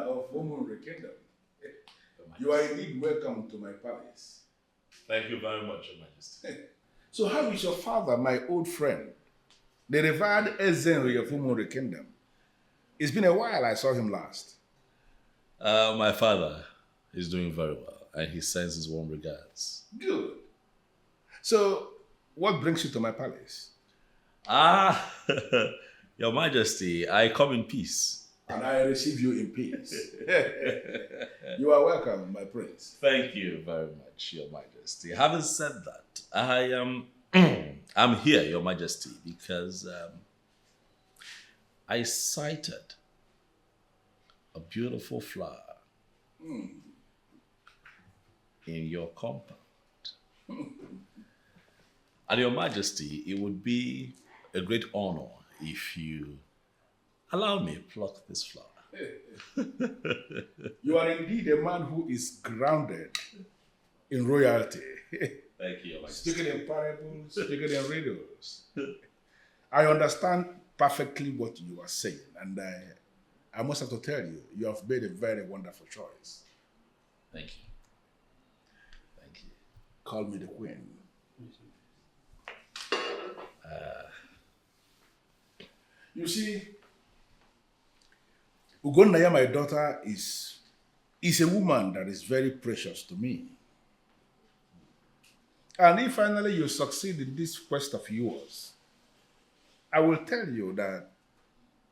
of Umunri Kingdom. You are indeed welcome to my palace. Thank you very much, Your Majesty. So how is your father, my old friend, the revered Ezenri of Umunri Kingdom? It's been a while I saw him last. My father is doing very well, and he sends his warm regards. Good. So, what brings you to my palace? Ah, Your Majesty, I come in peace. And I receive you in peace. You are welcome, my prince. Thank you very much, Your Majesty. Having said that, I am I'm here, Your Majesty, because I sighted a beautiful flower in your compound. And Your Majesty, it would be a great honor if you allow me to pluck this flower. You are indeed a man who is grounded in royalty. Thank you, Your Majesty. Speaking in parables, speaking in riddles. I understand perfectly what you are saying, and I must have to tell you, you have made a very wonderful choice. Thank you. Thank you. Call me the queen. You see, Ugonnaya, my daughter, is a woman that is very precious to me. And if finally you succeed in this quest of yours, I will tell you that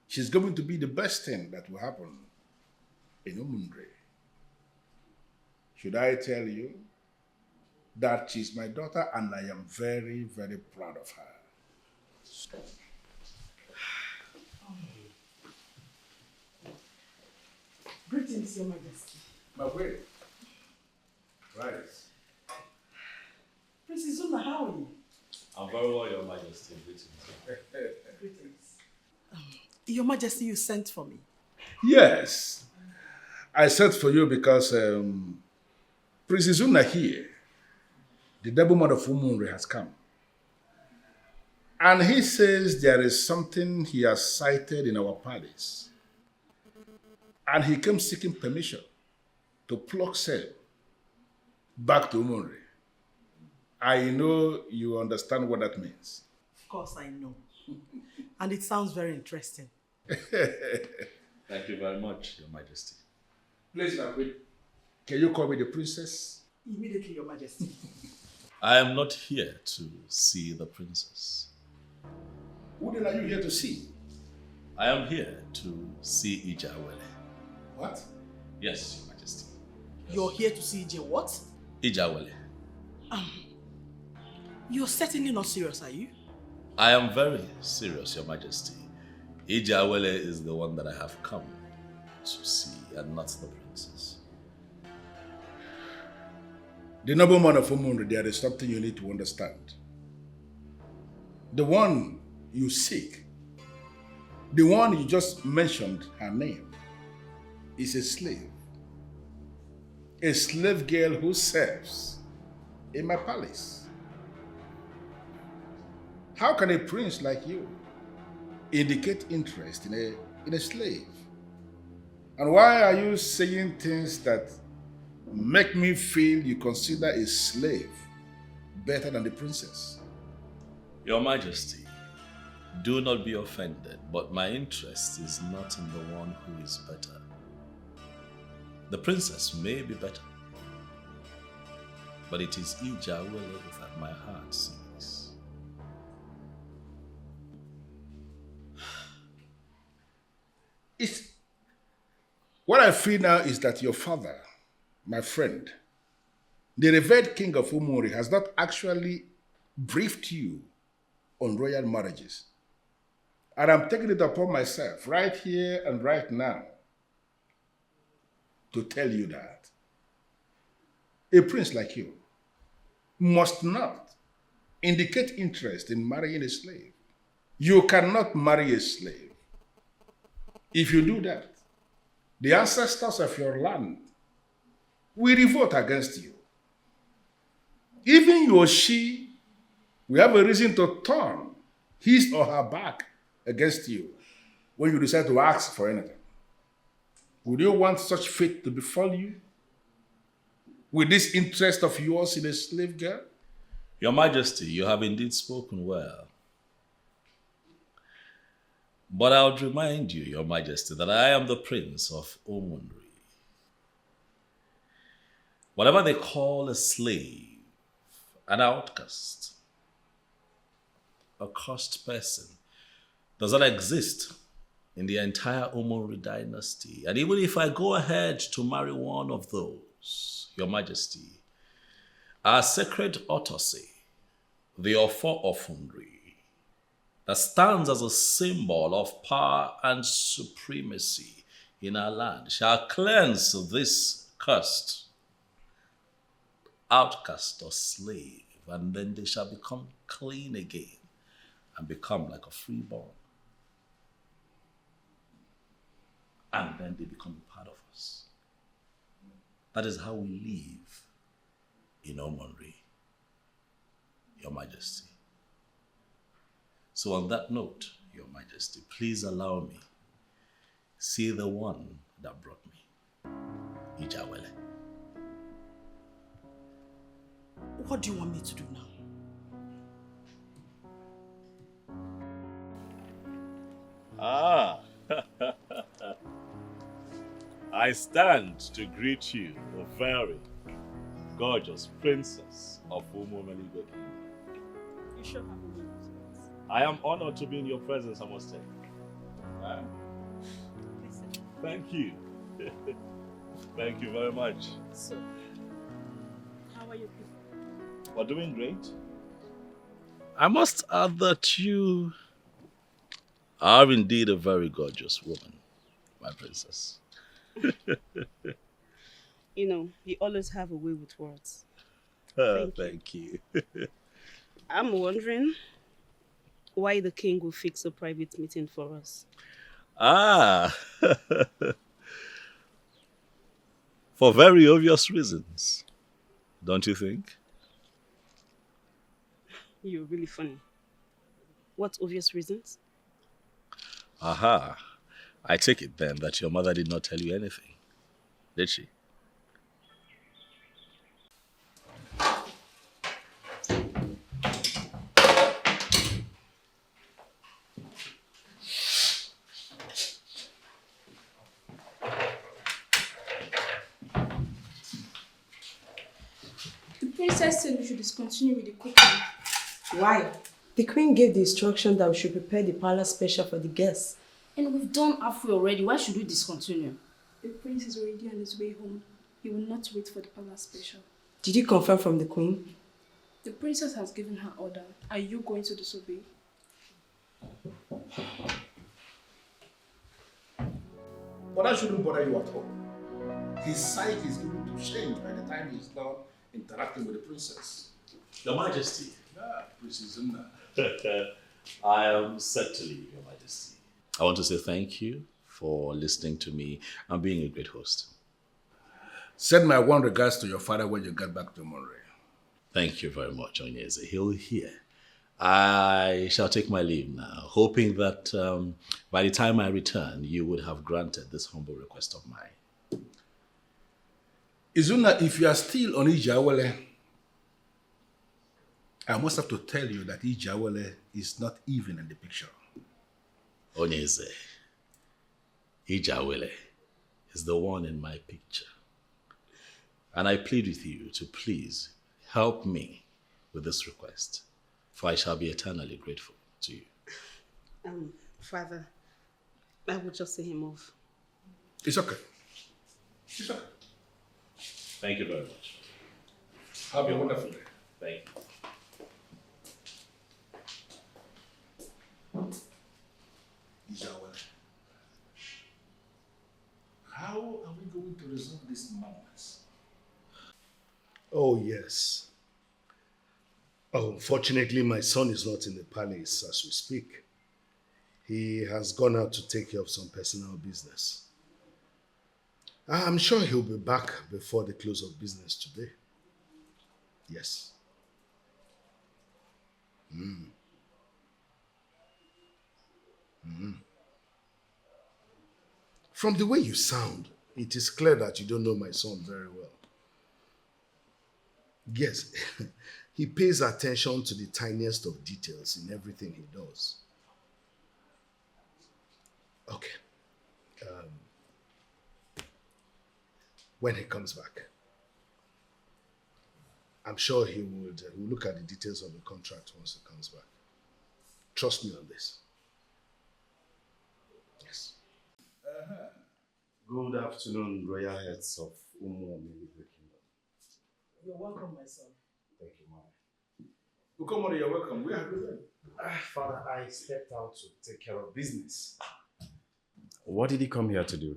she's going to be the best thing that will happen in Umundre. Should I tell you that she's my daughter and I am very, very proud of her. Greetings, Your Majesty. My way. Right. Princess Zuma, how are you? I'm very well, Your Majesty. Greetings. Greetings. Your Majesty, you sent for me. Yes. I sent for you because Princess Zuna here, the nobleman of Umunri, has come. And he says there is something he has sighted in our palace. And he came seeking permission to pluck sail back to Umunri. I know you understand what that means. Of course I know. And it sounds very interesting. Thank you very much, Your Majesty. Please, can you call me the princess? Immediately, Your Majesty. I am not here to see the princess. Who then are you here to see? I am here to see Ijawele. What? Yes, Your Majesty. You're here to see Ije what? Ijawele. You're certainly not serious, are you? I am very serious, Your Majesty. Ijawele is the one that I have come to see, and not the princess. The nobleman of Umunri, there is something you need to understand. The one you seek, the one you just mentioned her name, is a slave. A slave girl who serves in my palace. How can a prince like you indicate interest in a slave? And why are you saying things that make me feel you consider a slave better than the princess? Your Majesty, do not be offended, but my interest is not in the one who is better. The princess may be better, but it is Ijawele that my heart seeks. What I feel now is that your father, my friend, the revered king of Umuri, has not actually briefed you on royal marriages. And I'm taking it upon myself right here and right now to tell you that a prince like you must not indicate interest in marrying a slave. You cannot marry a slave. If you do that, the ancestors of your land will revolt against you. Even you or she will have a reason to turn his or her back against you when you decide to ask for anything. Would you want such fate to befall you? With this interest of yours in a slave girl? Your Majesty, you have indeed spoken well. But I would remind you, Your Majesty, that I am the Prince of Omunri. Whatever they call a slave, an outcast, a cursed person, does not exist in the entire Omunri dynasty. And even if I go ahead to marry one of those, Your Majesty, our sacred autopsy, the Ofo of Omunri, that stands as a symbol of power and supremacy in our land, shall cleanse this cursed outcast or slave, and then they shall become clean again and become like a freeborn. And then they become part of us. That is how we live in Omunri, Your Majesty. So on that note, Your Majesty, please allow me see the one that brought me, Ijawele. What do you want me to do now? Ah, I stand to greet you, a very gorgeous princess of Umumeligo Kingdom. You sure have a way. I am honored to be in your presence, I must say. Listen. Thank you. Thank you very much. So, how are you people? We're doing great. I must add that you are indeed a very gorgeous woman, my princess. You know, you always have a way with words. Thank you. I'm wondering why the king will fix a private meeting for us. Ah, for very obvious reasons, don't you think? You're really funny. What obvious reasons? Aha, I take it then that your mother did not tell you anything, did she? The princess said we should discontinue with the cooking. Why? The queen gave the instruction that we should prepare the palace special for the guests. And we've done halfway already. Why should we discontinue? The prince is already on his way home. He will not wait for the palace special. Did you confirm from the queen? The princess has given her order. Are you going to disobey? But that shouldn't bother you at all. His sight is going to change by the time he's done interacting with the princess. Your Majesty. Yeah, Princess Zimna. I am set to leave, Your Majesty. I want to say thank you for listening to me and being a great host. Send my warm regards to your father when you get back to Monterey. Thank you very much, Onyeze. He'll hear. I shall take my leave now, hoping that by the time I return, you would have granted this humble request of mine. Izuna, if you are still on Ijawele, I must have to tell you that Ijawele is not even in the picture. Onyeze, Ijawele is the one in my picture. And I plead with you to please help me with this request, for I shall be eternally grateful to you. Father, I will just say him off. It's okay. It's okay. Thank you very much. Have a wonderful day. Thank you. Ijawele, how are we going to resolve this madness? Oh, yes. Unfortunately, my son is not in the palace as we speak. He has gone out to take care of some personal business. I'm sure he'll be back before the close of business today. Yes. From the way you sound, it is clear that you don't know my son very well. Yes, he pays attention to the tiniest of details in everything he does. Okay. When he comes back, I'm sure he will look at the details of the contract once he comes back. Trust me on this. Yes. Good afternoon, royal heads of Umuomili Kingdom. You're welcome, my son. Thank you, Mom. Ukomori, you're welcome. Where have you been? Father, I stepped out to take care of business. What did he come here to do?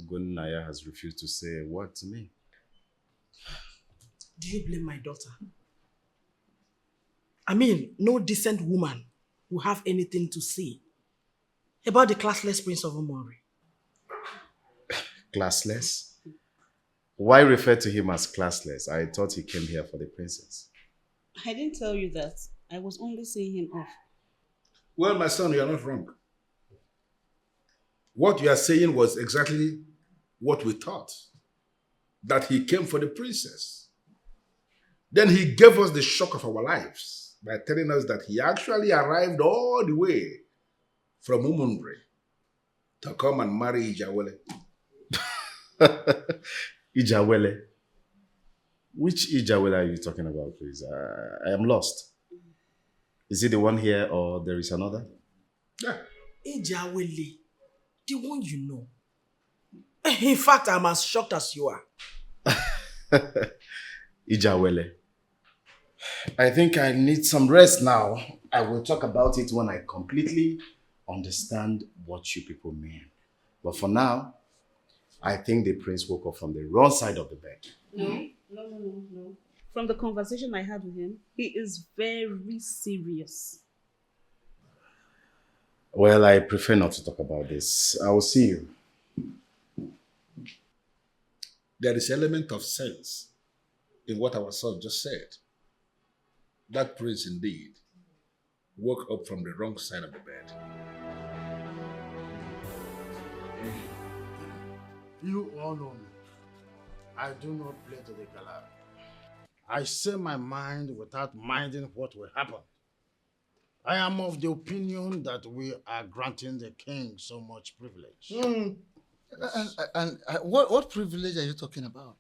Naya has refused to say a word to me. Do you blame my daughter? I mean, no decent woman will have anything to say about the classless Prince of Umori. Classless? Why refer to him as classless? I thought he came here for the princess. I didn't tell you that. I was only seeing him off. Well, my son, you are not wrong. What you are saying was exactly what we thought. That he came for the princess. Then he gave us the shock of our lives by telling us that he actually arrived all the way from Umundre to come and marry Ijawele. Ijawele? Which Ijawele are you talking about, please? I am lost. Is it the one here or there is another? Yeah. Ijawele, the one you know. In fact, I'm as shocked as you are. Ijawele. I think I need some rest now. I will talk about it when I completely understand what you people mean. But for now, I think the prince woke up from the wrong side of the bed. No. From the conversation I had with him, he is very serious. Well, I prefer not to talk about this. I will see you. There is element of sense in what our son just said. That prince indeed woke up from the wrong side of the bed. You all know me. I do not play to the gallery. I say my mind without minding what will happen. I am of the opinion that we are granting the king so much privilege. And what privilege are you talking about?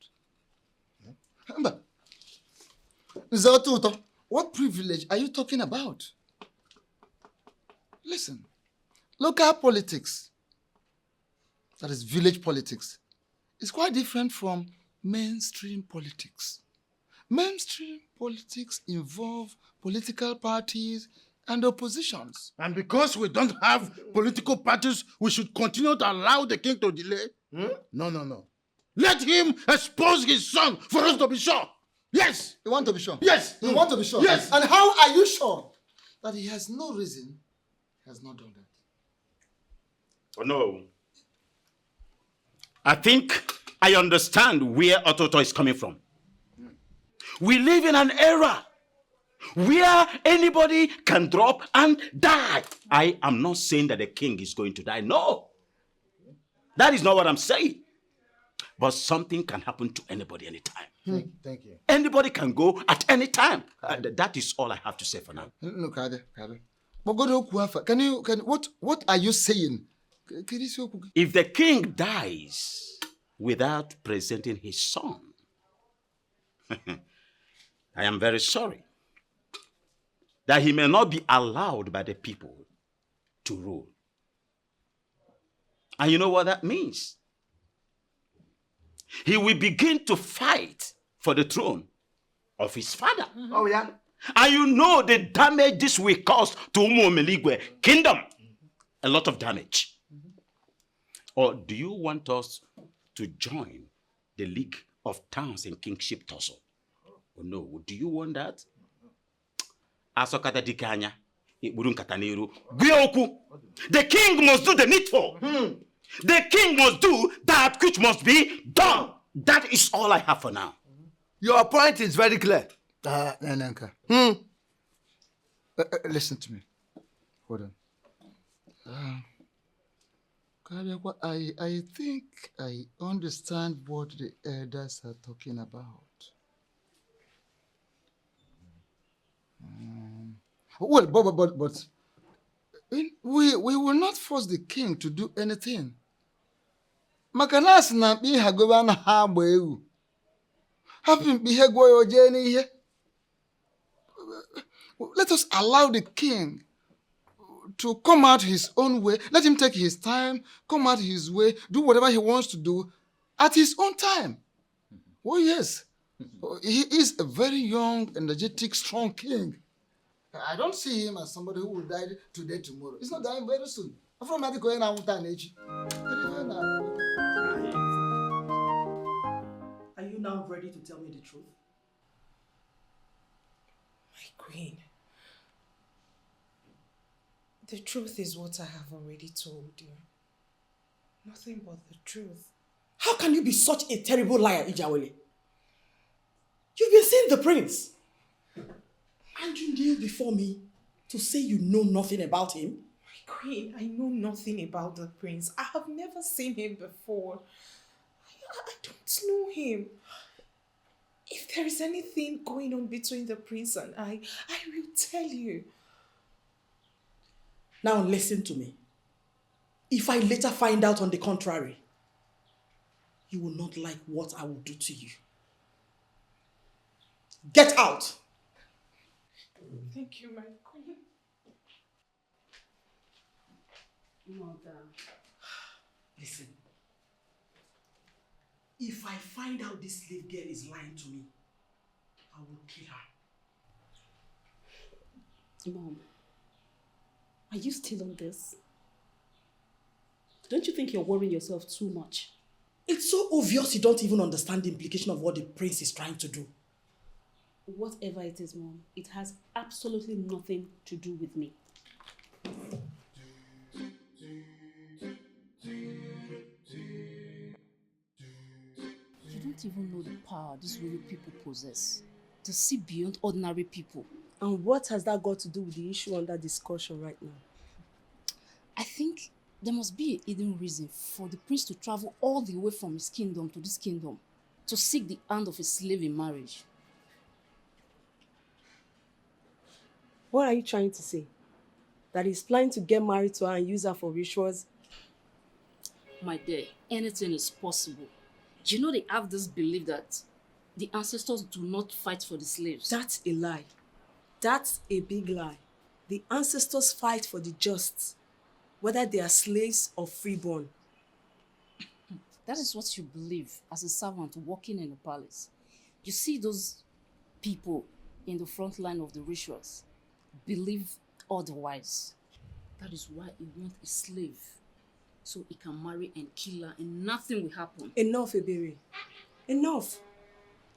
Zatuto, what privilege are you talking about? Listen, local politics, that is village politics, is quite different from mainstream politics. Mainstream politics involve political parties and oppositions. And because we don't have political parties, we should continue to allow the king to delay? No. Let him expose his son for us to be sure. Yes. You want to be sure? Yes. You want to be sure? Yes. And how are you sure that he has no reason he has not done that? Oh, no. I think I understand where Ototo is coming from. We live in an era where anybody can drop and die. I am not saying that the king is going to die. No. That is not what I'm saying. But something can happen to anybody anytime. Thank you. Anybody can go at any time. That is all I have to say for now. No, Kade. What are you saying? If the king dies without presenting his son, I am very sorry that he may not be allowed by the people to rule. And you know what that means? He will begin to fight for the throne of his father. Oh, yeah? And you know the damage this will cause to Umuomiligwe kingdom. A lot of damage. Or do you want us to join the League of Towns in Kingship Tussle? Oh, no. Do you want that? Asokata dikanya, iburunkata niru. The king must do the needful. The king must do that which must be done. That is all I have for now. Your point is very clear. Nananka. Listen to me. Hold on. Kariakwa, I think I understand what the elders are talking about. Well, but we will not force the king to do anything. Makanas na bi hagoba na ha agba ewu. Happy be here go your journey here. Let us allow the king to come out his own way. Let him take his time, come out his way, do whatever he wants to do at his own time. Oh, yes. He is a very young, energetic, strong king. I don't see him as somebody who will die today, tomorrow. He's not dying very soon. Are you now ready to tell me the truth? My queen, the truth is what I have already told you. Nothing but the truth. How can you be such a terrible liar, Ijawele? You've been seeing the prince. And you kneel before me to say you know nothing about him? My queen, I know nothing about the prince. I have never seen him before. I don't know him. If there is anything going on between the prince and I will tell you. Now listen to me. If I later find out on the contrary, you will not like what I will do to you. Get out! Thank you, my queen. Mother. Listen. If I find out this slave girl is lying to me, I will kill her. Mom, are you still on this? Don't you think you're worrying yourself too much? It's so obvious you don't even understand the implication of what the prince is trying to do. Whatever it is, Mom, it has absolutely nothing to do with me. You don't even know the power these royal people possess. To see beyond ordinary people. And what has that got to do with the issue under discussion right now? I think there must be a hidden reason for the prince to travel all the way from his kingdom to this kingdom to seek the hand of a slave in marriage. What are you trying to say? That he's planning to get married to her and use her for rituals? My dear, anything is possible. Do you know they have this belief that the ancestors do not fight for the slaves? That's a lie. That's a big lie. The ancestors fight for the just, whether they are slaves or freeborn. That is what you believe as a servant working in the palace. You see those people in the front line of the rituals believe otherwise. That is why he wants a slave, so he can marry and kill her and nothing will happen. Enough, Ebere. Enough.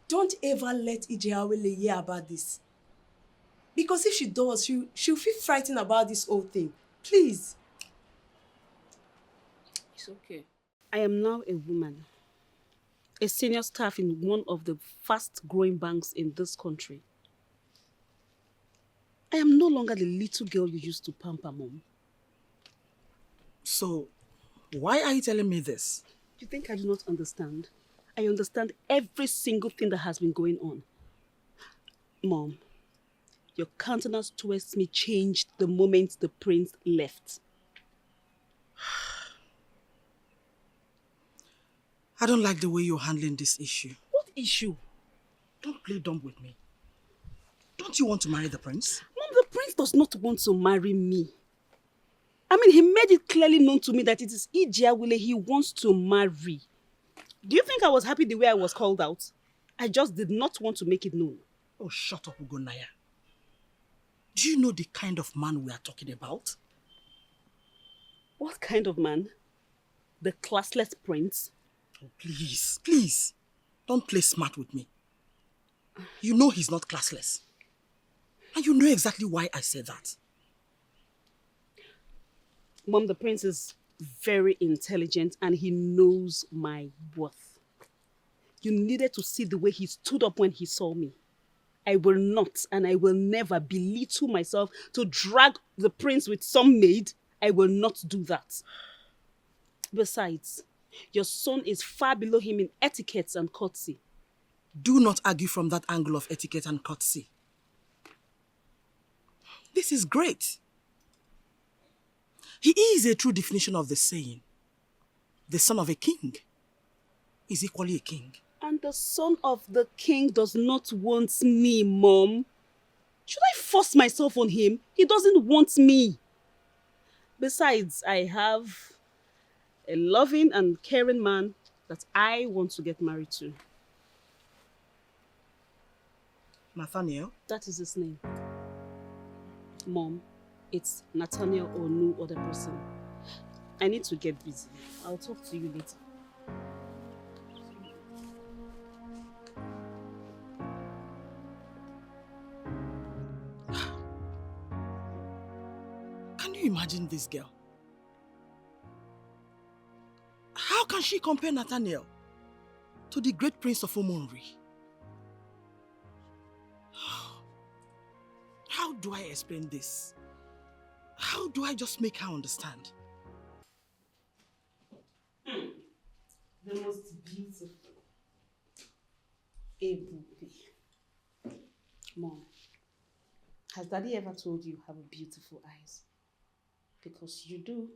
Don't ever let Ijeawele hear about this. Because if she does, she'll feel frightened about this whole thing. Please. It's okay. I am now a woman, a senior staff in one of the fast-growing banks in this country. I am no longer the little girl you used to pamper, Mom. So, why are you telling me this? You think I do not understand? I understand every single thing that has been going on. Mom, your countenance towards me changed the moment the prince left. I don't like the way you're handling this issue. What issue? Don't play dumb with me. Don't you want to marry the prince? Mom, the prince does not want to marry me. I mean, he made it clearly known to me that it is Ijeawele he wants to marry. Do you think I was happy the way I was called out? I just did not want to make it known. Oh, shut up, Ugonaya. Do you know the kind of man we are talking about? What kind of man? The classless prince? Oh, please, please, don't play smart with me. You know he's not classless. And you know exactly why I said that. Mom, the prince is very intelligent and he knows my worth. You needed to see the way he stood up when he saw me. I will not and I will never belittle myself to drag the prince with some maid. I will not do that. Besides, your son is far below him in etiquette and courtesy. Do not argue from that angle of etiquette and courtesy. This is great. He is a true definition of the saying, the son of a king is equally a king. And the son of the king does not want me, Mom. Should I force myself on him? He doesn't want me. Besides, I have a loving and caring man that I want to get married to. Nathaniel? That is his name. Mom, it's Nathaniel or no other person. I need to get busy. I'll talk to you later. Can you imagine this girl? How can she compare Nathaniel to the great prince of Umunri? How do I explain this? How do I just make her understand? The most beautiful. Ebubi. Mom, has Daddy ever told you you have beautiful eyes? Because you do.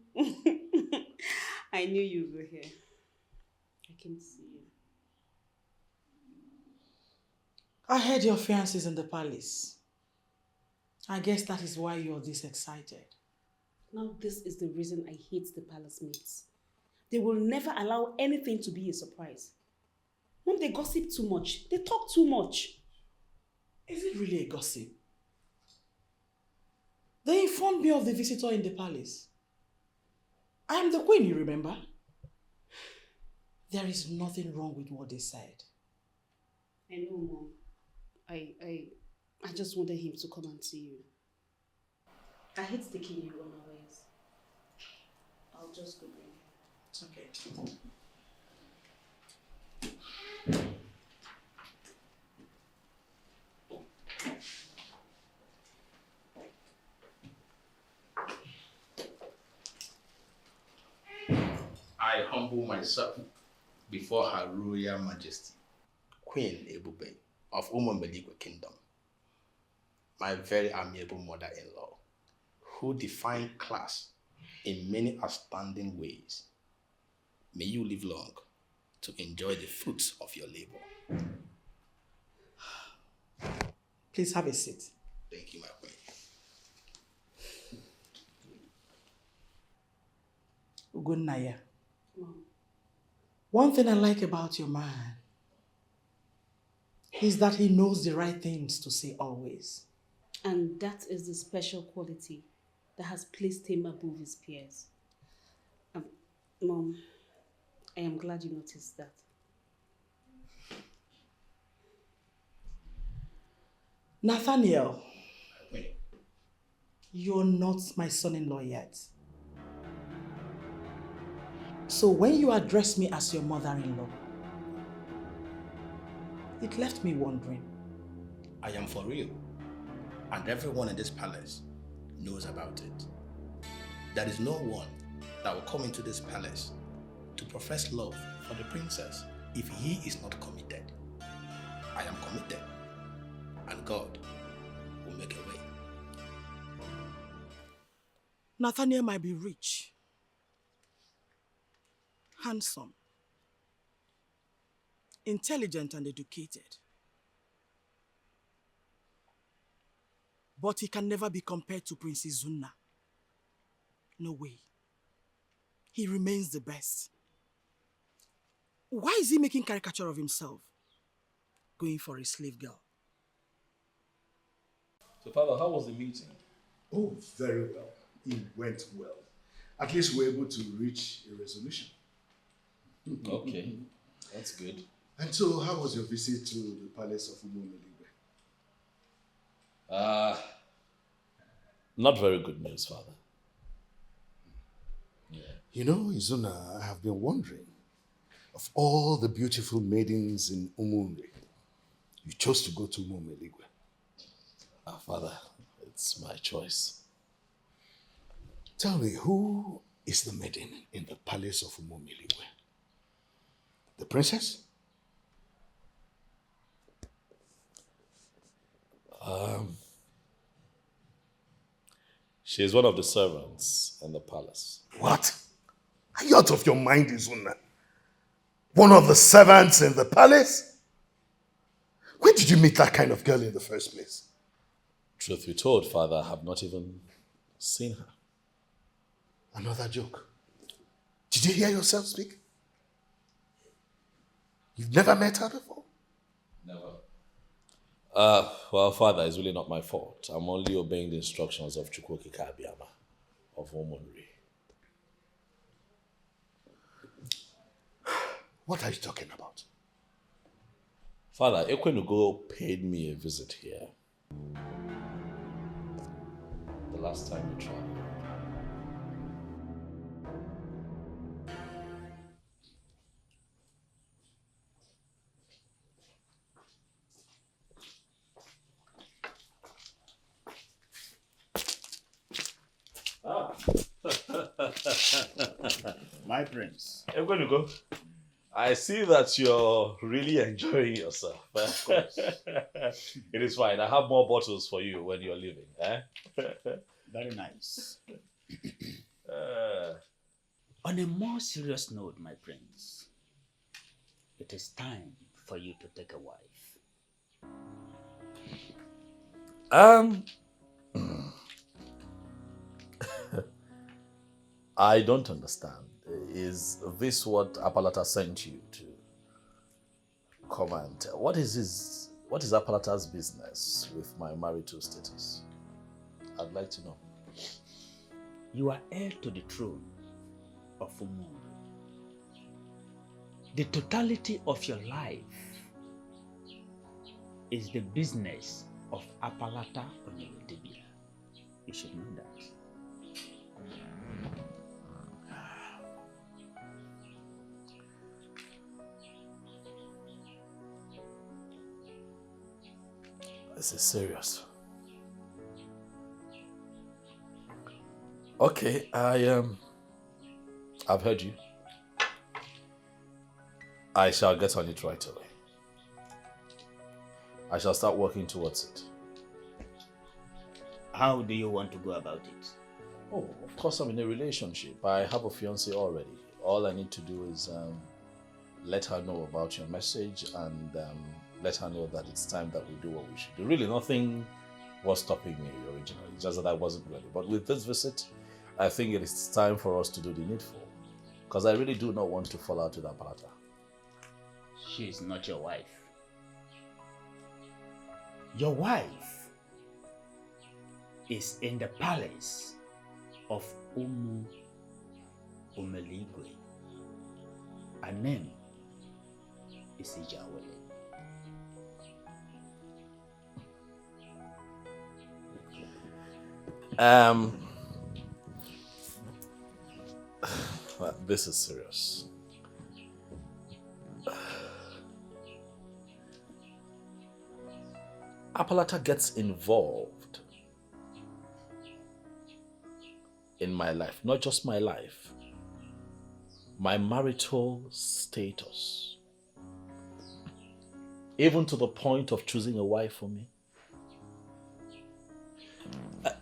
I knew you were here. I can see you. I heard your fiancé is in the palace. I guess that is why you're this excited. Now this is the reason I hate the palace mates. They will never allow anything to be a surprise. Mom, they gossip too much. They talk too much. Is it really a gossip? They informed me of the visitor in the palace. I am the queen, you remember? There is nothing wrong with what they said. I know, Mom. I just wanted him to come and see you. I hate taking you unawares. I'll just go bring him. It's okay. I humble myself before Her Royal Majesty, Queen Ebube of Umumeligwe Kingdom, my very amiable mother-in-law, who defined class in many outstanding ways. May you live long to enjoy the fruits of your labor. Please have a seat. Thank you, my queen. Ugunnaya. One thing I like about your man is that he knows the right things to say always. And that is the special quality that has placed him above his peers. Mom, I am glad you noticed that. Nathaniel, you're not my son-in-law yet. So when you address me as your mother-in-law, it left me wondering. I am for real, and everyone in this palace knows about it. There is no one that will come into this palace to profess love for the princess if he is not committed. I am committed, and God will make a way. Nathaniel might be rich, handsome, intelligent and educated, but he can never be compared to Princess Zunna. No way. He remains the best. Why is he making caricature of himself, going for a slave girl? So, Father, how was the meeting? Oh, very well. It went well. At least we're able to reach a resolution. Okay, that's good. And so, how was your visit to the palace of Umumeligwe? Not very good news, Father. Yeah. You know, Izuna, I have been wondering, of all the beautiful maidens in Umunri, you chose to go to Umumeligwe. Father, it's my choice. Tell me, who is the maiden in the palace of Umomiliwe? The princess? She is one of the servants in the palace. What? Are you out of your mind, Izuna? One of the servants in the palace? Where did you meet that kind of girl in the first place? Truth be told, Father, I have not even seen her. Another joke. Did you hear yourself speak? You've never met her before? Never. Well, Father, it's really not my fault. I'm only obeying the instructions of Chukwuokike Abiyama of Omonri. What are you talking about? Father, Ekwenugo paid me a visit here. The last time we traveled. My prince. Ekwenugo, I see that you're really enjoying yourself. Of course. It is fine. I have more bottles for you when you're leaving. Very nice. On a more serious note, my prince, it is time for you to take a wife. I don't understand. Is this what Apalata sent you to come and tell? What is Apalata's business with my marital status? I'd like to know. You are heir to the throne of Umu. The totality of your life is the business of Apalata Onyeredibia. You should know that. This is serious. Okay, I've heard you. I shall get on it right away. I shall start working towards it. How do you want to go about it? Oh, of course I'm in a relationship. I have a fiancée already. All I need to do is let her know about your message and let her know that it's time that we do what we should do. Really, nothing was stopping me originally, just that I wasn't ready. But with this visit, I think it is time for us to do the needful. Because I really do not want to fall out with Apalata. She is not your wife. Your wife is in the palace of Umu Umeligwe. Her name is Ijawele. This is serious. Apalata gets involved in my life, not just my life, my marital status, even to the point of choosing a wife for me.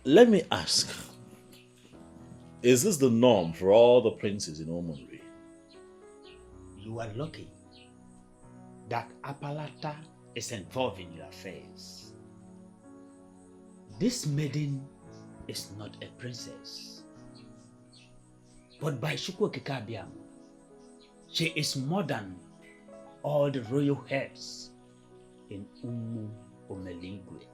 Let me ask, is this the norm for all the princes in Omonri? You are lucky that Apalata is involved in your affairs. This maiden is not a princess, but by Chukwuokike Abiyama, she is more than all the royal heads in Umu Umeligwe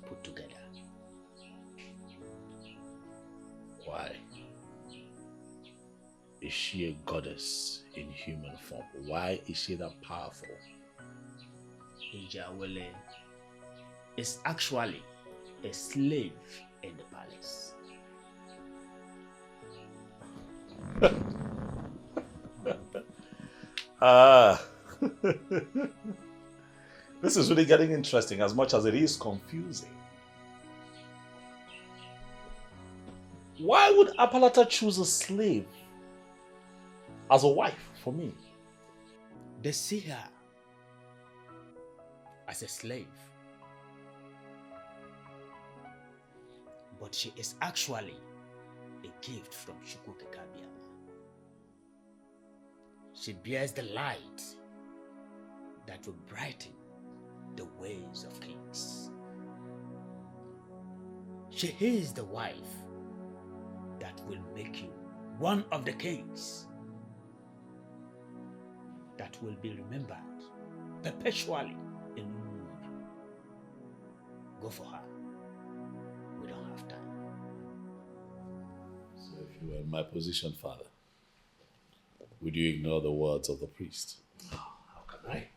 put together. Why? Is she a goddess in human form? Why is she that powerful? Ijawele is actually a slave in the palace. This is really getting interesting as much as it is confusing. Why would Apalata choose a slave as a wife for me? They see her as a slave. But she is actually a gift from Chukwukekabia. She bears the light that will brighten the ways of kings. She is the wife that will make you one of the kings that will be remembered perpetually in Nollwood. Go for her. We don't have time. So if you were in my position, Father, would you ignore the words of the priest? How can I?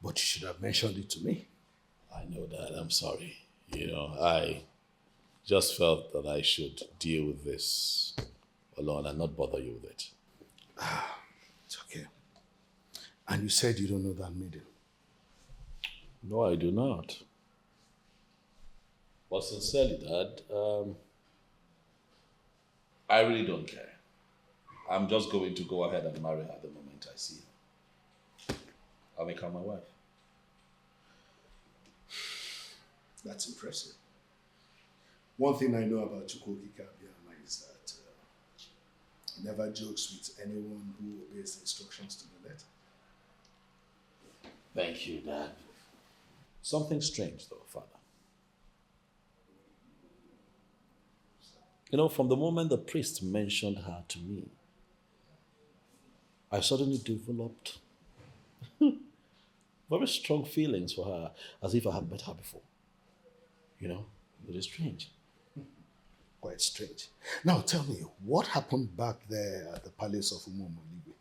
But you should have mentioned it to me. I know that. I'm sorry. I just felt that I should deal with this alone and not bother you with it. It's okay. And you said you don't know that maiden. No, I do not. But sincerely, Dad, I really don't care. I'm just going to go ahead and marry her the moment I see her. I'll make her my wife. That's impressive. One thing I know about Chukwukekabia is that he never jokes with anyone who obeys the instructions to the letter. Thank you, Dad. Something strange, though, Father. From the moment the priest mentioned her to me, I suddenly developed very strong feelings for her, as if I had met her before. It is strange. Quite strange. Now tell me, what happened back there at the palace of Umuomoligwe?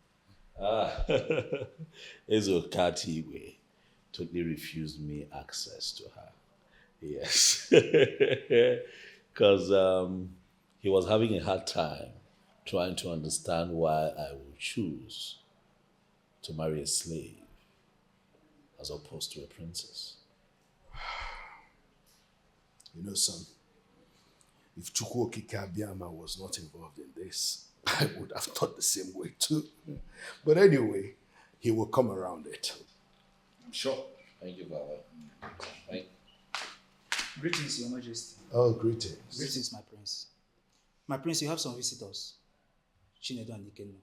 Ezokatiwe totally refused me access to her. Yes. Because he was having a hard time trying to understand why I would choose to marry a slave as opposed to a princess. Son, if Chukwukekabia was not involved in this, I would have thought the same way too. But anyway, he will come around it. I'm sure. Thank you, Baba. Thank Greetings, Your Majesty. Oh, greetings. Greetings, my prince. My prince, you have some visitors. Chinedu and Ikenna.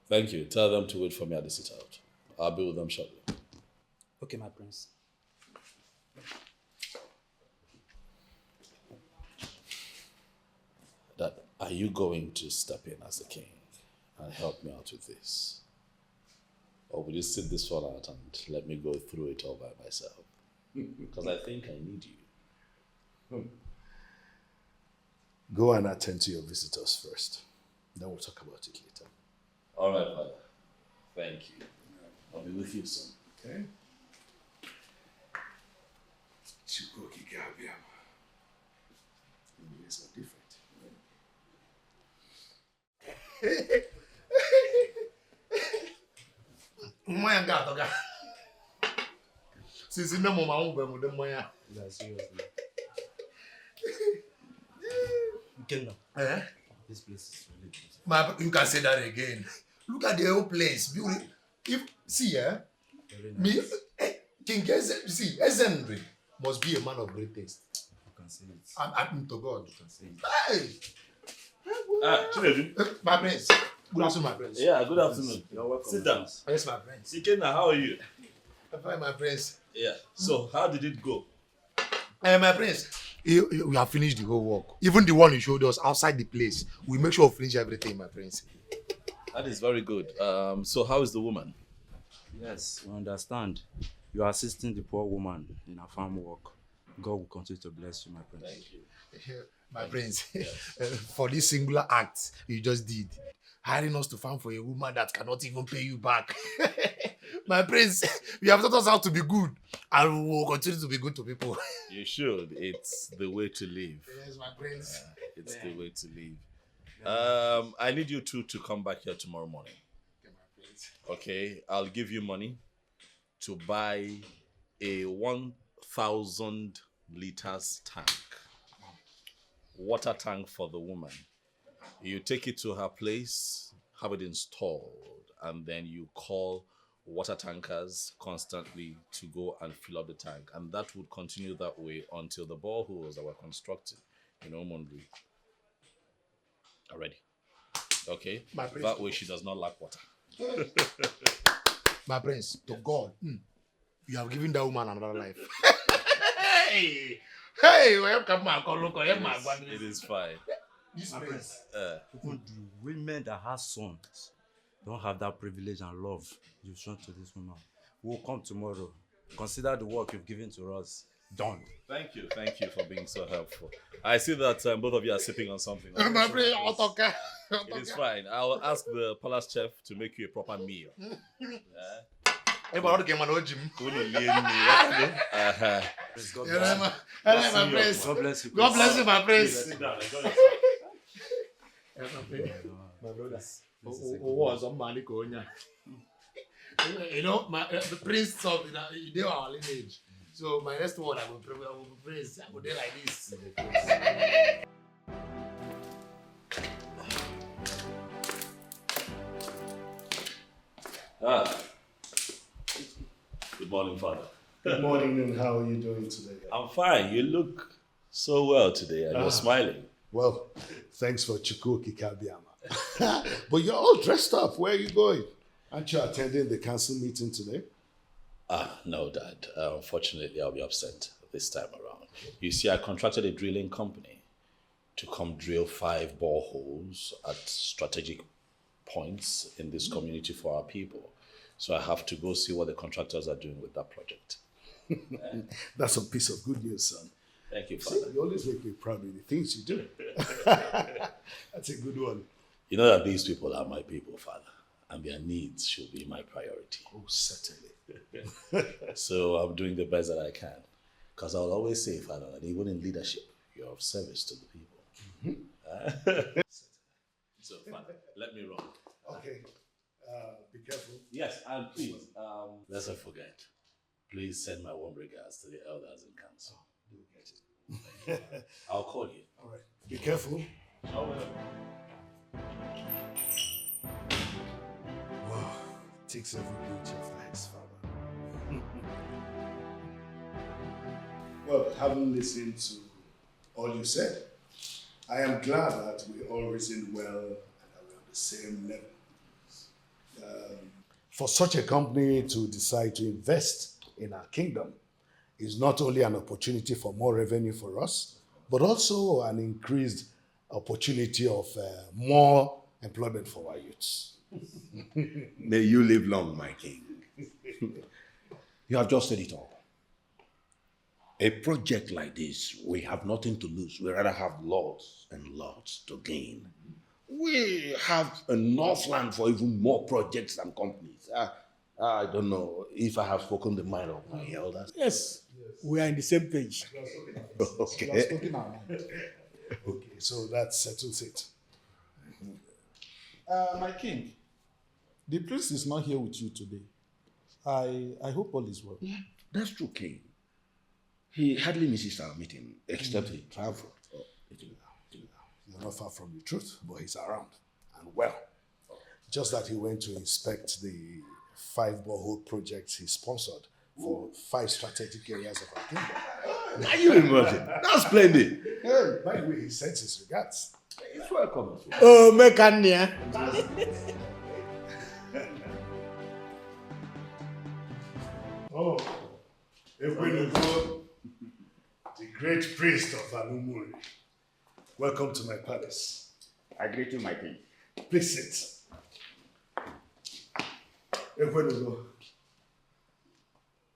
Thank you. Tell them to wait for me at the sit-out. I'll be with them shortly. Okay, my prince. Dad, are you going to step in as the king and help me out with this? Or will you sit this one out and let me go through it all by myself? Because I think I need you. Go and attend to your visitors first. Then we'll talk about it later. All right, Father. Thank you. I'll be with you soon. Okay? Chukwukekabia. Ways are different. Mmanya nga atọ ga. Sisi nne mụ ma mụ bụ emude mmanya. Ikenna. Eh? This place is really beautiful. You can say that again. Look at the whole place. See, me, King Ezenry must be a man of great taste. You can say it. I'm to God. You can say it. Hey! Chinedu. My prince. Good afternoon, my prince. Yeah, good afternoon. You're welcome. Sit down. Yes, my prince. Ikenna, how are you? I'm fine, my prince. Yeah. So, how did it go? My prince, we have finished the whole work. Even the one you showed us outside the place. We make sure we finish everything, my prince. That is very good. So, how is the woman? Yes, we understand. You are assisting the poor woman in her farm work. God will continue to bless you, my prince. Thank you. My prince, for this singular act you just did, hiring us to farm for a woman that cannot even pay you back. My prince, you have taught us how to be good, and we will continue to be good to people. You should. It's the way to live. Yes, my prince. It's the way to live. I need you two to come back here tomorrow morning. Okay, my prince. Okay, I'll give you money to buy a 1,000 liters tank water tank for the woman. You take it to her place, have it installed, and then you call water tankers constantly to go and fill up the tank. And that would continue that way until the boreholes that were constructed in Omonri are ready. Okay? That way she does not lack water. My prince, to God, you have given that woman another life. Hey, It is fine. This prince, even the women that have sons don't have that privilege and love you've shown to this woman. We'll come tomorrow. Consider the work you've given to us done. Thank you for being so helpful. I see that both of you are sipping on something. It is fine. I'll ask the palace chef to make you a proper meal. God bless you. God bless you, my prince. My brother. You know, the prince of they are our lineage. So my next word, I will praise. I will do like this. Good morning, Father. Good morning, and how are you doing today? I'm fine. You look so well today, and you're smiling. Well, thanks for Chukwuki Kabiama. But you're all dressed up. Where are you going? Aren't you attending the council meeting today? No, Dad. Unfortunately, I'll be absent this time around. You see, I contracted a drilling company to come drill 5 boreholes at strategic points in this community for our people. So I have to go see what the contractors are doing with that project. That's a piece of good news, son. Thank you, Father. See, you always make me proud of the things you do. That's a good one. You know that these people are my people, Father, and their needs should be my priority. Oh, certainly. So I'm doing the best that I can. Because I'll always say, Father, that even in leadership, you're of service to the people. So, Father, let me run. Okay. Be careful. Yes, and please, let's not forget. Please send my warm regards to the elders in council. I'll call you. All right. Be careful. I will. Wow. Takes every inch of thanks, Father. Well, having listened to all you said, I am glad that we all reasoned well and are on the same level. For such a company to decide to invest in our kingdom is not only an opportunity for more revenue for us, but also an increased opportunity of more employment for our youths. May you live long, my king. You have just said it all. A project like this, we have nothing to lose. We rather have lots and lots to gain. We have enough land for even more projects and companies. I don't know if I have spoken the mind of my elders. Yes, we are in the same page. Okay. Okay, so that settles it. My king, the priest is not here with you today. I hope all is well. Yeah, that's true, king. He hardly misses our meeting, except he traveled. You're not far from the truth, but he's around and well. Just that he went to inspect the 5 borehole projects he sponsored for 5 strategic areas of our kingdom. Can you imagine? That's splendid. Hey, by the way, he sends his regards. He's welcome. Oh, Mekania. Oh, Ekwenugo, the great priest of Anumuri. Welcome to my palace. I greet you, my king. Please sit. Ekwenugo,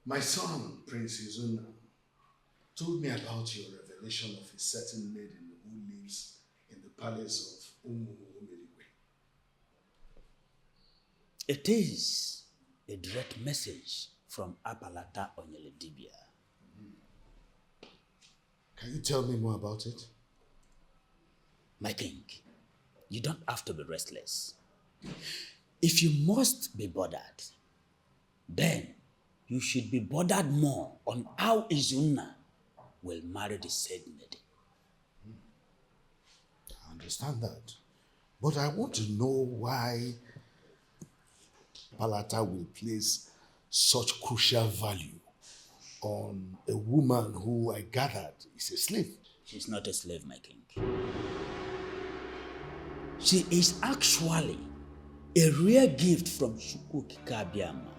my son, Prince Izuna, told me about your revelation of a certain maiden who lives in the palace of Umumerigwe. It is a direct message from Apalata Onyeledibia. Can you tell me more about it? My king, you don't have to be restless. If you must be bothered, then you should be bothered more on how Izuna will marry the said maiden. understand that. But I want to know why Palata will place such crucial value on a woman who I gathered is a slave. She's not a slave, my king. She is actually a rare gift from Chukwukikabiama.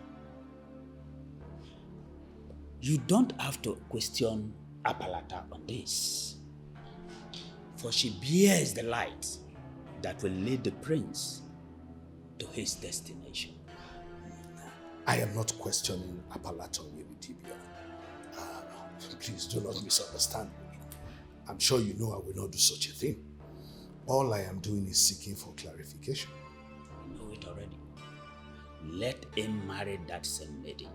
You don't have to question Apalata on this, for she bears the light that will lead the prince to his destination. I am not questioning Apalata Webitibia. Please do not misunderstand me. I'm sure you know I will not do such a thing. All I am doing is seeking for clarification. You know it already. Let him marry that same lady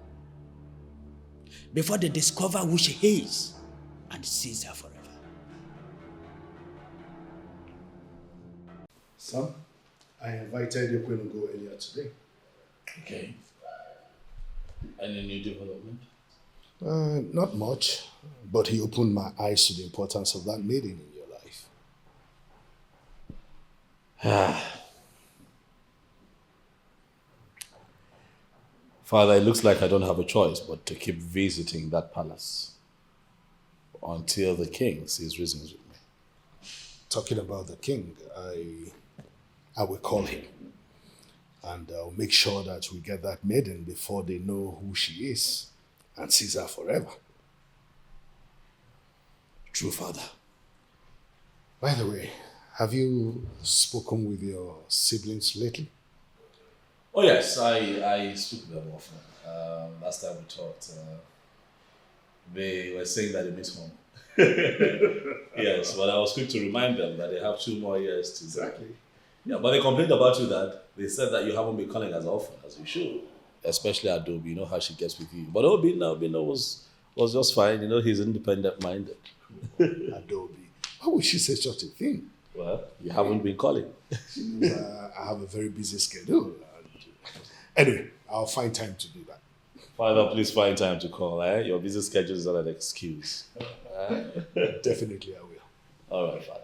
before they discover who she is and seize her forever. Son, I invited Yokwenugo earlier today. Okay. Any new development? Not much, but he opened my eyes to the importance of that maiden in your life. Father, it looks like I don't have a choice but to keep visiting that palace until the king sees reasons with me. Talking about the king, I will call him. And I'll make sure that we get that maiden before they know who she is and seize her forever. True, Father. By the way, have you spoken with your siblings lately? Oh yes, I speak to them often. Last time we talked, they were saying that they miss home. Yes, but I was quick to remind them that they have 2 more years to. Exactly. Yeah, but they complained about you that they said that you haven't been calling as often as you should. Especially Adobe, you know how she gets with you. But Obina was just fine, you know, he's independent minded. Adobe. Why would she say such a thing? Well, you haven't been calling. She knows I have a very busy schedule. Anyway, I'll find time to do that. Father, please find time to call. Your busy schedule is not an excuse. Definitely I will. All right, Father.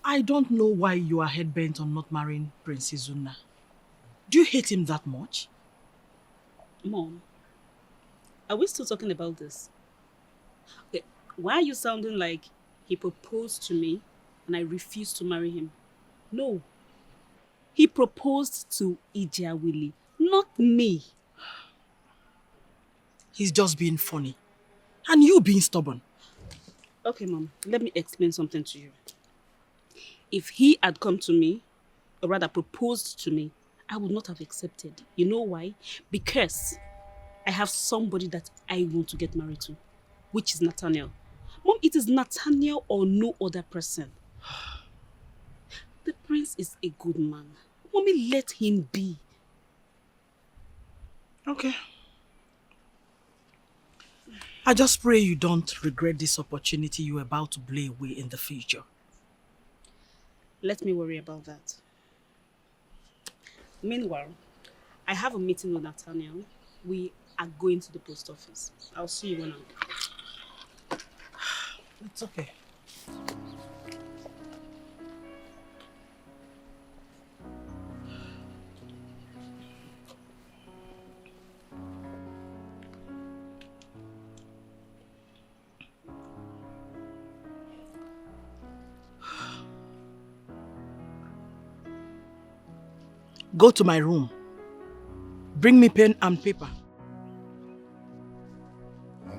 I don't know why you are head-bent on not marrying Prince Izuna. Do you hate him that much? Mom, are we still talking about this? Okay, why are you sounding like he proposed to me and I refused to marry him? No. He proposed to Ijeawili, not me. He's just being funny. And you being stubborn. Okay, Mom, let me explain something to you. If he had come to me, or rather proposed to me, I would not have accepted. You know why? Because I have somebody that I want to get married to, which is Nathaniel. Mom, it is Nathaniel or no other person. The prince is a good man. Mommy, let him be. Okay. I just pray you don't regret this opportunity you're about to blow away in the future. Let me worry about that. Meanwhile, I have a meeting with Nathaniel. We are going to the post office. I'll see you when I'm there. It's okay. Go to my room. Bring me pen and paper.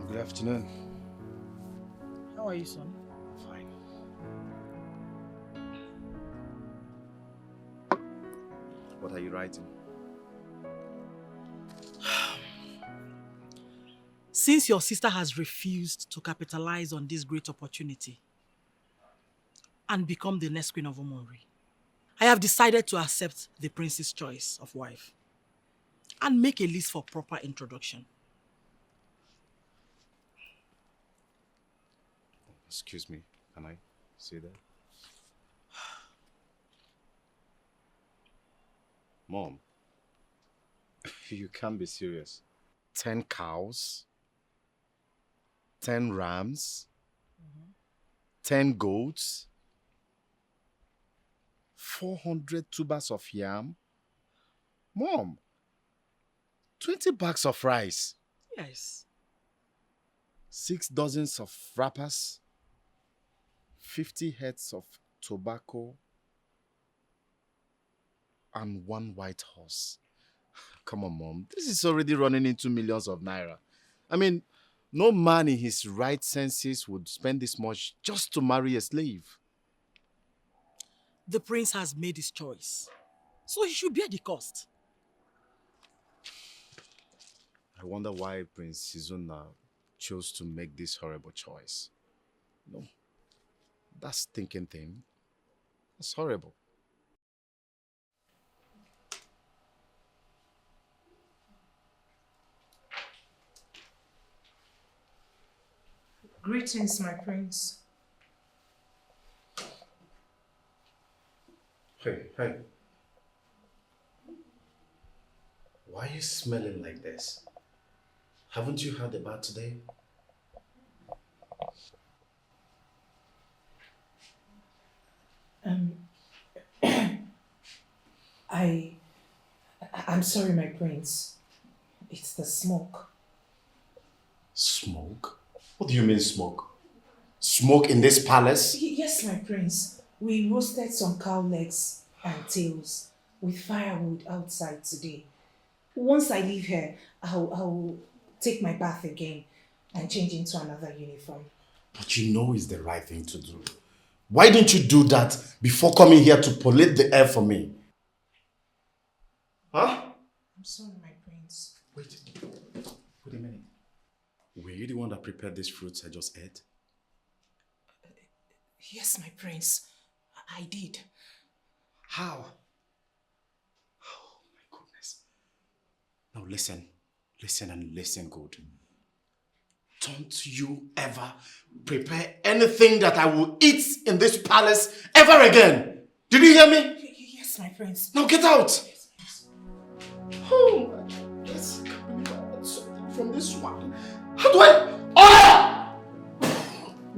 Good afternoon. How are you, son? Fine. What are you writing? Since your sister has refused to capitalize on this great opportunity and become the next queen of Umonri, I have decided to accept the prince's choice of wife and make a list for proper introduction. Excuse me, can I say that? Mom, you can't be serious. 10 cows? 10 rams? 10 goats, 400 tubers of yam. Mom, 20 bags of rice, Yes. 6 dozens of wrappers, 50 heads of tobacco, and 1 white horse. Come on, Mom. This is already running into millions of naira. I mean, no man in his right senses would spend this much just to marry a slave. The prince has made his choice, so he should bear the cost. I wonder why Prince Sizuna chose to make this horrible choice. No, that's thinking thing. That's horrible. Greetings, my prince. Hey, hey. Why are you smelling like this? Haven't you had a bath today? I'm sorry, my prince. It's the smoke. Smoke? What do you mean smoke? Smoke in this palace? Yes, my prince. We roasted some cow legs and tails with firewood outside today. Once I leave here, I'll take my bath again and change into another uniform. But you know it's the right thing to do. Why don't you do that before coming here to pollute the air for me? Huh? I'm sorry, my prince. Wait a minute. Were you the one that prepared these fruits I just ate? Yes, my prince. I did. How? Oh my goodness. Now listen and listen good. Don't you ever prepare anything that I will eat in this palace ever again. Did you hear me? Yes, my prince. Now get out. Oh my goodness. I can't believe I got something from this one. How do I? Oh!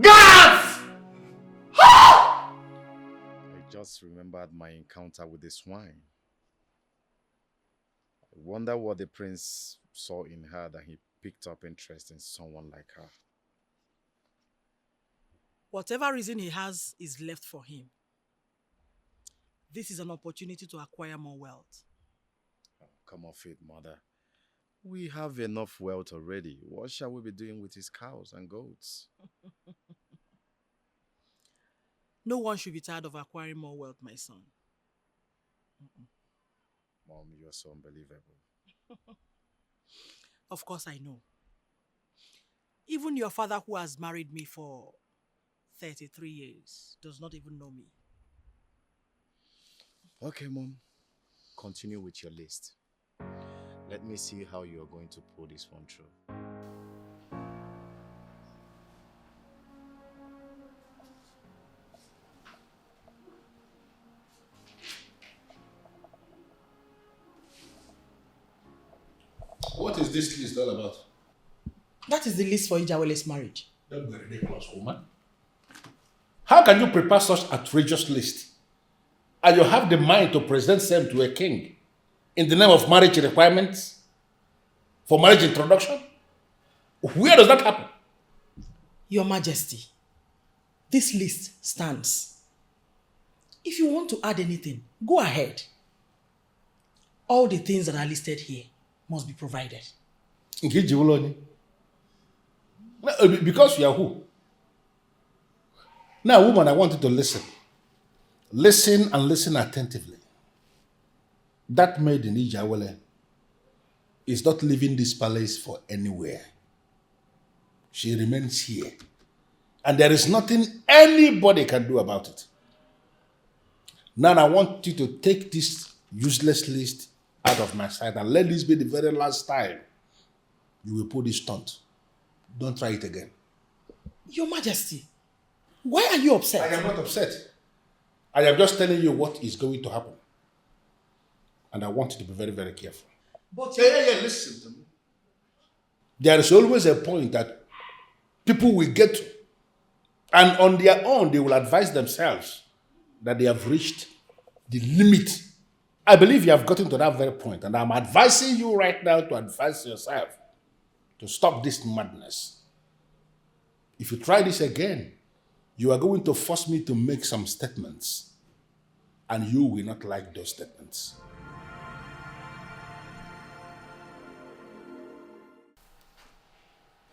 Guards! I just remembered my encounter with the swine. I wonder what the prince saw in her that he picked up interest in someone like her. Whatever reason he has is left for him. This is an opportunity to acquire more wealth. Oh, come off it, mother. We have enough wealth already. What shall we be doing with his cows and goats? No one should be tired of acquiring more wealth, my son. Mom, you're so unbelievable. Of course I know. Even your father, who has married me for 33 years, does not even know me. Okay, Mom. Continue with your list. Let me see how you're going to pull this one through. What is this list all about? That is the list for Ijawele's marriage. Don't be ridiculous, woman. How can you prepare such outrageous list and you have the mind to present them to a king in the name of marriage requirements for marriage introduction? Where does that happen? Your Majesty, this list stands. If you want to add anything, go ahead. All the things that are listed here must be provided. Because you are who? Now, woman, I want you to listen. Listen and listen attentively. That maid in Ijawele is not leaving this palace for anywhere. She remains here. And there is nothing anybody can do about it. Now I want you to take this useless list out of my sight and let this be the very last time you will pull this stunt. Don't try it again. Your Majesty, why are you upset? I am not upset. I am just telling you what is going to happen. And I want you to be very, very careful. But listen to me. There is always a point that people will get to And on their own, they will advise themselves that they have reached the limit. I believe you have gotten to that very point, and I'm advising you right now to advise yourself to stop this madness. If you try this again, you are going to force me to make some statements, and you will not like those statements.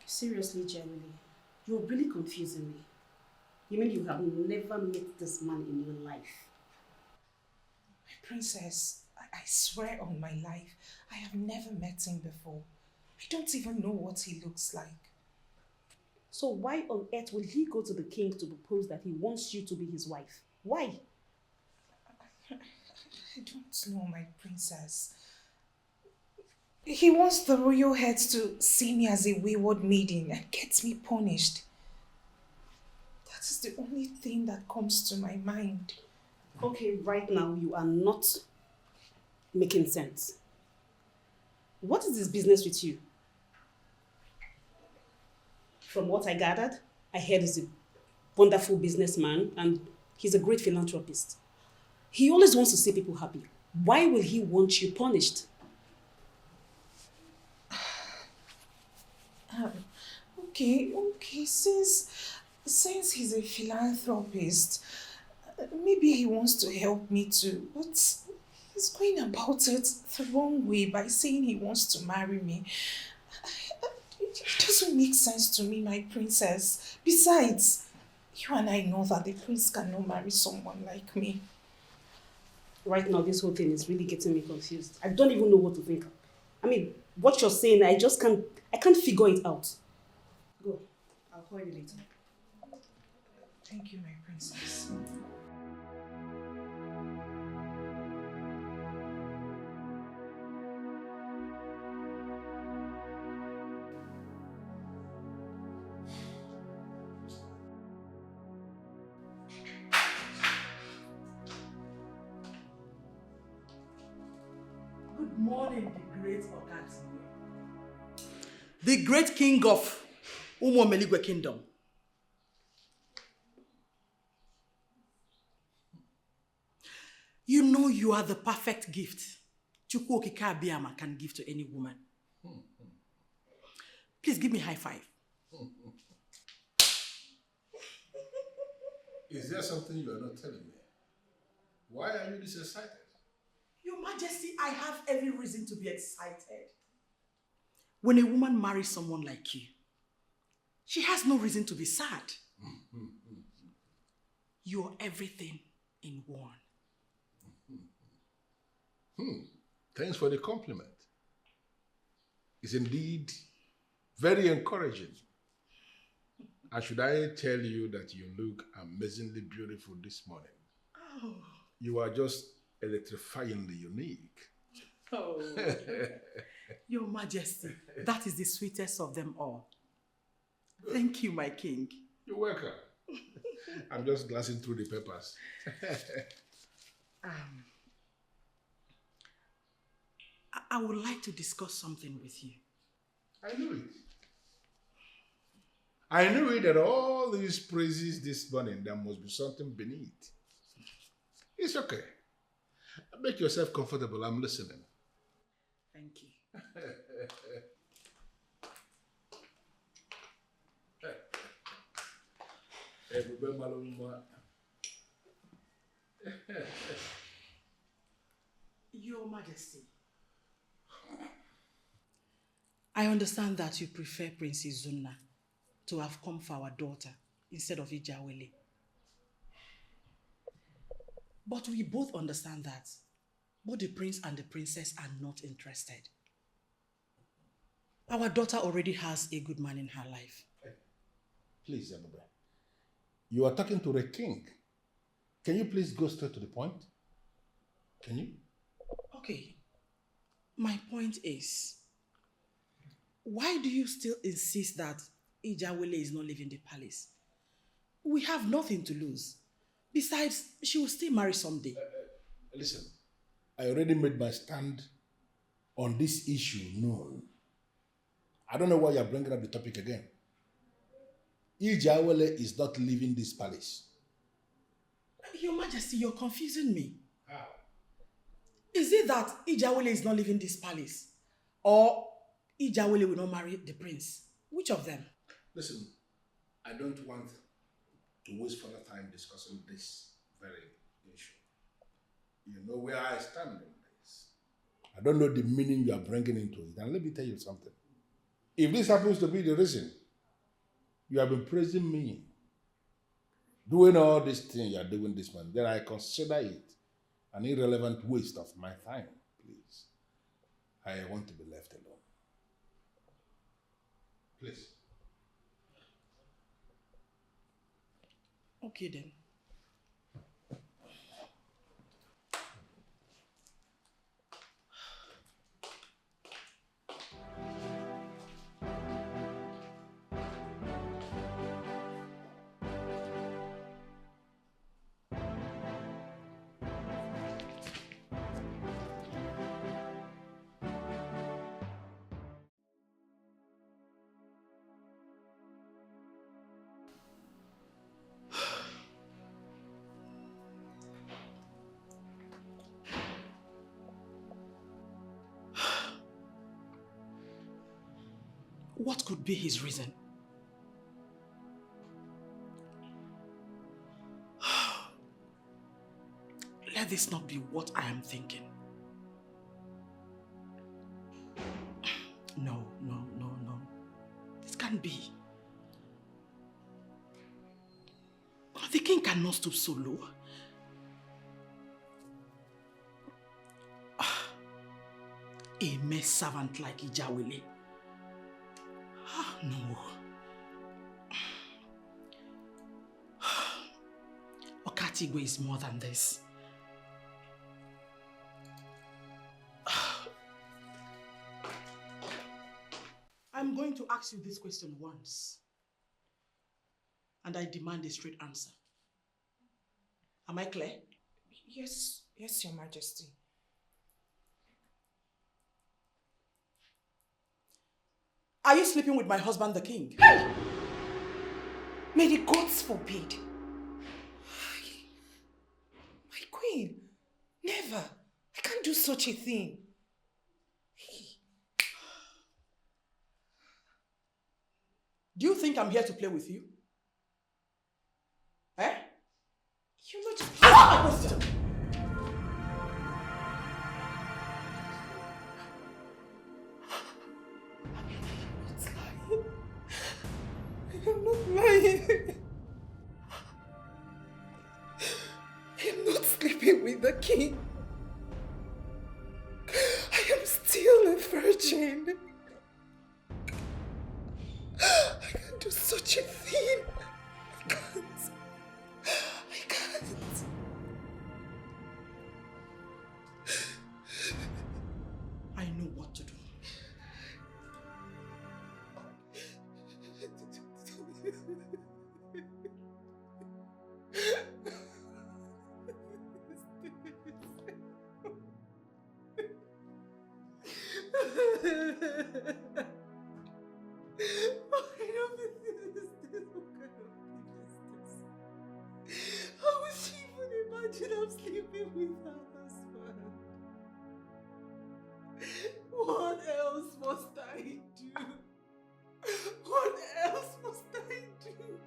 Seriously, Jeremy, you're really confusing me. You mean you have never met this man in your life? My princess, I swear on my life, I have never met him before. I don't even know what he looks like. So why on earth will he go to the king to propose that he wants you to be his wife? Why? I don't know, my princess. He wants the royal heads to see me as a wayward maiden and get me punished. That is the only thing that comes to my mind. Okay, right now you are not making sense. What is his business with you? From what I gathered, I heard he's a wonderful businessman and he's a great philanthropist. He always wants to see people happy. Why will he want you punished? Okay, since he's a philanthropist, maybe he wants to help me too, but he's going about it the wrong way by saying he wants to marry me. It doesn't make sense to me, my princess. Besides, you and I know that the prince cannot marry someone like me. Right now, this whole thing is really getting me confused. I don't even know what to think. I mean, what you're saying, I can't figure it out. Go. I'll call you later. Thank you, my princess. Good morning, the great Ogatinwe. The great king of Umomeligwe Kingdom. You know you are the perfect gift Chukwu Okike Abiyama can give to any woman. Please give me high five. Is there something you are not telling me? Why are you this excited? Your Majesty, I have every reason to be excited. When a woman marries someone like you, she has no reason to be sad. You're everything in one. Thanks for the compliment. It's indeed very encouraging. And should I tell you that you look amazingly beautiful this morning? Oh. You are just electrifyingly unique. Oh. Your Majesty, that is the sweetest of them all. Thank you, my king. You're welcome. I'm just glancing through the papers. I would like to discuss something with you. I knew it. I knew it that all these praises this morning, there must be something beneath. It's okay. Make yourself comfortable. I'm listening. Thank you. Your Majesty, I understand that you prefer Princess Zunna to have come for our daughter instead of Ijawele. But we both understand that both the prince and the princess are not interested. Our daughter already has a good man in her life. Please, Ebube. You are talking to the king. Can you please go straight to the point? Can you? Okay. My point is, why do you still insist that Ijawele is not leaving the palace? We have nothing to lose. Besides, she will still marry someday. Listen, I already made my stand on this issue known. I don't know why you're bringing up the topic again. Ijawele is not leaving this palace. Your Majesty, you're confusing me. How? Is it that Ijawele is not leaving this palace? Or Ijawele will not marry the prince? Which of them? Listen, I don't want to waste further time discussing this very issue. You know where I stand on this. I don't know the meaning you are bringing into it. And let me tell you something. If this happens to be the reason you have been praising me, doing all this thing you are doing this month, then I consider it an irrelevant waste of my time, please. I want to be left alone. Please. Okay then. What could be his reason? Let this not be what I am thinking. No. This can't be. The king cannot stoop so low. A mere servant like Ijawele. No. Okatigwe is more than this. I'm going to ask you this question once. And I demand a straight answer. Am I clear? Yes, Your Majesty. Are you sleeping with my husband, the king? May the gods forbid. My queen, never. I can't do such a thing. Do you think I'm here to play with you? Eh? Your Majesty. I'm not lying. I'm not sleeping with the king. I am still a virgin. I can't do such a thing. I can't. I know what to do. How would she even imagine I'm sleeping with her husband? What else must I do? What else must I do?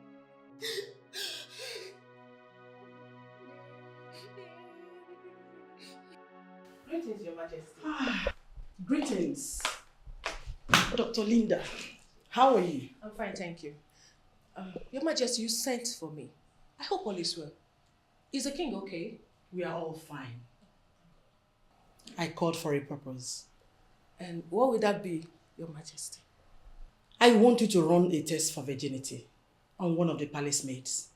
Greetings, Your Majesty. Greetings. Dr. Linda, how are you? I'm fine, thank you. Your Majesty, you sent for me. I hope all is well. Is the king okay? We are all fine. I called for a purpose. And what would that be, Your Majesty? I want you to run a test for virginity on one of the palace maids.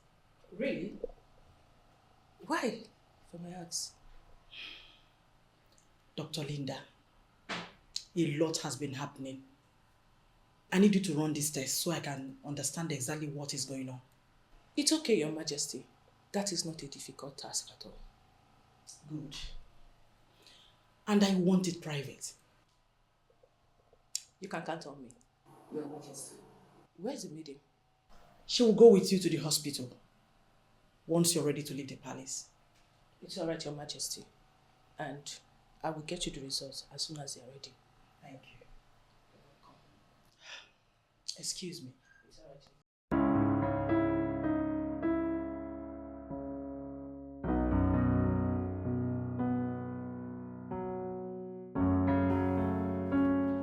Really? Why? For my ask. Dr. Linda, a lot has been happening. I need you to run this test so I can understand exactly what is going on. It's okay, Your Majesty. That is not a difficult task at all. Good. And I want it private. You can count on me, Your Majesty. Where's the meeting? She will go with you to the hospital once you're ready to leave the palace. It's all right, Your Majesty. And I will get you the results as soon as they are ready. Thank you. Excuse me. It's all right.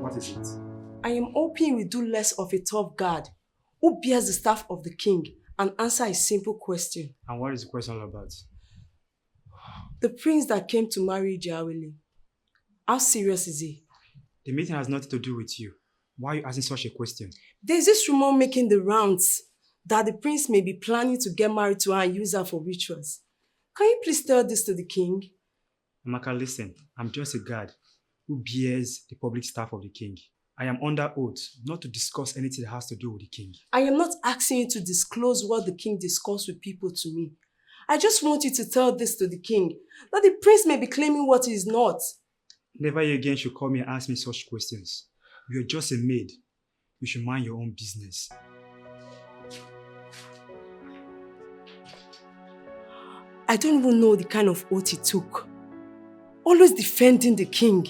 What is it? I am hoping you will do less of a tough guard who bears the staff of the king and answer a simple question. And what is the question all about? The prince that came to marry Ijawele, how serious is he? The meeting has nothing to do with you. Why are you asking such a question? There's this rumor making the rounds that the prince may be planning to get married to her and use her for rituals. Can you please tell this to the king? Amaka, listen. I'm just a guard who bears the public staff of the king. I am under oath not to discuss anything that has to do with the king. I am not asking you to disclose what the king discussed with people to me. I just want you to tell this to the king, that the prince may be claiming what he is not. Never again should call me and ask me such questions. You are just a maid. You should mind your own business. I don't even know the kind of oath he took. Always defending the king.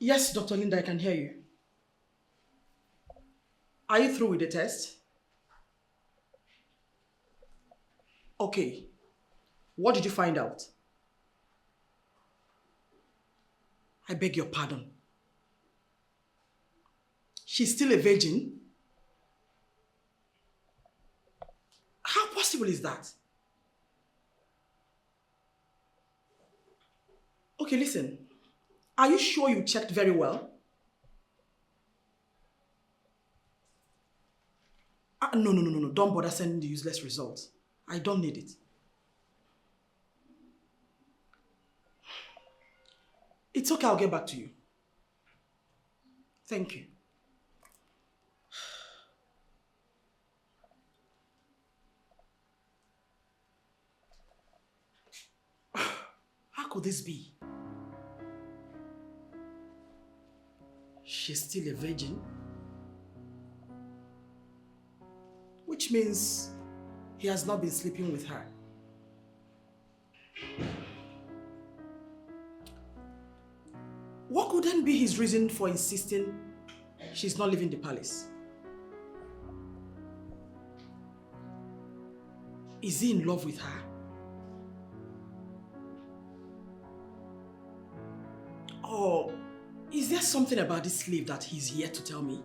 Yes, Dr. Linda, I can hear you. Are you through with the test? Okay. What did you find out? I beg your pardon. She's still a virgin? How possible is that? Okay, listen. Are you sure you checked very well? No. Don't bother sending the useless results. I don't need it. It's okay, I'll get back to you. Thank you. How could this be? She's still a virgin. Which means he has not been sleeping with her. What could then be his reason for insisting she's not leaving the palace? Is he in love with her? Or is there something about this slave that he's yet to tell me?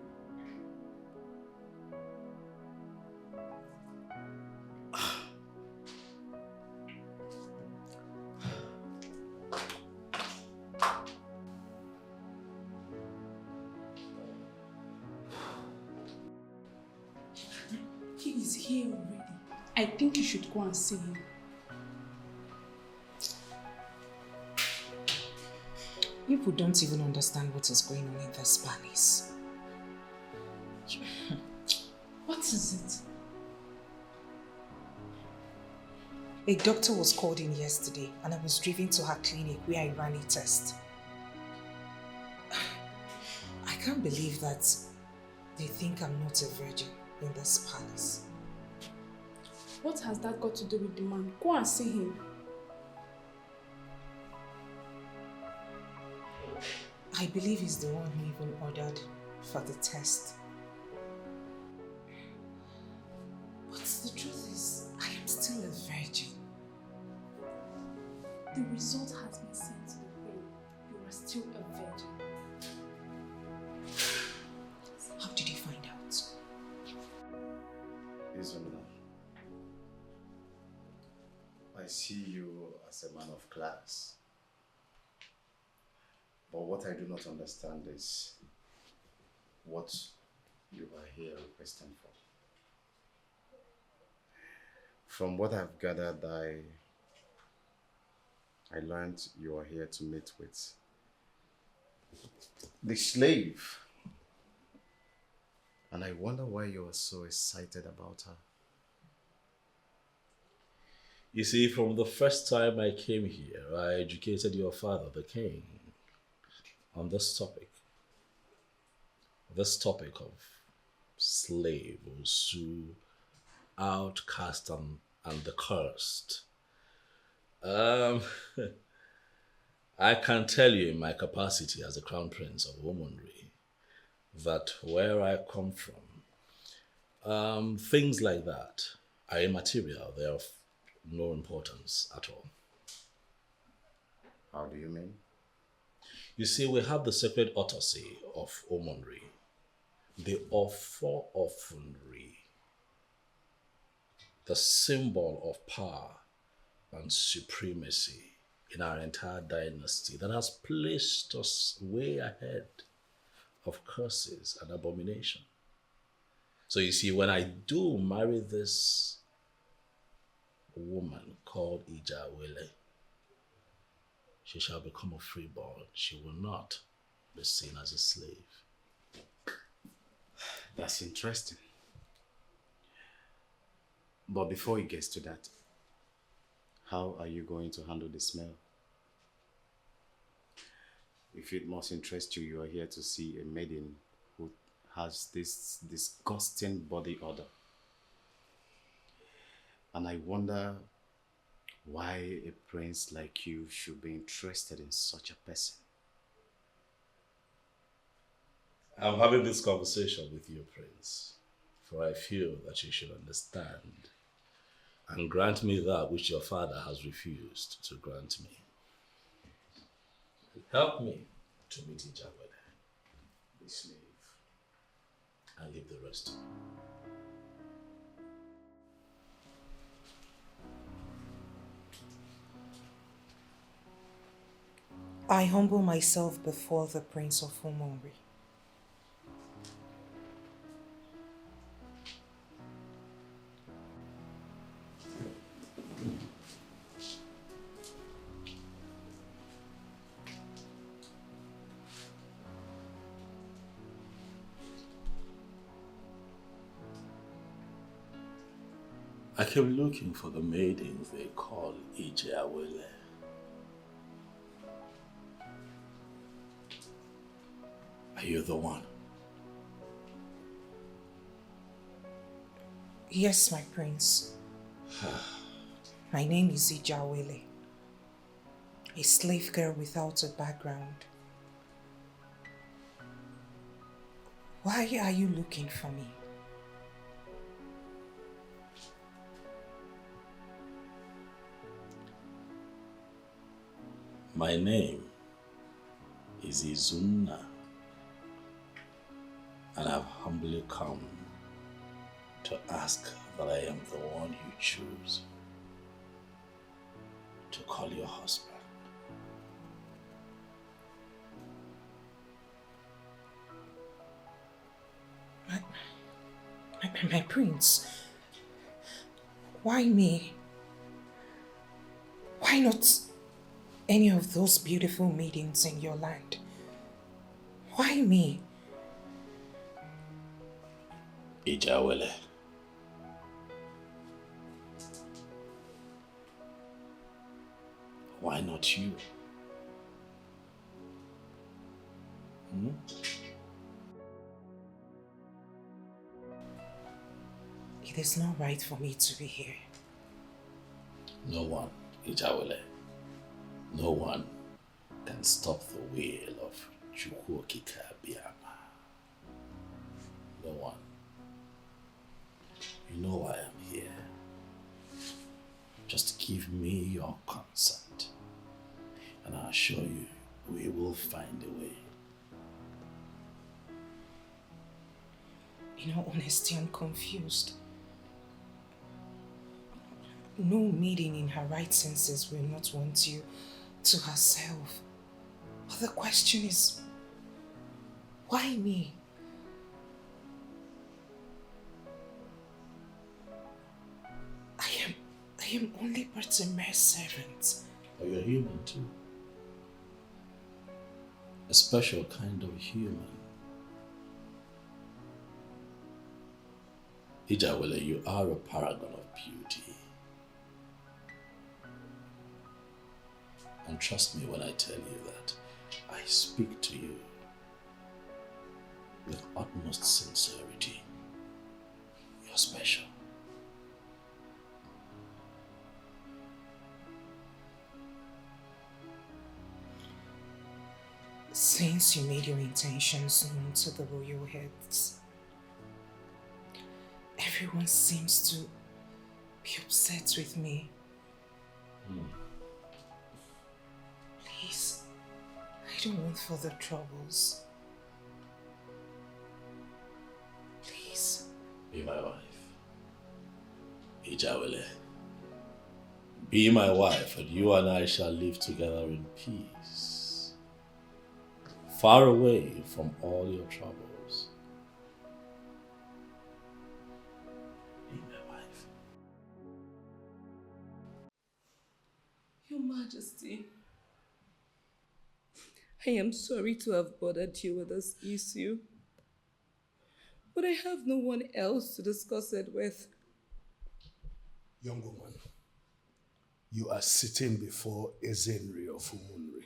He is here already. I think you should go and see him. People don't even understand what is going on in this palace. What is it? A doctor was called in yesterday and I was driven to her clinic where I ran a test. I can't believe that they think I'm not a virgin in this palace. What has that got to do with the man? Go and see him. I believe he's the one who even ordered for the test. But the truth is, I am still a virgin. The result has been sent to the queen. You are still a virgin. How did you find out? Isabella, I see you as a man of class. But what I do not understand is what you are here requesting for. From what I've gathered, I learned you are here to meet with the slave. And I wonder why you are so excited about her. You see, from the first time I came here, I educated your father, the king. on this topic of slave, Osu, outcast, and the cursed. I can tell you in my capacity as the Crown Prince of Womanry that where I come from, things like that are immaterial. They are of no importance at all. How do you mean? You see, we have the sacred autopsy of Womanry, the Ofo-Ofunri, the symbol of power and supremacy in our entire dynasty that has placed us way ahead of curses and abomination. So you see, when I do marry this woman called Ijawele, she shall become a freeborn. She will not be seen as a slave. That's interesting. But before it gets to that, how are you going to handle the smell? If it must interest you, you are here to see a maiden who has this disgusting body odor. And I wonder why a prince like you should be interested in such a person. I'm having this conversation with you, Prince, for I feel that you should understand and grant me that which your father has refused to grant me. Help me to meet Ijawele, the slave, and leave the rest to me. I humble myself before the Prince of Womanry. I came looking for the maidens they call Ijawele. Are you the one? Yes, my prince. My name is Ijawele, a slave girl without a background. Why are you looking for me? My name is Izunna, and I've humbly come to ask that I am the one you choose to call your husband. My prince, why me? Why not any of those beautiful maidens in your land? Why me? Ijawele. Why not you? It is not right for me to be here. No one, Ijawele, no one can stop the will of Chukwuokike Abiyama. No one. You know why I'm here. Just give me your consent, and I assure you, we will find a way. In all honesty, I'm confused. No maiden in her right senses will not want you to herself. But the question is, why me? I am only but a mere servant. But you're human too. A special kind of human. Ijawele, you are a paragon of beauty. And trust me when I tell you that I speak to you with utmost sincerity. You're special. Since you made your intentions known to the royal heads, everyone seems to be upset with me. Please, I don't want further troubles. Please. Be my wife. Ijawele. Be my wife, and you and I shall live together in peace. Far away from all your troubles. Be my wife. Your Majesty, I am sorry to have bothered you with this issue, but I have no one else to discuss it with. Young woman, you are sitting before Ezenri of Umunri.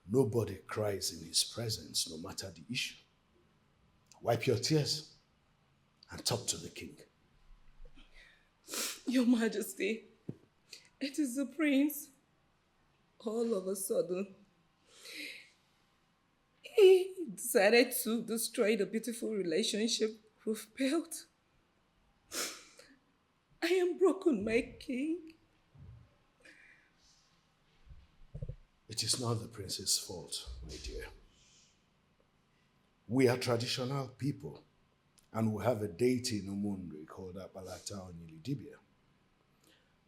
Nobody cries in his presence, no matter the issue. Wipe your tears and talk to the king. Your Majesty, it is the prince. All of a sudden, he decided to destroy the beautiful relationship we've built. I am broken, my king. It is not the prince's fault, my dear. We are traditional people, and we have a deity in Umunri called Apalata Onyilidibia.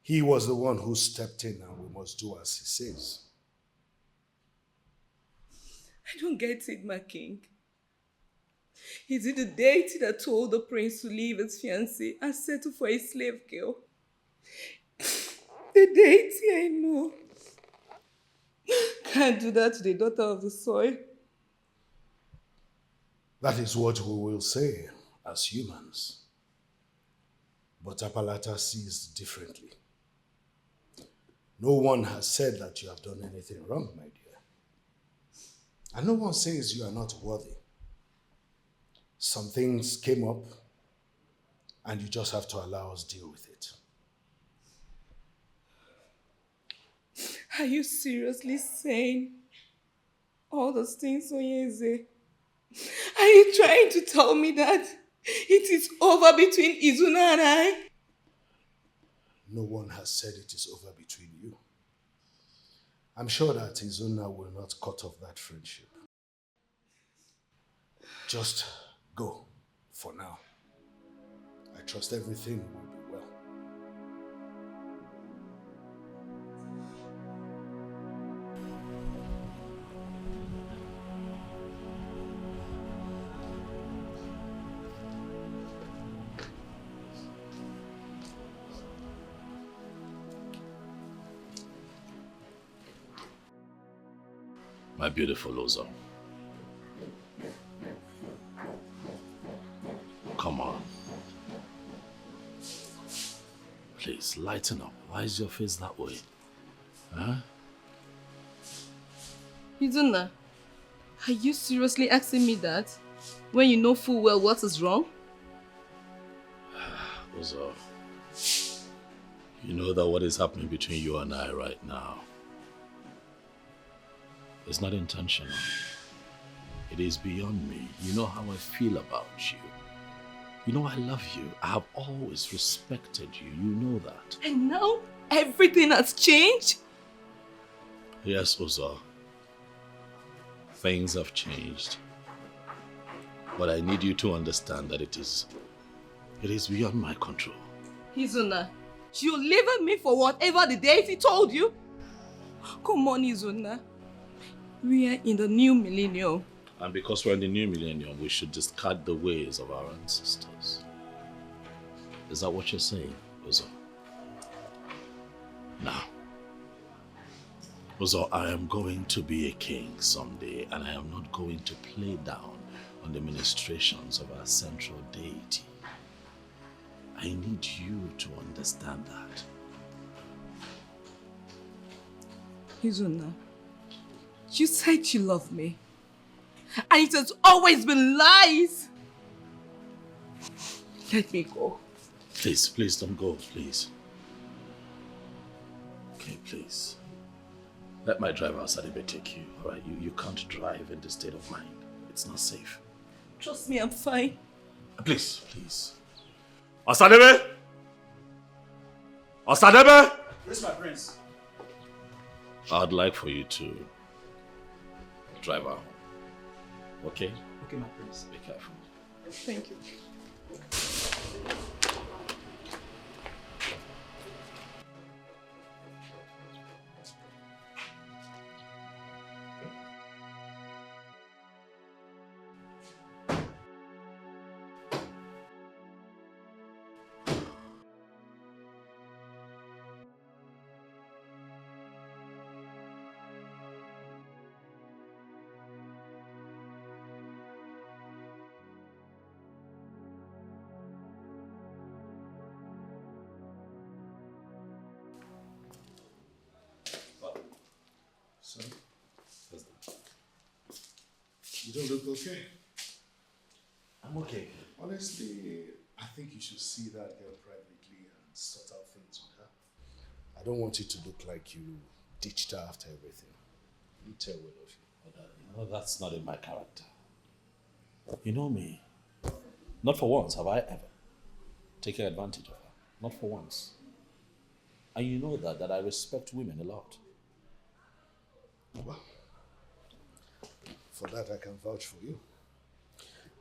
He was the one who stepped in, and we must do as he says. I don't get it, my king. Is it the deity that told the prince to leave his fiancée and settle for a slave girl? The deity I know can't do that to the daughter of the soil. That is what we will say as humans. But Apalata sees differently. No one has said that you have done anything wrong, my dear. And no one says you are not worthy. Some things came up, and you just have to allow us deal with it. Are you seriously saying all those things, Onyeze? Are you trying to tell me that it is over between Izuna and I? No one has said it is over between you. I'm sure that Izuna will not cut off that friendship. Just go for now. I trust everything will be well. My beautiful Ozo. Come on. Please, lighten up. Why is your face that way? Huh? Izuna, are you seriously asking me that when you know full well what is wrong? Ozo, you know that what is happening between you and I right now is not intentional. It is beyond me. You know how I feel about you. You know I love you. I have always respected you. You know that. And now everything has changed? Yes, Ozo. Things have changed. But I need you to understand that it is beyond my control. Izuna, you leave me for whatever the deity told you? Come on, Izuna. We are in the new millennium. And because we're in the new millennium, we should discard the ways of our ancestors. Is that what you're saying, Ozo? Now, Ozo, I am going to be a king someday, and I am not going to play down on the ministrations of our central deity. I need you to understand that. Izuna, You said you love me. And it has always been lies. Let me go. Please, please don't go, please. Okay, please. Let my driver Asadebe take you, all right? You can't drive in this state of mind. It's not safe. Trust me, I'm fine. Please, please. Asadebe! Asadebe! Where's my prince? I'd like for you to drive her home. Okay? Okay, my prince. Be careful. Thank you. Son, you don't look okay. I'm okay. Honestly, I think you should see that girl privately and sort out things with her. I don't want it to look like you ditched her after everything. You tell well of you. No, that's not in my character. You know me. Not for once have I ever taken advantage of her. Not for once. And you know that I respect women a lot. Well, for that I can vouch for you.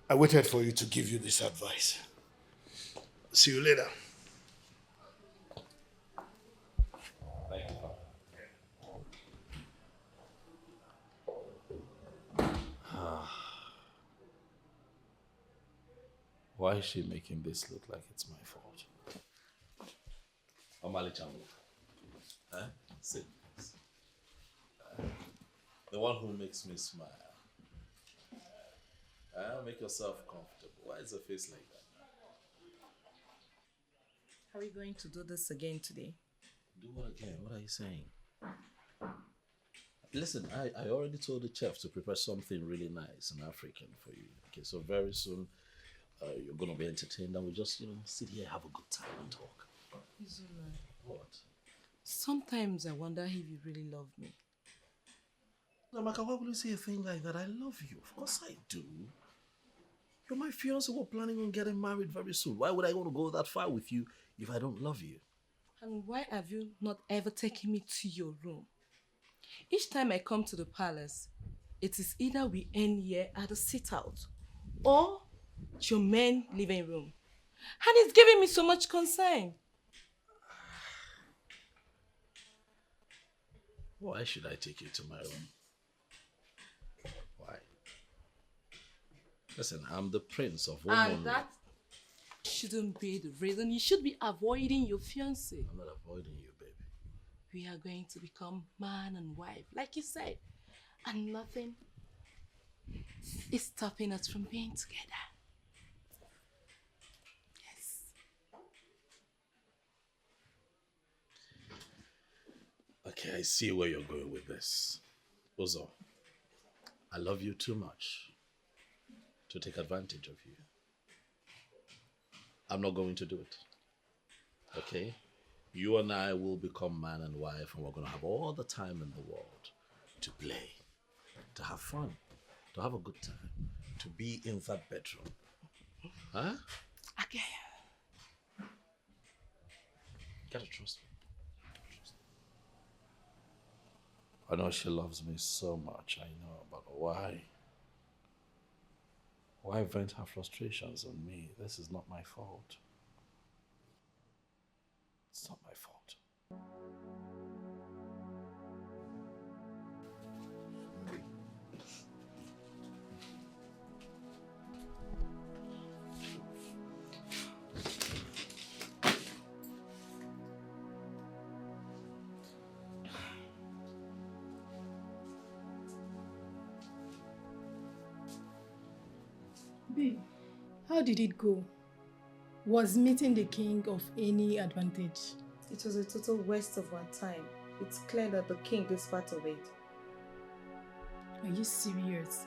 I waited for you to give you this advice. See you later. Thank you, Father. Why is she making this look like it's my fault? Omali Chambu. Sit. The one who makes me smile. Make yourself comfortable. Why is the face like that? Are we going to do this again today? Do what again? What are you saying? Listen, I already told the chef to prepare something really nice and African for you. Okay, so very soon you're going to be entertained and we'll just, sit here, have a good time and talk. Izuna, What? sometimes I wonder if you really love me. Namaka, why would you say a thing like that? I love you. Of course I do. You're my fiancé. We're planning on getting married very soon. Why would I want to go that far with you if I don't love you? And why have you not ever taken me to your room? Each time I come to the palace, it is either we end here at a sit-out or your main living room. And it's giving me so much concern. Why should I take you to my room? Why? Listen, I'm the prince of women. And that shouldn't be the reason. You should be avoiding your fiancé. I'm not avoiding you, baby. We are going to become man and wife, like you said. And nothing is stopping us from being together. Yes. Okay, I see where you're going with this. Uzo, I love you too much to take advantage of you. I'm not going to do it. Okay? You and I will become man and wife and we're going to have all the time in the world to play, to have fun, to have a good time, to be in that bedroom. Huh? Okay. You gotta trust me. I know she loves me so much, I know, but why? Why vent her frustrations on me? This is not my fault. It's not my fault. Babe, how did it go? Was meeting the king of any advantage? It was a total waste of our time. It's clear that the king is part of it. Are you serious?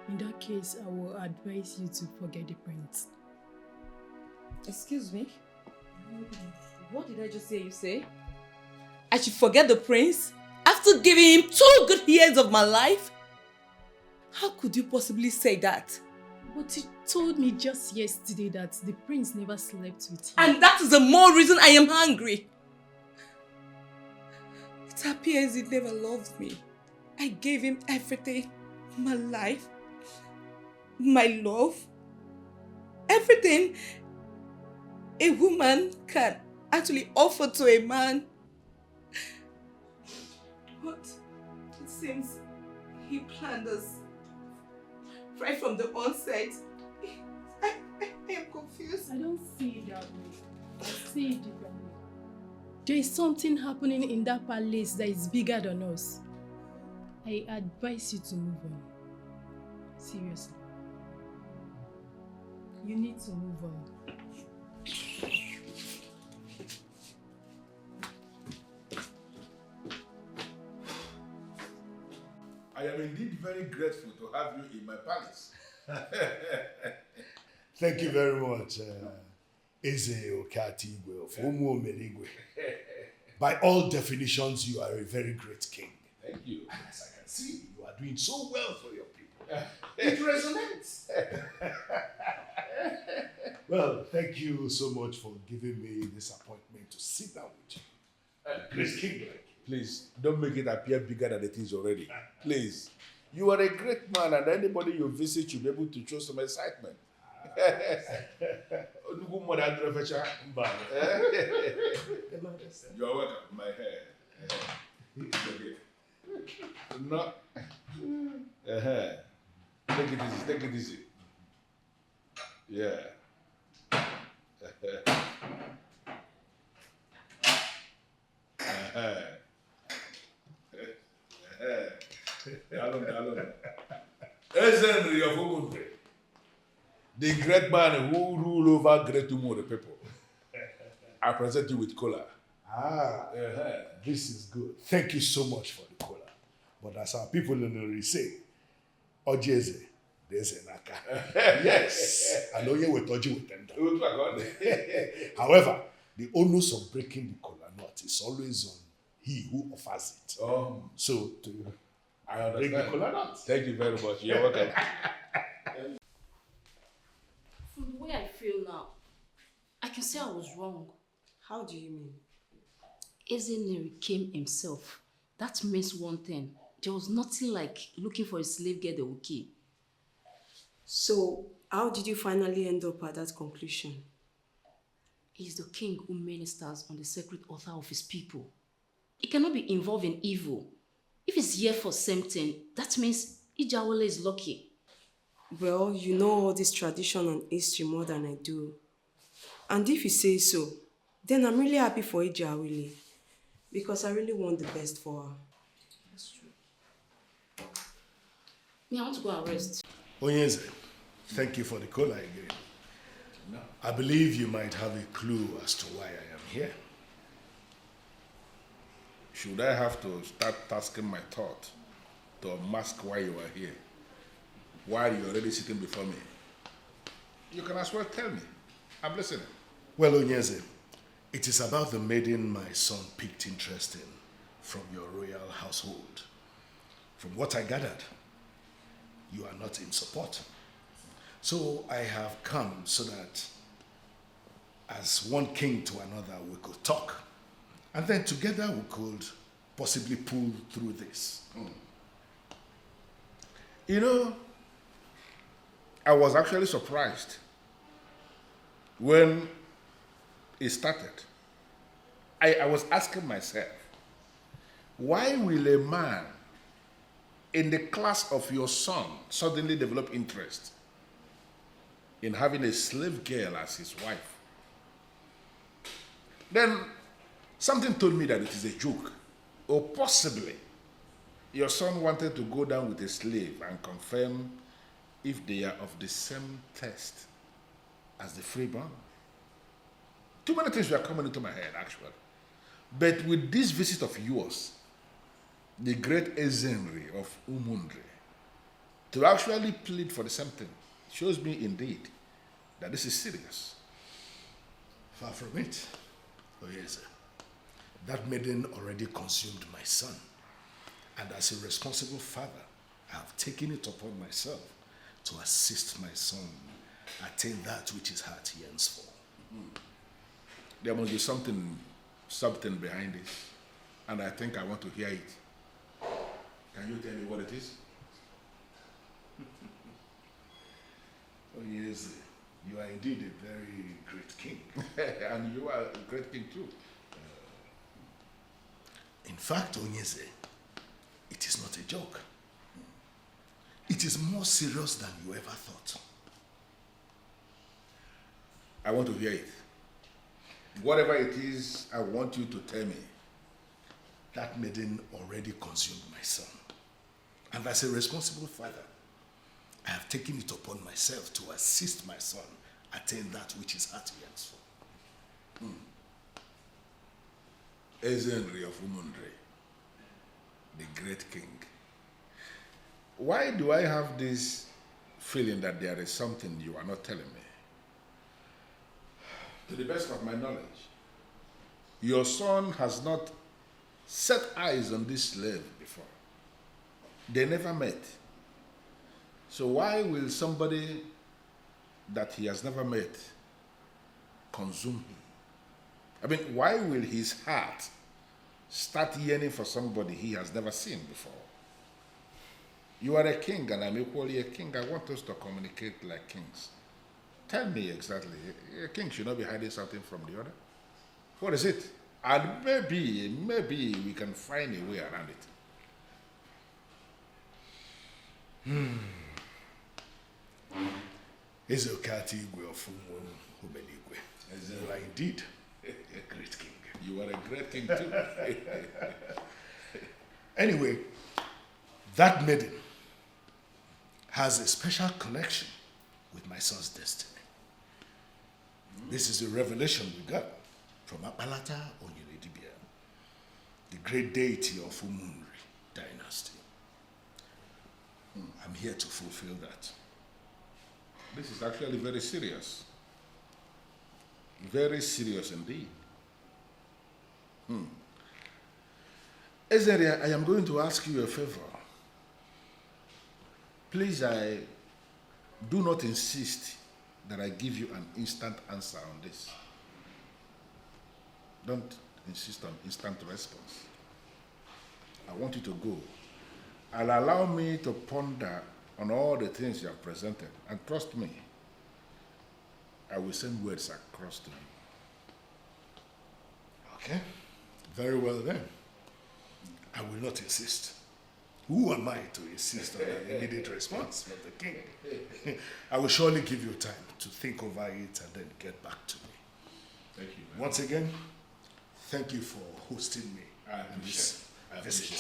In that case, I will advise you to forget the prince. Excuse me? What did I just hear you say? I should forget the prince? After giving him 2 good years of my life? How could you possibly say that? But you told me just yesterday that the prince never slept with you. And that is the more reason I am hungry. It appears he never loved me. I gave him everything. My life. My love. Everything a woman can actually offer to a man. But it seems he planned us right from the onset. I am confused. I don't see it that way. I see it differently. There is something happening in that palace that is bigger than us. I advise you to move on. Seriously. You need to move on. I am indeed very grateful to have you in my palace. Thank you very much, Eze Okatigwe of Umuomeligwe. By all definitions, you are a very great king. Thank you. As I can see, you are doing so well for your people. It resonates. Well, thank you so much for giving me this appointment to sit down with you. Great king like you. Please, don't make it appear bigger than it is already. Please. You are a great man, and anybody you visit should be able to show some excitement. You are welcome, my hair. No. Take it easy, take it easy. Yeah. Ezenri of Umunre, the great man who rule over great Umure people. I present you with cola. This is good. Thank you so much for the cola. But as our people in the say, Ojeze, there's an aka. Yes, I know you will touch you with them. However, the onus of breaking the cola nut is always on he who offers it. So, I understand. break the cola nut. Thank you very much. You're welcome. From the way I feel now, I can say I was wrong. How do you mean? Ezeneri came himself. That means one thing. There was nothing like looking for a slave girl they would kill. So, how did you finally end up at that conclusion? He's the king who ministers on the sacred altar of his people. He cannot be involved in evil. If he's here for something, that means Ijawale is lucky. Well, you know all this tradition and history more than I do. And if you say so, then I'm really happy for Ijawale. Because I really want the best for her. That's true. I want to go and rest. Onyeze, thank you for the cola again. No. I believe you might have a clue as to why I am here. Should I have to start tasking my thought to unmask why you are here, while you're already sitting before me? You can as well tell me. I'm listening. Well, Onyeze, it is about the maiden my son piqued interest in from your royal household. From what I gathered, you are not in support. So I have come so that as one king to another we could talk. And then together we could possibly pull through this. You know, I was actually surprised when it started. I was asking myself, why will a man in the class of your son suddenly develop interest in having a slave girl as his wife? Then something told me that it is a joke, or possibly your son wanted to go down with a slave and confirm if they are of the same taste as the freeborn. Too many things were coming into my head, actually. But with this visit of yours, the great Ezenri of Umundre, to actually plead for the same thing shows me indeed that this is serious. Far from it. Oh yes, that maiden already consumed my son. And as a responsible father, I have taken it upon myself to assist my son attain that which his heart yearns for. There must be something behind it, and I think I want to hear it. Can you tell me what it is? Oh yes, you are indeed a very great king. And you are a great king too. In fact, Onyeze, it is not a joke. It is more serious than you ever thought. I want to hear it. Whatever it is, I want you to tell me. That maiden already consumed my son. And as a responsible father, I have taken it upon myself to assist my son attain that which his heart yearns for. Ezenri of Umundre, the great king. Why do I have this feeling that there is something you are not telling me? To the best of my knowledge, your son has not set eyes on this slave before. They never met. So why will somebody that he has never met consume him? I mean, why will his heart start yearning for somebody he has never seen before? You are a king and I'm equally a king. I want us to communicate like kings. Tell me exactly. A king should not be hiding something from the other. What is it? And maybe we can find a way around it. Ezokati Igwe of Ubeligwe. You are indeed a great king. You are a great king too. Anyway, that maiden has a special connection with my son's destiny. This is a revelation we got from Apalata Onyedibia, the great deity of Umunri dynasty. I'm here to fulfill that. This is actually very serious. Very serious indeed. Ezeria, I am going to ask you a favor. Please, I do not insist that I give you an instant answer on this. Don't insist on instant response. I want you to go and allow me to ponder on all the things you have presented. And trust me, I will send words across to you. Okay, very well then. I will not insist. Who am I to insist on an immediate response from the king? I will surely give you time to think over it and then get back to me. Thank you. Man. Once again, thank you for hosting me. I appreciate visit.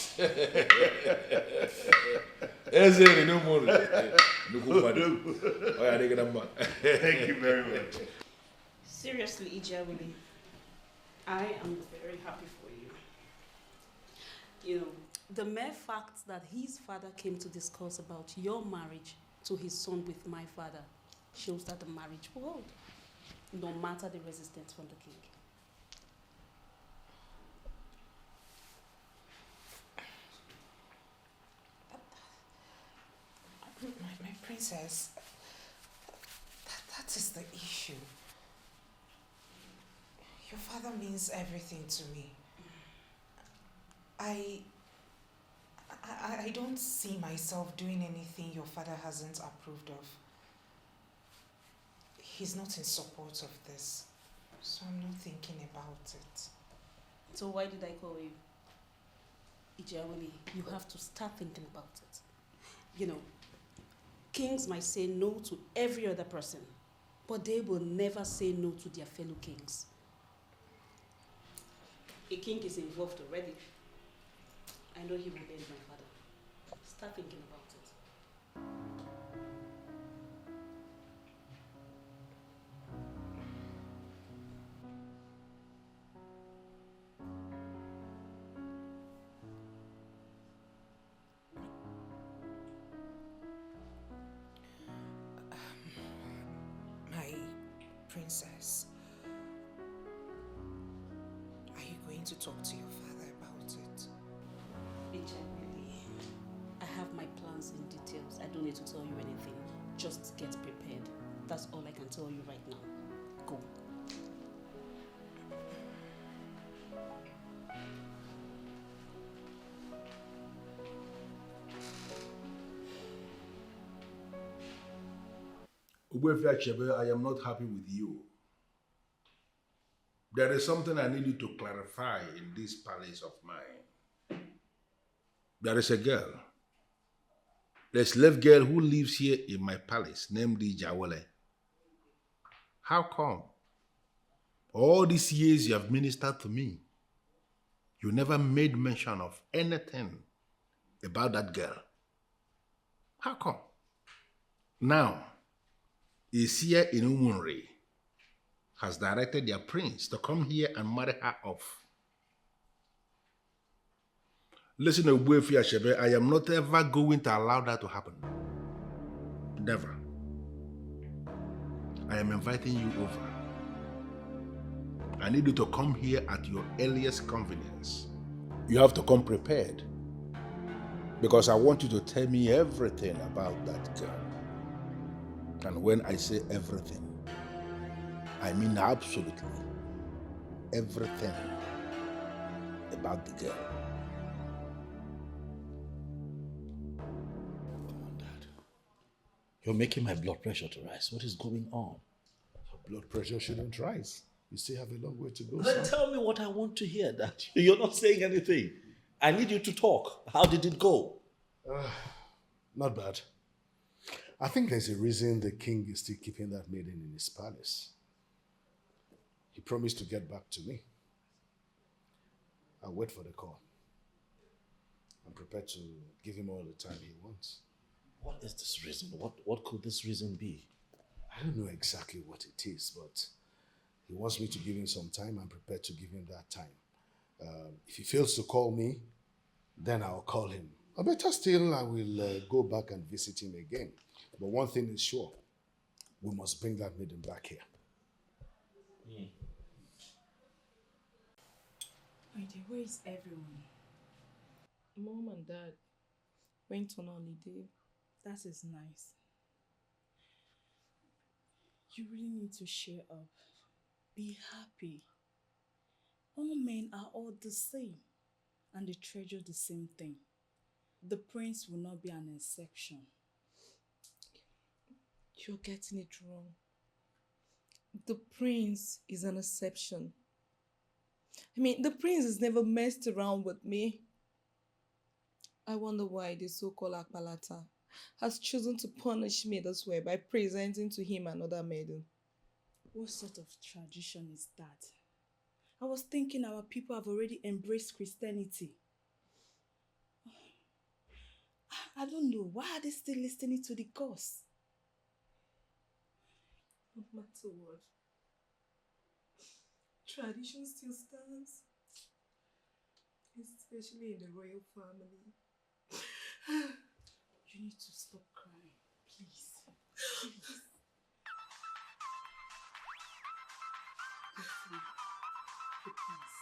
Thank you very much. Seriously, Ijawili, I am very happy for you. You know, the mere fact that his father came to discuss about your marriage to his son with my father shows that the marriage will hold, no matter the resistance from the king. My princess, that is the issue. Your father means everything to me. I don't see myself doing anything your father hasn't approved of. He's not in support of this, so I'm not thinking about it. So why did I call you? Ijawili, you have to start thinking about it. You know, kings might say no to every other person, but they will never say no to their fellow kings. A king is involved already. I know he will bend my father. Start thinking about it. Princess, are you going to talk to your father about it? I have my plans in details. I don't need to tell you anything. Just get prepared. That's all I can tell you right now. Go. Ogbuefi Achebe, I am not happy with you. There is something I need you to clarify in this palace of mine. There is a girl, a slave girl who lives here in my palace named Ijawale. How come? All these years you have ministered to me, you never made mention of anything about that girl. How come? Now, Isia in Umunri has directed their prince to come here and marry her off. Listen, Ogbuefi Achebe, I am not ever going to allow that to happen. Never. I am inviting you over. I need you to come here at your earliest convenience. You have to come prepared, because I want you to tell me everything about that girl. And when I say everything, I mean absolutely everything about the girl. Come on, Dad. You're making my blood pressure to rise. What is going on? Your blood pressure shouldn't rise. You still have a long way to go. Then tell me what I want to hear, Dad. You're not saying anything. I need you to talk. How did it go? Not bad. I think there's a reason the king is still keeping that maiden in his palace. He promised to get back to me. I'll wait for the call. I'm prepared to give him all the time he wants. What is this reason? What could this reason be? I don't know exactly what it is, but he wants me to give him some time. I'm prepared to give him that time. If he fails to call me, then I'll call him. Or better still, I will go back and visit him again. But one thing is sure, we must bring that maiden back here. Where is everyone? Mom and Dad went on holiday. That is nice. You really need to cheer up. Be happy. All men are all the same, and they treasure the same thing. The prince will not be an exception. You're getting it wrong. The prince is an exception. I mean, the prince has never messed around with me. I wonder why the so-called Akbalata has chosen to punish me this way by presenting to him another maiden. What sort of tradition is that? I was thinking our people have already embraced Christianity. I don't know. Why are they still listening to the gods? No matter what, tradition still stands, especially in the royal family. You need to stop crying, please. Please. Listen, please.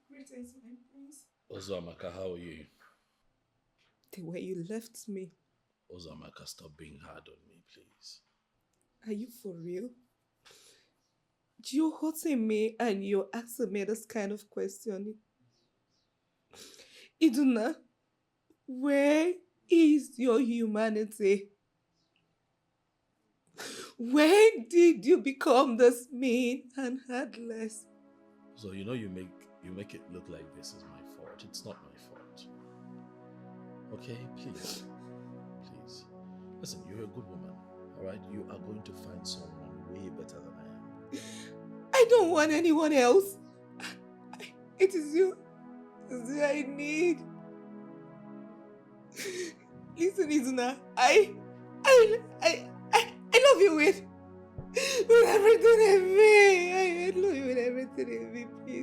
Greetings, my prince. Ozamaka, how are you? The way you left me. Ozamaka, stop being hard on me, please. Are you for real? You're hurting me and you're asking me this kind of question. Iduna, where is your humanity? When did you become this mean and heartless? So you know you make it look like this is my fault. It's not my fault. Okay, please. Please. Listen, you're a good woman. Alright? You are going to find someone way better than I am. I don't want anyone else. It is you. It's you I need. Listen, Izuna, I love you with everything in me. I love you with everything in me.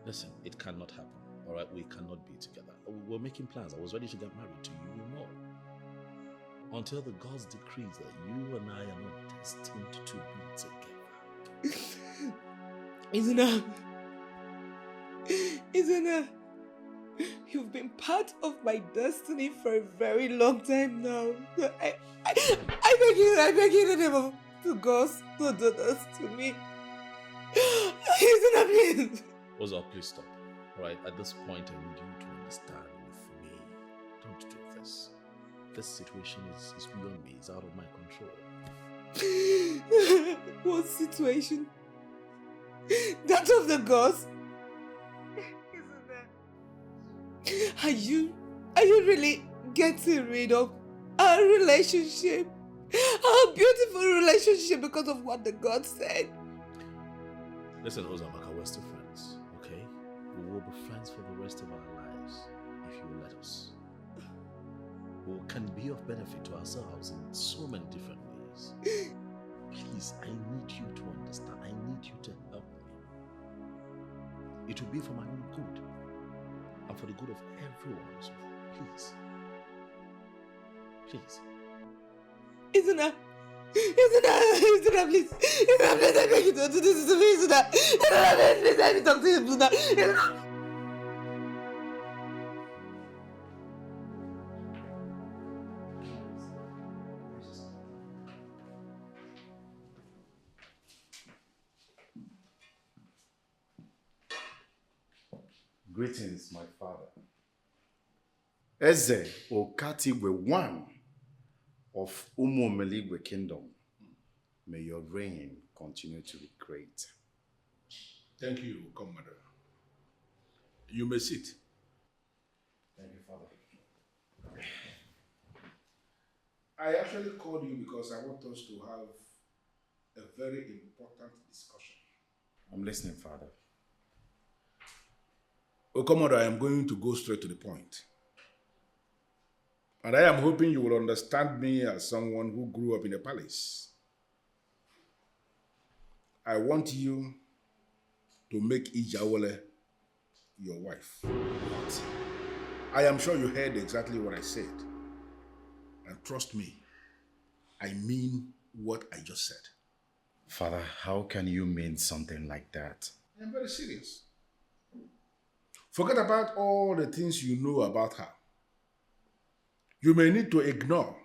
Listen, it cannot happen. All right, we cannot be together. We're making plans. I was ready to get married to you, you know. Until the gods decrees that you and I are not destined to be together. Isn't you've been part of my destiny for a very long time now. I beg you in the name of the gods, don't do this to me. Please. Oza, please stop. All right, at this point, I need you to understand with me. Don't do this. This situation is beyond me. It's out of my control. What situation? That of the gods? Are you really getting rid of our relationship? Our beautiful relationship because of what the gods said? Listen, Ozamaka, we're still friends, okay? We will be friends for the rest of our lives, if you will let us. We can be of benefit to ourselves in so many different ways. Please, I need you to understand. I need you to help me. It will be for my own good and for the good of everyone as well. Please. Please. Isn't please, I beg you to do this to me, Isn't please, let me talk to you, Isn't. Greetings, my father. Eze Okatigwe one of Umuomeligwe Kingdom. May your reign continue to be great. Thank you, Commander. You may sit. Thank you, Father. I actually called you because I want us to have a very important discussion. I'm listening, Father. Oh, Commander, I am going to go straight to the point. And I am hoping you will understand me as someone who grew up in a palace. I want you to make Ijawole your wife. What? I am sure you heard exactly what I said. And trust me, I mean what I just said. Father, how can you mean something like that? I am very serious. Forget about all the things you know about her. You may need to ignore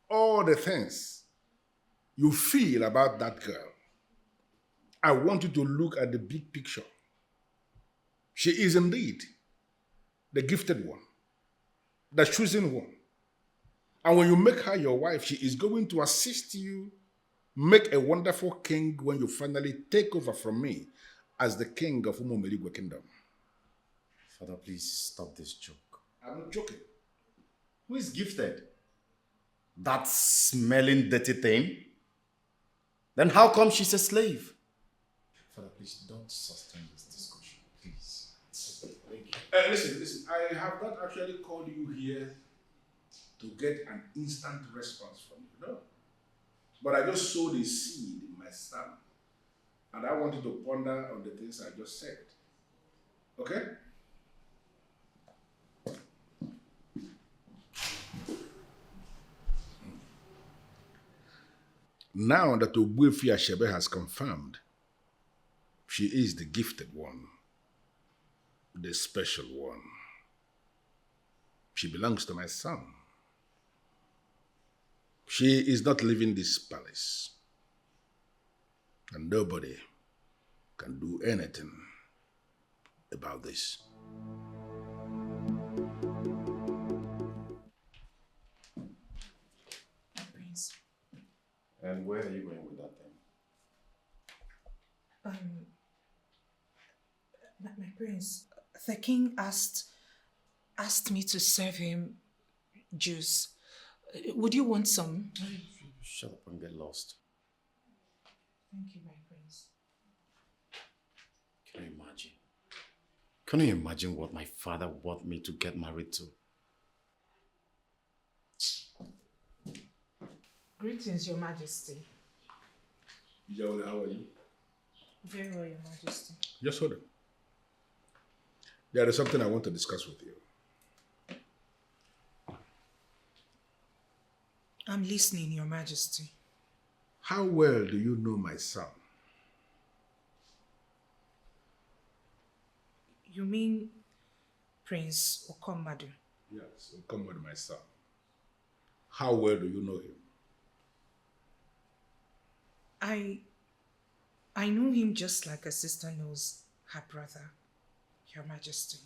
all the things you feel about that girl. I want you to look at the big picture. She is indeed the gifted one, the chosen one. And when you make her your wife, she is going to assist you make a wonderful king when you finally take over from me as the king of Umuomeligwe Kingdom. Father, please stop this joke. I'm not joking. Who is gifted? That smelling dirty thing? Then how come she's a slave? Father, please don't sustain this discussion, please. Listen, I have not actually called you here to get an instant response from you, no. But I just sowed a seed in my son, and I want you to ponder on the things I just said. Okay? Now that Ogbuefi Ashebe has confirmed, she is the gifted one, the special one. She belongs to my son. She is not leaving this palace. And nobody can do anything about this. Prince. And where are you going with that thing? My prince, the king asked me to serve him juice. Would you want some? Shut up and get lost. Thank you, my prince. Can you imagine? Can you imagine what my father wanted me to get married to? Greetings, Your Majesty. Ijawole, how are you? Very well, Your Majesty. Yes, hold on. There is something I want to discuss with you. I'm listening, Your Majesty. How well do you know my son? You mean Prince Okomadu? Yes, come with my son. How well do you know him? I know him just like a sister knows her brother, Your Majesty.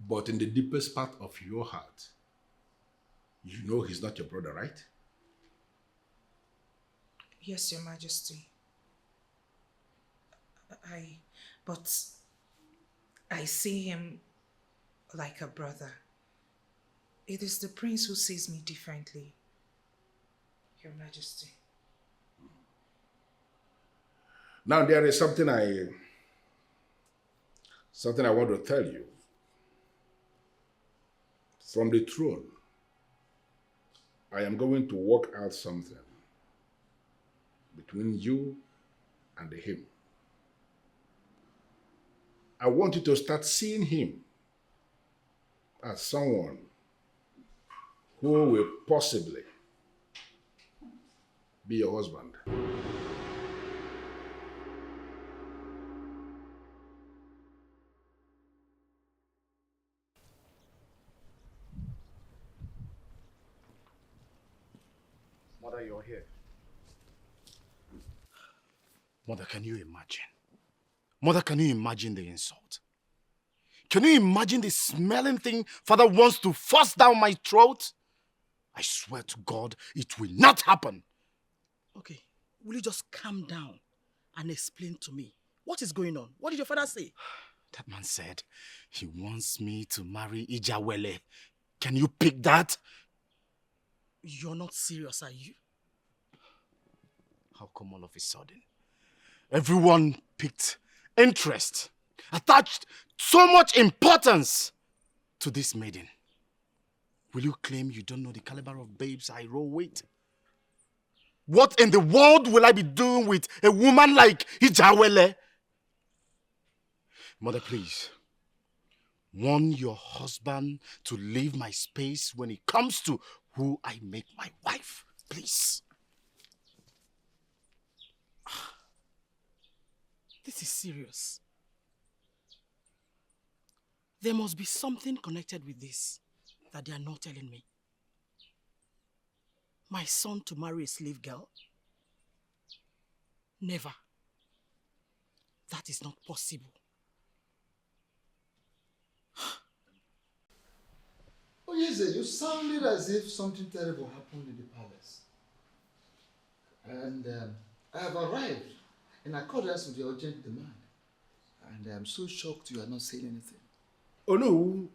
But in the deepest part of your heart, you know he's not your brother, right? Yes, Your Majesty. But I see him like a brother. It is the prince who sees me differently, Your Majesty. Now there is something I want to tell you. From the throne, I am going to work out something between you and him. I want you to start seeing him as someone who will possibly be your husband. Mother, you're here. Mother, can you imagine? Mother, can you imagine the insult? Can you imagine the smelling thing Father wants to force down my throat? I swear to God, it will not happen. Okay, will you just calm down and explain to me what is going on? What did your father say? That man said he wants me to marry Ijawele. Can you pick that? You're not serious, are you? How come all of a sudden? Everyone picked interest, attached so much importance to this maiden. Will you claim you don't know the caliber of babes I roll with? What in the world will I be doing with a woman like Ijawele? Mother, please, warn your husband to leave my space when it comes to who I make my wife. Please. This is serious. There must be something connected with this that they are not telling me. My son to marry a slave girl? Never. That is not possible. Oh, yes, you sounded as if something terrible happened in the palace. And I have arrived in accordance with your urgent demand. And I am so shocked you are not saying anything. Oh no,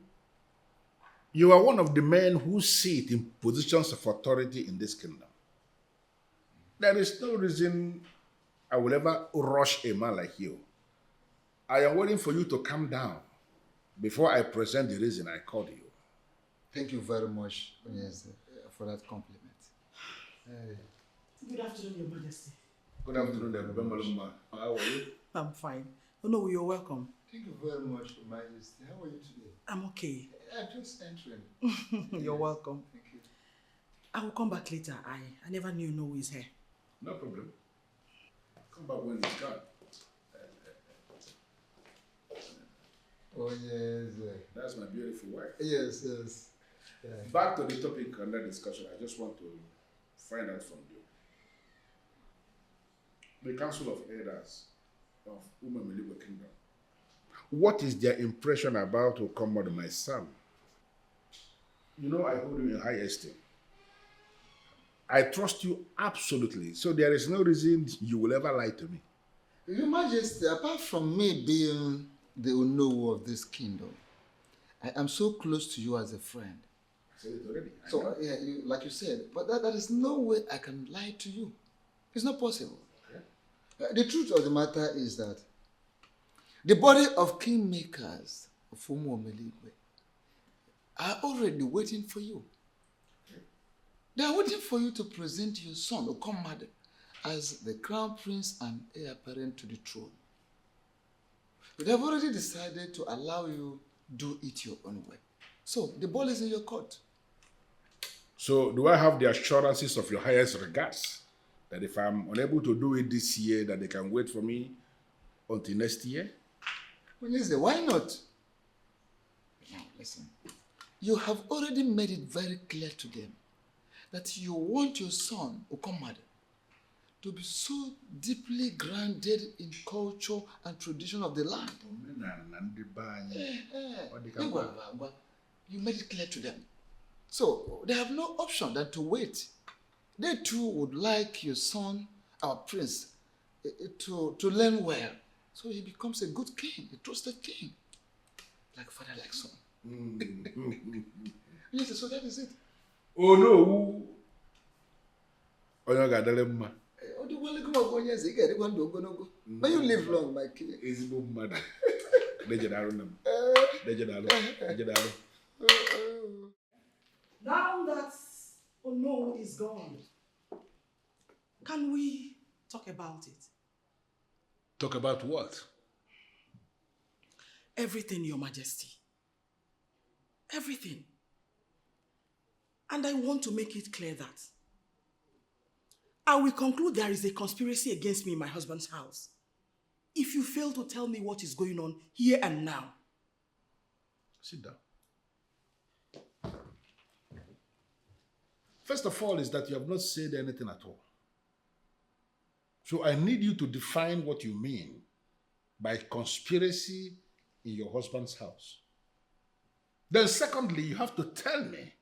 you are one of the men who sit in positions of authority in this kingdom. There is no reason I will ever rush a man like you. I am waiting for you to calm down before I present the reason I called you. Thank you very much, Onyeze, for that compliment. Good afternoon, Your Majesty. Good afternoon, Maluma. How are you? I'm fine. Oh no, you're welcome. Thank you very much, Your Majesty. How are you today? I'm okay. I'm just entering. You're welcome. Thank you. I will come back later. I never knew Noah is here. No problem. Come back when it's gone. Oh, yes. That's my beautiful wife. Yes, yes. Yeah. Back to the topic under discussion, I just want to find out from you. The Council of Elders of Umamiligo Kingdom, what is their impression about Okomadu, my son? You know, I hold you in high esteem. I trust you absolutely, so there is no reason you will ever lie to me. Your Majesty, apart from me being the Onowu of this kingdom, I am so close to you as a friend. I said it already. So, yeah, like you said, but there is no way I can lie to you. It's not possible. Okay. The truth of the matter is that the body of kingmakers of Umuomeligwe are already waiting for you. Okay. They are waiting for you to present your son, Okomadu, as the crown prince and heir apparent to the throne. They have already decided to allow you do it your own way. So the ball is in your court. So do I have the assurances of your highest regards that if I'm unable to do it this year, that they can wait for me until next year? Wednesday, why not? Now, listen. You have already made it very clear to them that you want your son, Okomade, to be so deeply grounded in culture and tradition of the land. You made it clear to them. So they have no option than to wait. They too would like your son, our prince, to learn well. So he becomes a good king, a trusted king. Like father, like son. Yes, so that is it. Oh no. May you live long, my king. Now that Ono is gone, can we talk about it? Talk about what? Everything, Your Majesty. Everything. And I want to make it clear that I will conclude there is a conspiracy against me in my husband's house if you fail to tell me what is going on here and now. Sit down. First of all is that you have not said anything at all. So I need you to define what you mean by conspiracy in your husband's house. Then secondly, you have to tell me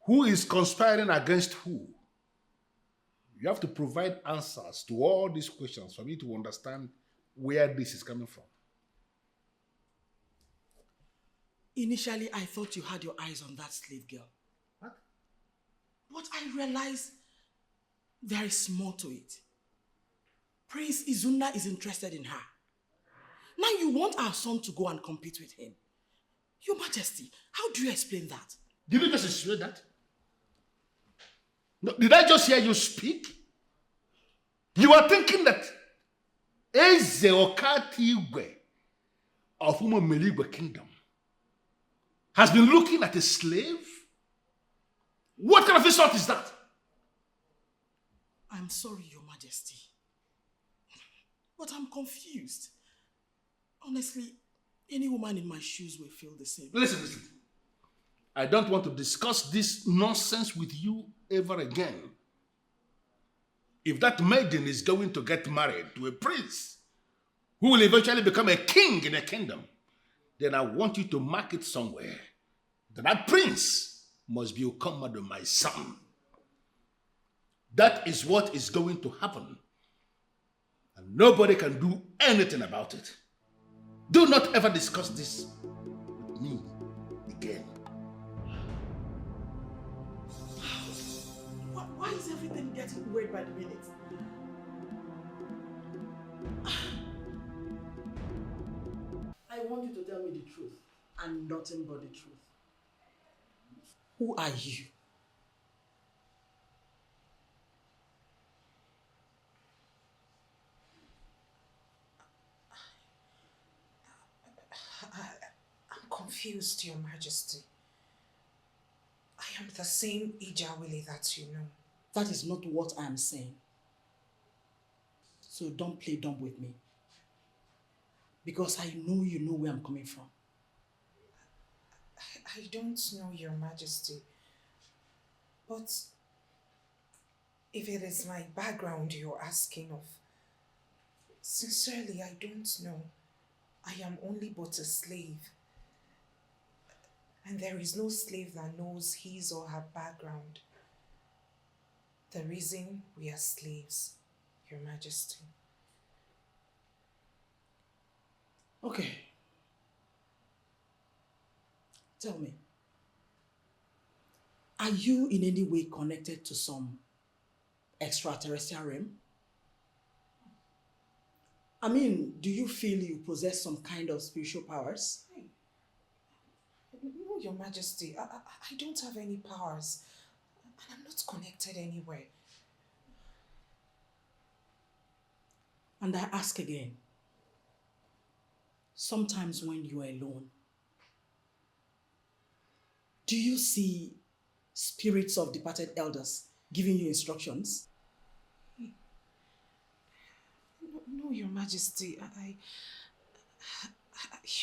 who is conspiring against who. You have to provide answers to all these questions for me to understand where this is coming from. Initially, I thought you had your eyes on that slave girl. What? But I realized there is more to it. Prince Izuna is interested in her. Now you want our son to go and compete with him. Your Majesty, how do you explain that? Did you just explain that? No, did I just hear you speak? You are thinking that Eze Okati Igwe of Umumeligwe Kingdom has been looking at a slave? What kind of insult is that? I'm sorry, Your Majesty. But I'm confused. Honestly, any woman in my shoes will feel the same. Listen. I don't want to discuss this nonsense with you ever again. If that maiden is going to get married to a prince who will eventually become a king in a kingdom, then I want you to mark it somewhere that prince must be Okomado, my son. That is what is going to happen. And nobody can do anything about it. Do not ever discuss this with me again. Why is everything getting weird by the minute? I want you to tell me the truth and nothing but the truth. Who are you? I'm confused, Your Majesty. I am the same Ijawili that you know. That is not what I am saying. So don't play dumb with me. Because I know you know where I'm coming from. I don't know, Your Majesty. But if it is my background you're asking of, sincerely, I don't know. I am only but a slave. And there is no slave that knows his or her background. The reason we are slaves, Your Majesty. Okay. Tell me, are you in any way connected to some extraterrestrial realm? I mean, do you feel you possess some kind of spiritual powers? No, Your Majesty, I don't have any powers. And I'm not connected anywhere. And I ask again, Sometimes when you are alone, do you see spirits of departed elders giving you instructions? No, Your Majesty,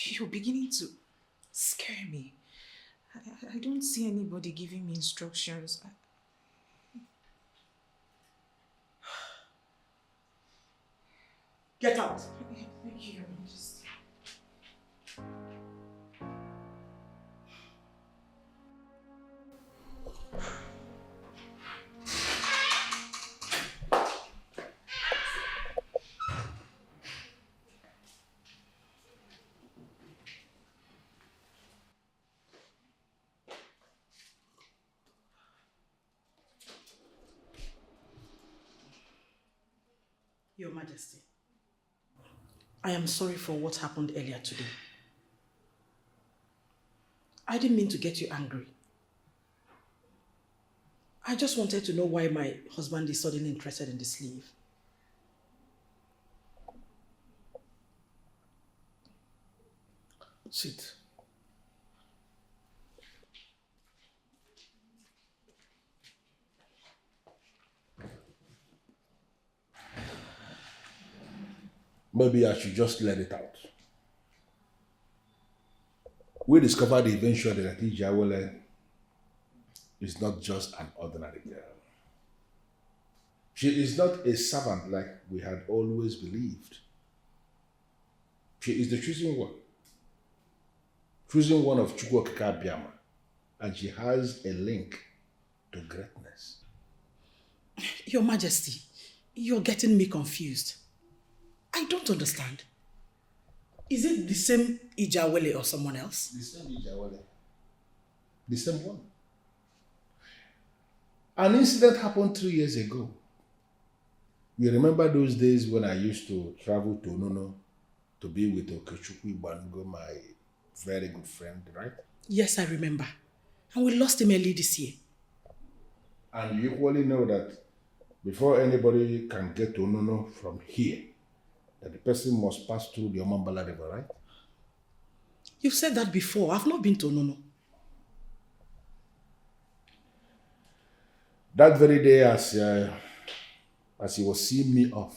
you're beginning to scare me. I don't see anybody giving me instructions. Get out! Thank you, Your Majesty. Your Majesty, I am sorry for what happened earlier today. I didn't mean to get you angry. I just wanted to know why my husband is suddenly interested in the sleeve. Sit. Maybe I should just let it out. We discovered eventually that Ijawele is not just an ordinary girl. She is not a servant like we had always believed. She is the chosen one of Chukwokika Biama, and she has a link to greatness. Your Majesty, you're getting me confused. I don't understand. Is it the same Ijawele or someone else? The same Ijawele. The same one. An incident happened 3 years ago. You remember those days when I used to travel to Onono to be with Okechukwu Ibanugo, my very good friend, right? Yes, I remember. And we lost him early this year. And you equally know that before anybody can get to Onono from here, that the person must pass through the Omambala River, right? You've said that before. I've not been to Onono. That very day, as he was seeing me off,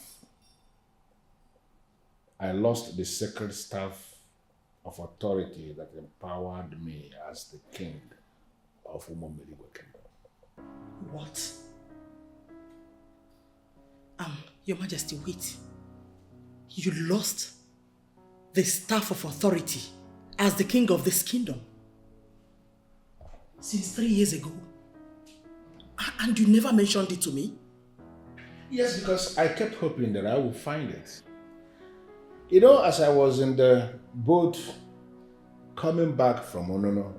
I lost the sacred staff of authority that empowered me as the king of Umomeligwe Kingdom. What? Your Majesty, wait. You lost the staff of authority as the king of this kingdom since 3 years ago. And you never mentioned it to me? Yes, because I kept hoping that I would find it. You know, as I was in the boat coming back from Onono,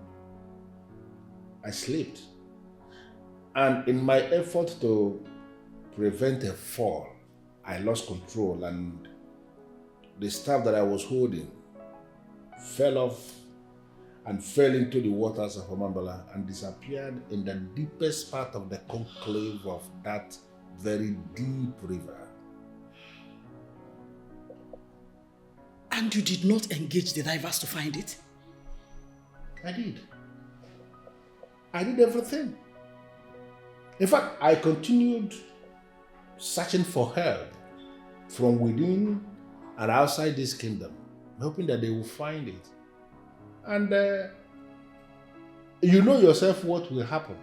I slept. And in my effort to prevent a fall, I lost control and the staff that I was holding fell off and fell into the waters of Omambala and disappeared in the deepest part of the conclave of that very deep river. And you did not engage the divers to find it? I did. I did everything. In fact, I continued searching for help from within and outside this kingdom, hoping that they will find it. And you know yourself what will happen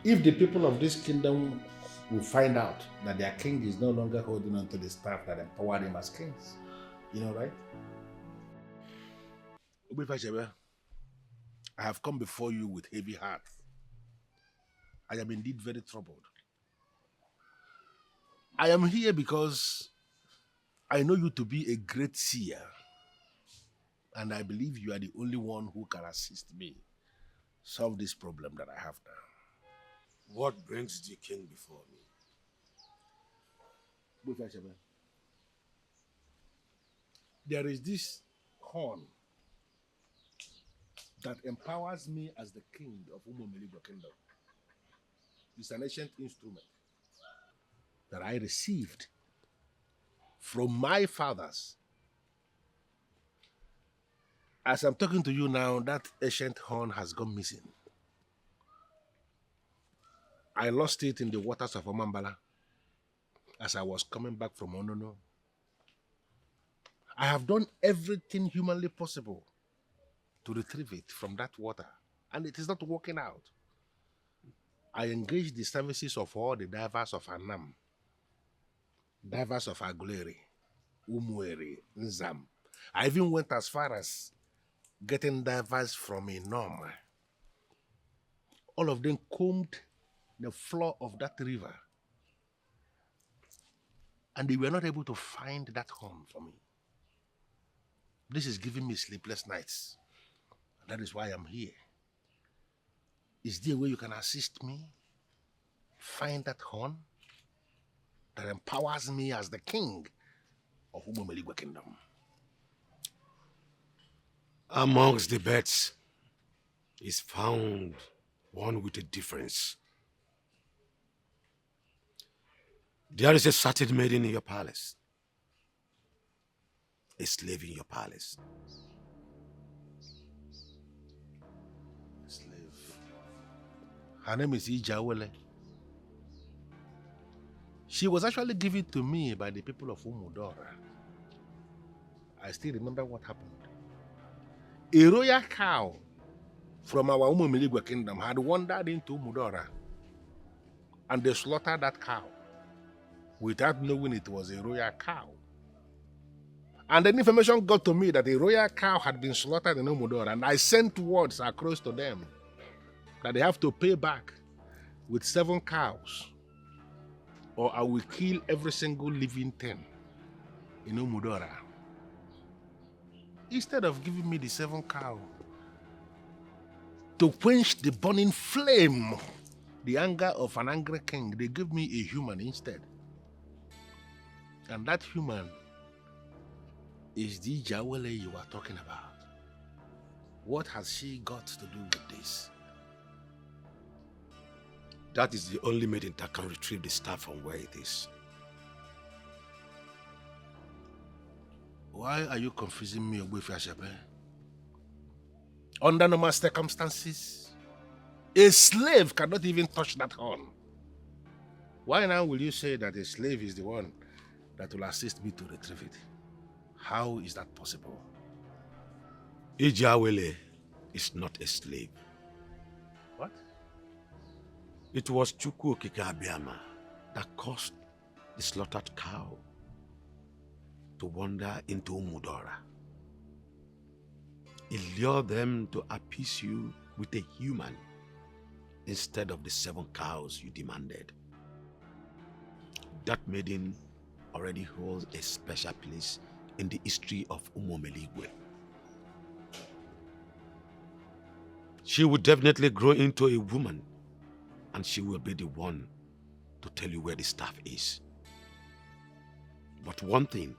if the people of this kingdom will find out that their king is no longer holding on to the staff that empowered him as kings. You know, right? I have come before you with heavy heart. I am indeed very troubled. I am here because I know you to be a great seer, and I believe you are the only one who can assist me solve this problem that I have now. What brings the king before me? There is this horn that empowers me as the king of Umomeligwe Kingdom. It's an ancient instrument that I received from my fathers As I'm talking to you now, that ancient horn has gone missing. I lost it in the waters of Omambala as I was coming back from Onono. I have done everything humanly possible to retrieve it from that water, and it is not working out. I engaged the services of all the divers of Anam, divers of Aguleri, Umueri, Nzam. I even went as far as getting divers from Inom. All of them combed the floor of that river, and they were not able to find that horn for me. This is giving me sleepless nights. That is why I'm here. Is there a way you can assist me find that horn that empowers me as the king of Umumeligwe Kingdom? Amongst the beds is found one with a difference. There is a certain maiden in your palace, a slave in your palace. A slave. Her name is Ijawele. She was actually given to me by the people of Umudora. I still remember what happened. A royal cow from our Umumeligwe kingdom had wandered into Umudora, and they slaughtered that cow without knowing it was a royal cow. And then information got to me that a royal cow had been slaughtered in Umudora, and I sent words across to them that they have to pay back with 7 cows, or I will kill every single living thing in Umudora. Instead of giving me the 7 cows to quench the burning flame, the anger of an angry king, they gave me a human instead. And that human is the Jawele you are talking about. What has she got to do with this? That is the only maiden that can retrieve the staff from where it is. Why are you confusing me with Yashebe? Under normal circumstances, a slave cannot even touch that horn. Why now will you say that a slave is the one that will assist me to retrieve it? How is that possible? Ijawele is not a slave. What? It was Chukwu Okike Abiama that caused the slaughtered cow to wander into Umudora. He lured them to appease you with a human instead of the 7 cows you demanded. That maiden already holds a special place in the history of Umumeligwe. She will definitely grow into a woman, and she will be the one to tell you where the staff is. But one thing,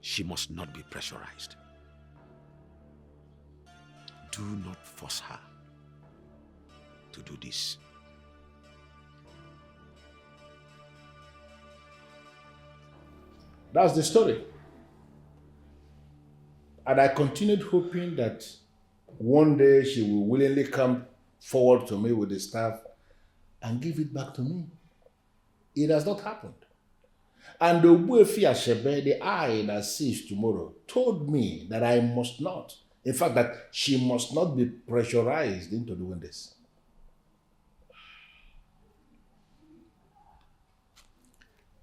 she must not be pressurized. Do not force her to do this. That's the story. And I continued hoping that one day she will willingly come forward to me with the staff and give it back to me. It has not happened. And the Ogbuefi Ashebe, the eye that sees tomorrow, told me that I must not. In fact, that she must not be pressurized into doing this.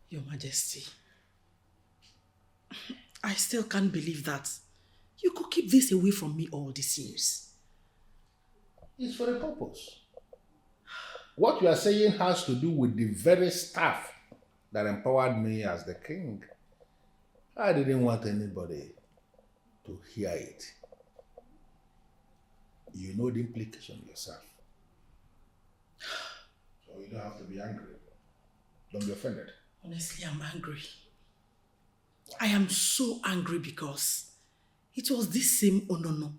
Your Majesty, I still can't believe that you could keep this away from me all these years. It's for a purpose. What you are saying has to do with the very staff that empowered me as the king. I didn't want anybody to hear it. You know the implication yourself. So you don't have to be angry. Don't be offended. Honestly, I'm angry. I am so angry because it was this same Onono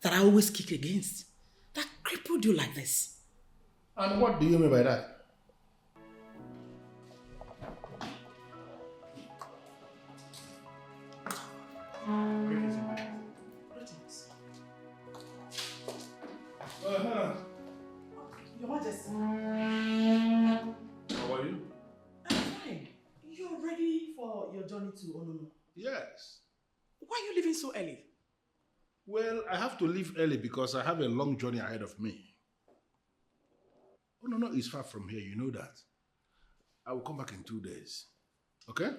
that I always kick against that crippled you like this. And what do you mean by that? You're ready for your journey to Onono? Yes. Why are you leaving so early? Well, I have to leave early because I have a long journey ahead of me. Onono is far from here, you know that. I will come back in 2 days. Okay?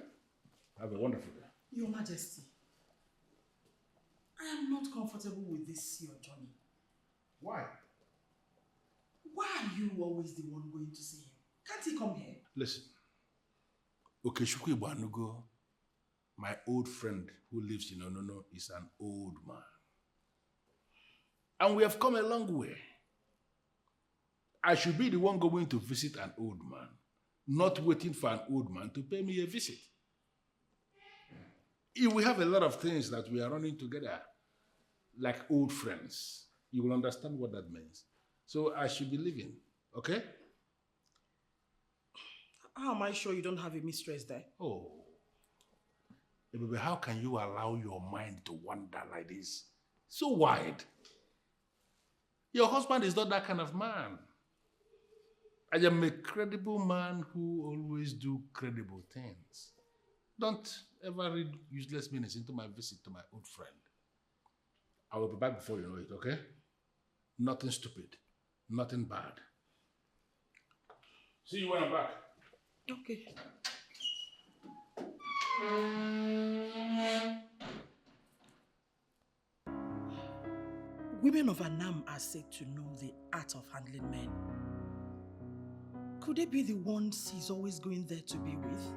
Have a wonderful day. Your Majesty, I am not comfortable with this your journey. Why? Why are you always the one going to see him? Can't he come here? Listen. Okechukwu Igbanugo, my old friend who lives in Onono, is an old man. And we have come a long way. I should be the one going to visit an old man, not waiting for an old man to pay me a visit. If we have a lot of things that we are running together, like old friends, you will understand what that means. So I should be leaving, okay? How am I sure you don't have a mistress there? Oh. Baby, how can you allow your mind to wander like this? So wide. Your husband is not that kind of man. I am a credible man who always do credible things. Don't ever read useless meanings into my visit to my old friend. I will be back before you know it, okay? Nothing stupid. Nothing bad. See you when I'm back. Okay. Women of Annam are said to know the art of handling men. Could they be the ones he's always going there to be with?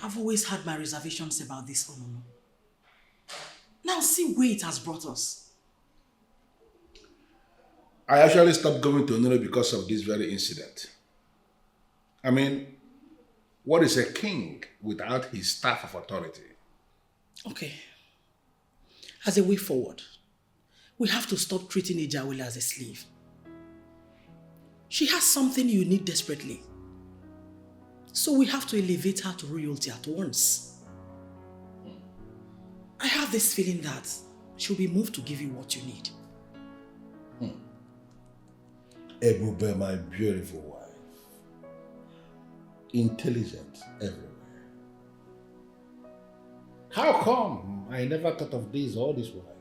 I've always had my reservations about this Onono. Now see where it has brought us. I actually stopped going to Onono because of this very incident. I mean, what is a king without his staff of authority? Okay. As a way forward, we have to stop treating Ijawele as a slave. She has something you need desperately. So we have to elevate her to royalty at once. I have this feeling that she'll be moved to give you what you need. Ebube, my beautiful wife. Intelligent everywhere. How come I never thought of this all this while?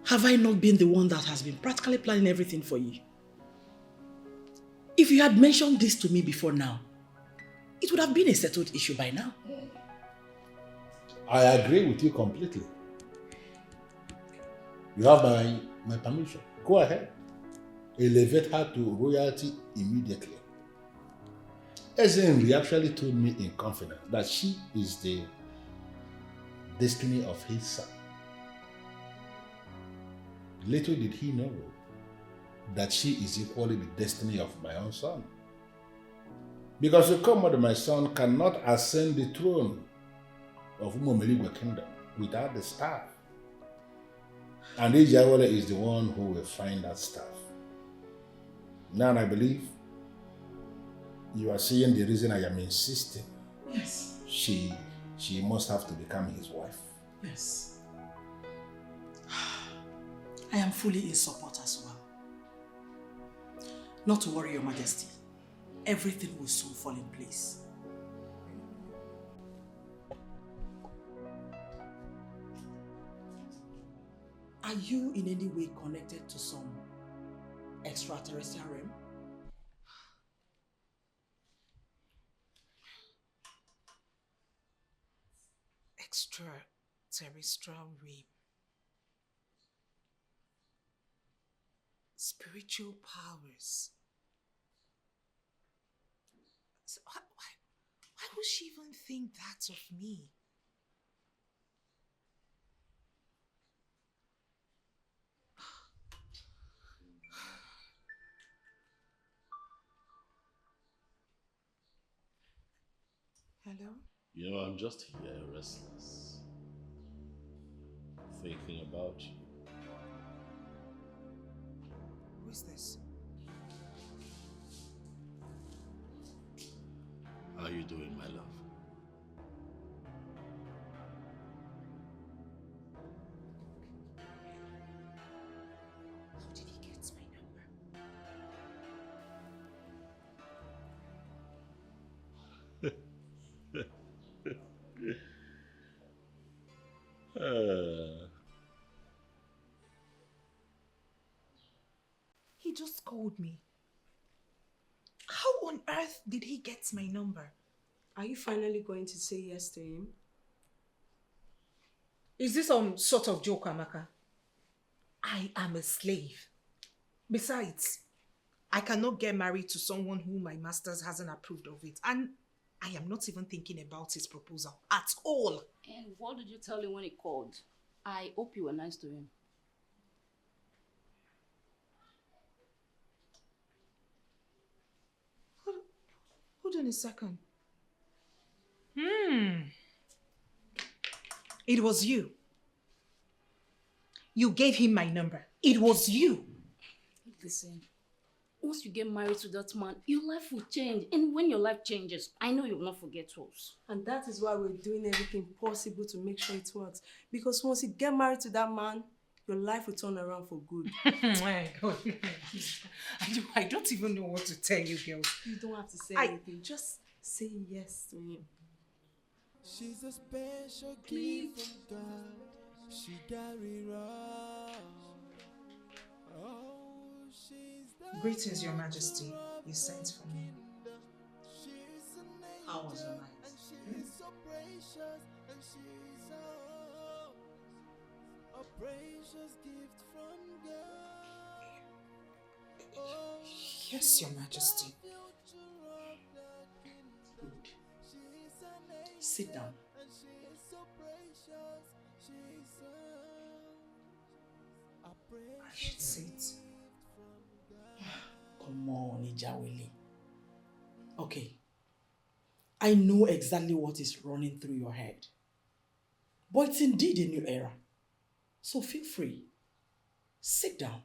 Have I not been the one that has been practically planning everything for you? If you had mentioned this to me before now, it would have been a settled issue by now. I agree with you completely. You have my permission. Go ahead. Elevate her to royalty immediately. Ezenri actually told me in confidence that she is the destiny of his son. Little did he know that she is equally the destiny of my own son. Because Ukomode, my son, cannot ascend the throne of Umomeligwe kingdom without the staff. And Ijawele is the one who will find that staff. Now I believe you are seeing the reason I am insisting. Yes. She must have to become his wife. Yes. I am fully in support as well. Not to worry, Your Majesty. Everything will soon fall in place. Are you in any way connected to some extraterrestrial realm? Extraterrestrial realm. Spiritual powers. So why would she even think that of me? Hello? You know, I'm just here restless, thinking about you. Who is this? How are you doing, my love? He just called me. How on earth did he get my number? Are you finally going to say yes to him? Is this some sort of joke, Amaka? I am a slave. Besides, I cannot get married to someone who my masters hasn't approved of it. And I am not even thinking about his proposal at all. And what did you tell him when he called? I hope you were nice to him. Hold on a second. It was you. You gave him my number. It was you. Listen, once you get married to that man, your life will change. And when your life changes, I know you will not forget us. And that is why we're doing everything possible to make sure it works. Because once you get married to that man, your life will turn around for good. My God. I don't even know what to tell you, girls. You don't have to say anything. Just say yes to him. She's a special gift from God. She got it wrong. Oh, she's the Greetings, Your Majesty. You sent for me. How was your night? She's so precious and she's a precious gift from God. Oh, Yes, Your Majesty. Good. Sit down. I should sit. Come on, Ijawele. Okay. I know exactly what is running through your head. But it's indeed a new era. So feel free. Sit down.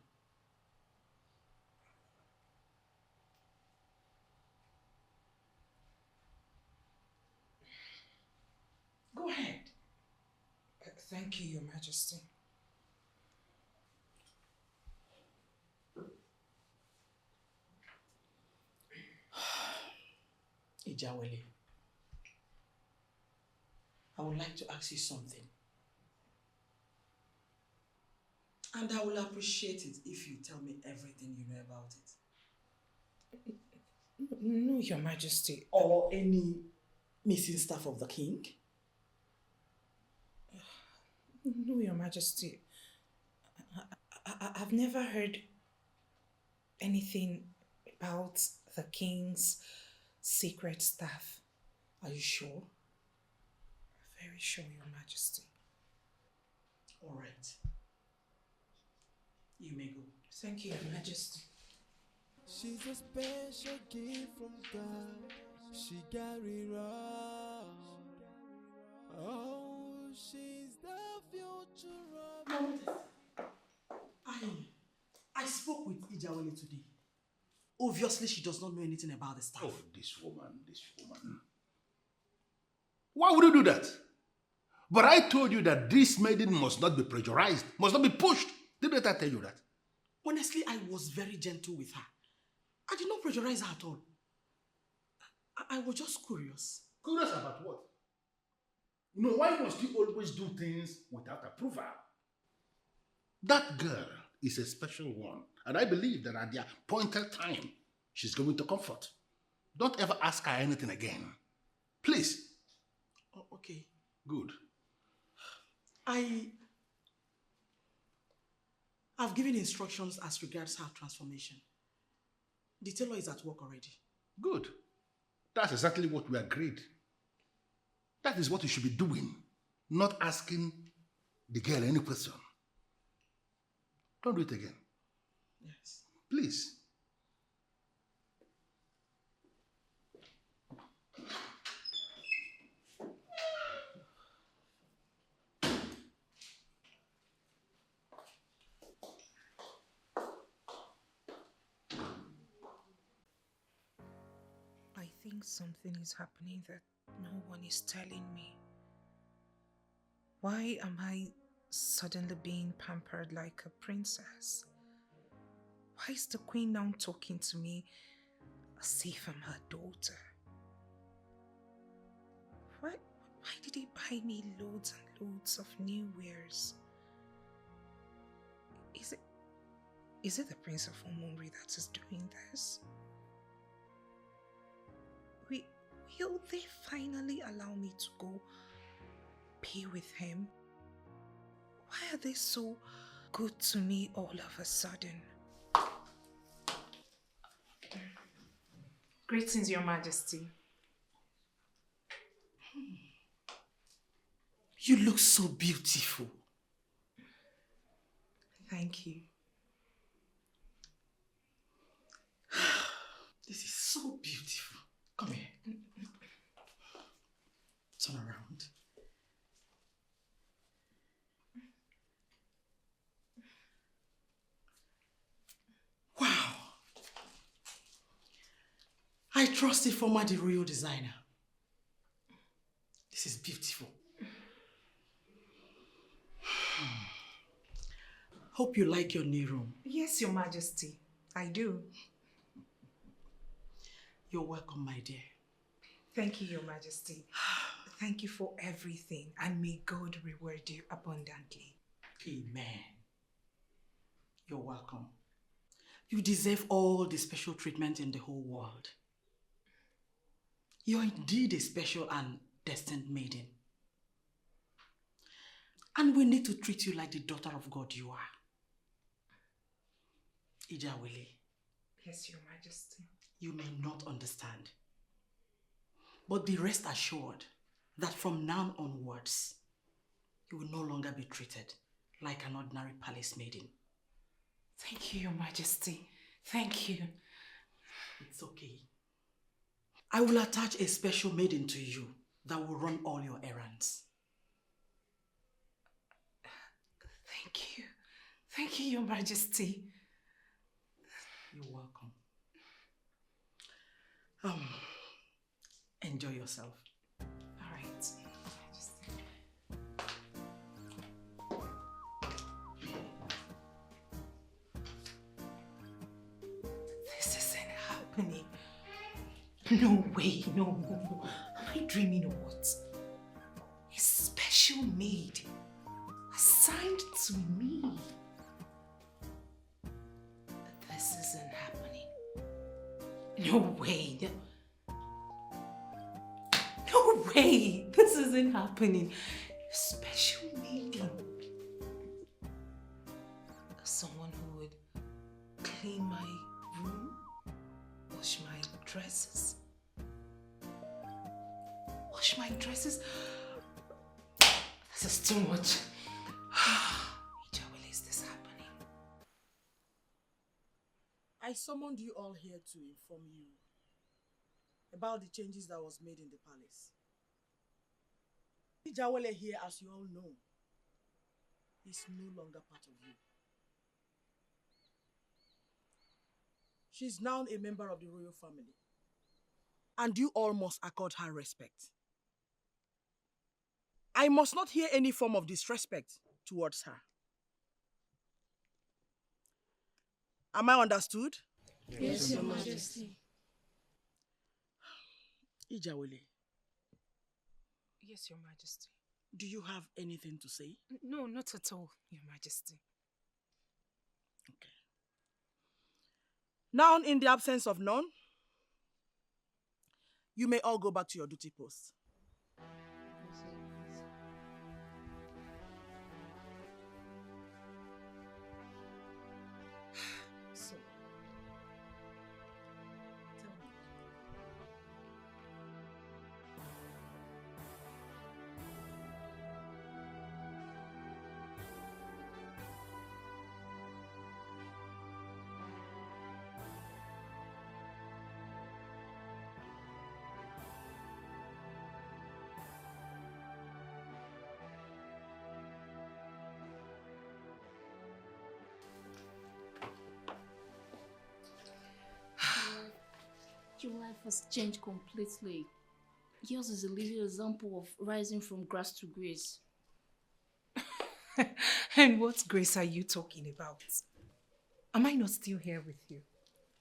Go ahead. Thank you, Your Majesty. Ijawele, I would like to ask you something. And I will appreciate it if you tell me everything you know about it. No, Your Majesty. Or any missing staff of the king? No, Your Majesty. I've never heard anything about the king's secret staff. Are you sure? Very sure, Your Majesty. All right. You may go. Thank you, Your Majesty. she's a special gift from God. She got it wrong. Oh, she's the future of I spoke with Ijawele today. Obviously, she does not know anything about the staff. Oh, this woman. Why would you do that? But I told you that this maiden must not be pressurized, must not be pushed. Didn't I tell you that? Honestly, I was very gentle with her. I did not pressurize her at all. I was just curious. Curious about what? No, why must you always do things without approval? That girl is a special one, and I believe that at the appointed time, she's going to comfort. Don't ever ask her anything again. Please. Oh, okay. Good. I've given instructions as regards her transformation. The tailor is at work already. Good. That's exactly what we agreed. That is what you should be doing, not asking the girl any question. Don't do it again. Yes. Please. I think something is happening that no one is telling me. Why am I suddenly being pampered like a princess? Why is the queen now talking to me as if I'm her daughter? Why did he buy me loads and loads of new wares? Is it the Prince of Omori that is doing this? Will they finally allow me to go be with him? Why are they so good to me all of a sudden? Greetings, Your Majesty. You look so beautiful. Thank you. This is so beautiful. Come here. Turn around. Wow. I trust the former the royal designer. This is beautiful. Hope you like your new room. Yes, Your Majesty. I do. You're welcome, my dear. Thank you, Your Majesty. Thank you for everything, and may God reward you abundantly. Amen. You're welcome. You deserve all the special treatment in the whole world. You're indeed a special and destined maiden. And we need to treat you like the daughter of God you are. Ijawele. Yes, Your Majesty. You may not understand. But be rest assured that from now onwards, you will no longer be treated like an ordinary palace maiden. Thank you, Your Majesty. Thank you. It's okay. I will attach a special maiden to you that will run all your errands. Thank you. Thank you, Your Majesty. You're welcome. Enjoy yourself. All right. This isn't happening. No way, no. Am I dreaming or what? A special maid assigned to me. This isn't happening. No way. No way. This isn't happening. A special maiden. Someone who would clean my room, wash my dresses. Wash my dresses? This is too much. Ijawele, is this happening? I summoned you all here to inform you about the changes that was made in the palace. Ijawele here, as you all know, is no longer part of you. She's now a member of the royal family. And you all must accord her respect. I must not hear any form of disrespect towards her. Am I understood? Yes, Your Majesty. Ijawele, Yes, Your Majesty. do you have anything to say? No, not at all, Your Majesty. Okay. Now, in the absence of none, you may all go back to your duty posts. So, tell me. Your life has changed completely. Yours is a living example of rising from grass to grace. And what grace are you talking about? Am I not still here with you?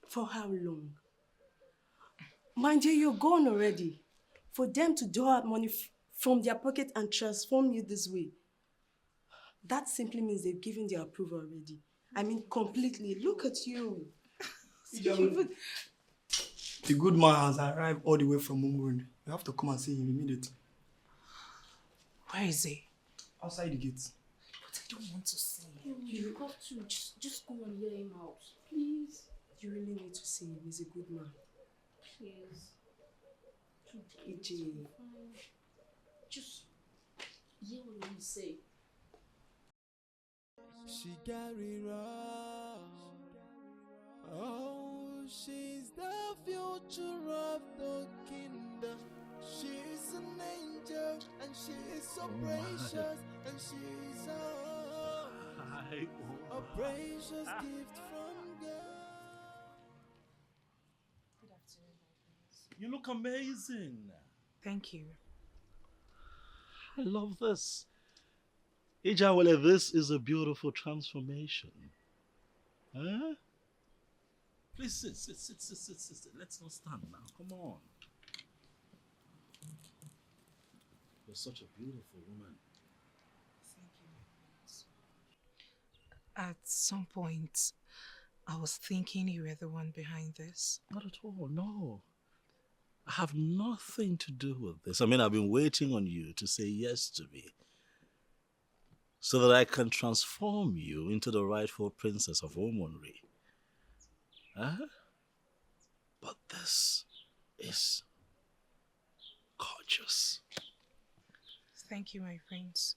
For how long? Mind you, you're gone already. For them to dole out money from their pocket and transform you this way. That simply means they've given their approval already. I mean, completely. Look at you. The good man has arrived all the way from Umrun. You have to come and see him immediately. Where is he? Outside the gate. But I don't want to see him. You have to just go and hear him out, please. You really need to see him. He's a good man. Please. EJ. Just hear what he say. She carry round. Oh, she's the future of the kingdom. She's an angel and she is so precious, and she's a precious gift from God. Good afternoon, my friends. You look amazing. Thank you. I love this. Ijawele, this is a beautiful transformation. Huh? Please sit. Let's not stand now. Come on. You're such a beautiful woman. Thank you, my friends. At some point, I was thinking you were the one behind this. Not at all, no. I have nothing to do with this. I mean, I've been waiting on you to say yes to me, so that I can transform you into the rightful princess of Omonri. Huh? But this is gorgeous. Thank you, my friends.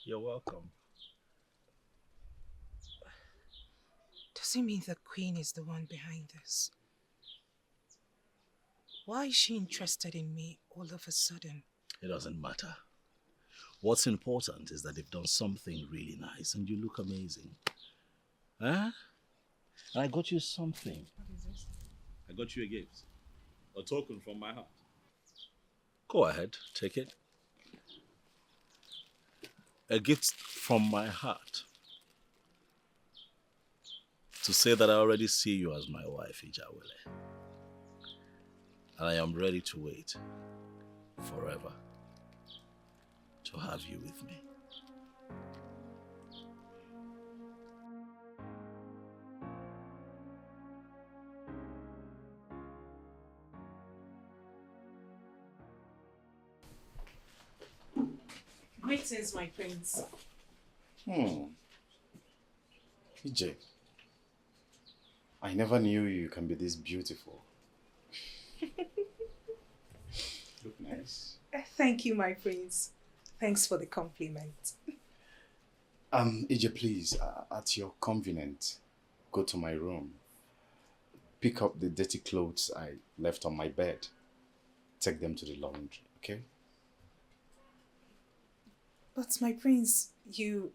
You're welcome. Does it mean the queen is the one behind this? Why is she interested in me all of a sudden? It doesn't matter. What's important is that they've done something really nice and you look amazing. Huh? And I got you something. What is this? I got you a gift. A token from my heart. Go ahead, take it. A gift from my heart. To say that I already see you as my wife, Ijawele. And I am ready to wait forever to have you with me. Greetings, my prince. EJ, I never knew you can be this beautiful. Look nice. Thank you, my prince. Thanks for the compliment. EJ, please, at your convenience, go to my room. Pick up the dirty clothes I left on my bed. Take them to the laundry, okay? But my prince, you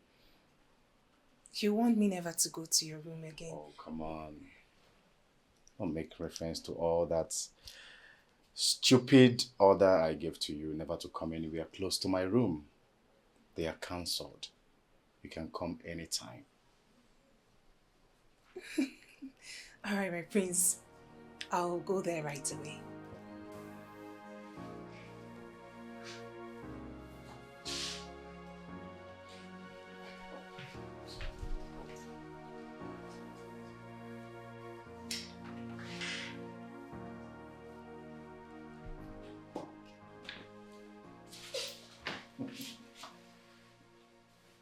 want me never to go to your room again. Oh, come on. Don't make reference to all that stupid order I gave to you never to come anywhere close to my room. They are cancelled. You can come anytime. All right, my prince. I'll go there right away.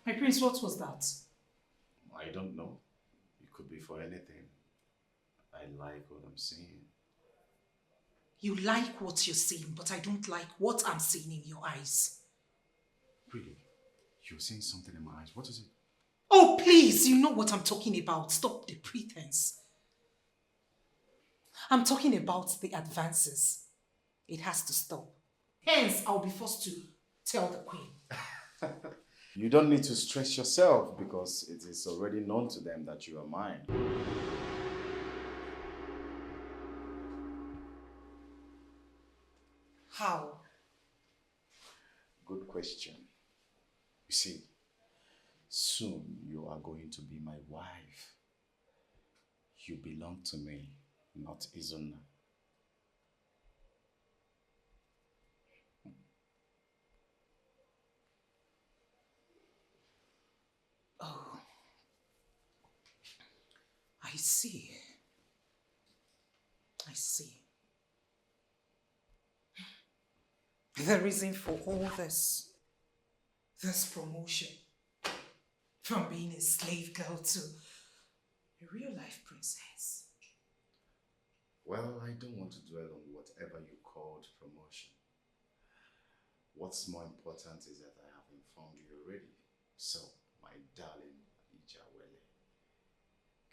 My prince, what was that? I don't know. It could be for anything. I like what I'm seeing. You like what you're seeing, but I don't like what I'm seeing in your eyes. Really? You're seeing something in my eyes. What is it? Oh, please, you know what I'm talking about. Stop the pretense. I'm talking about the advances. It has to stop. Hence, I'll be forced to tell the queen. You don't need to stress yourself because it is already known to them that you are mine. How? Good question. You see, soon you are going to be my wife. You belong to me, not Izuna. I see. I see. The reason for all this promotion, from being a slave girl to a real-life princess. Well, I don't want to dwell on whatever you called promotion. What's more important is that I have informed you already. So, my darling Ijawele,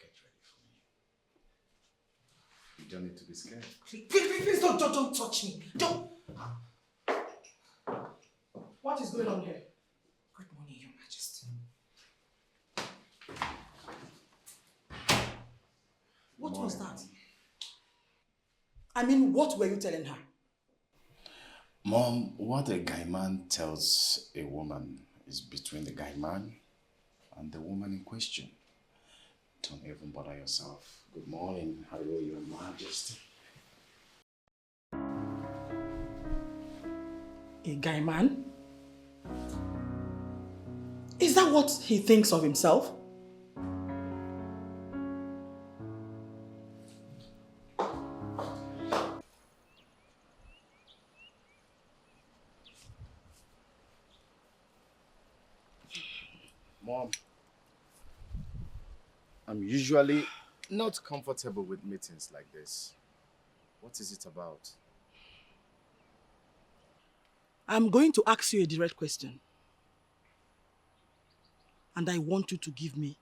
get ready for me. You don't need to be scared. Please don't touch me. Don't. What is going on here? Good morning, Your Majesty. What was that? I mean, what were you telling her? Mom, what a guy man tells a woman is between the guy man and the woman in question. Don't even bother yourself. Good morning. Hello, Your Majesty. A guy man? Is that what he thinks of himself? Mom, I'm usually not comfortable with meetings like this. What is it about? I'm going to ask you a direct question. And I want you to give me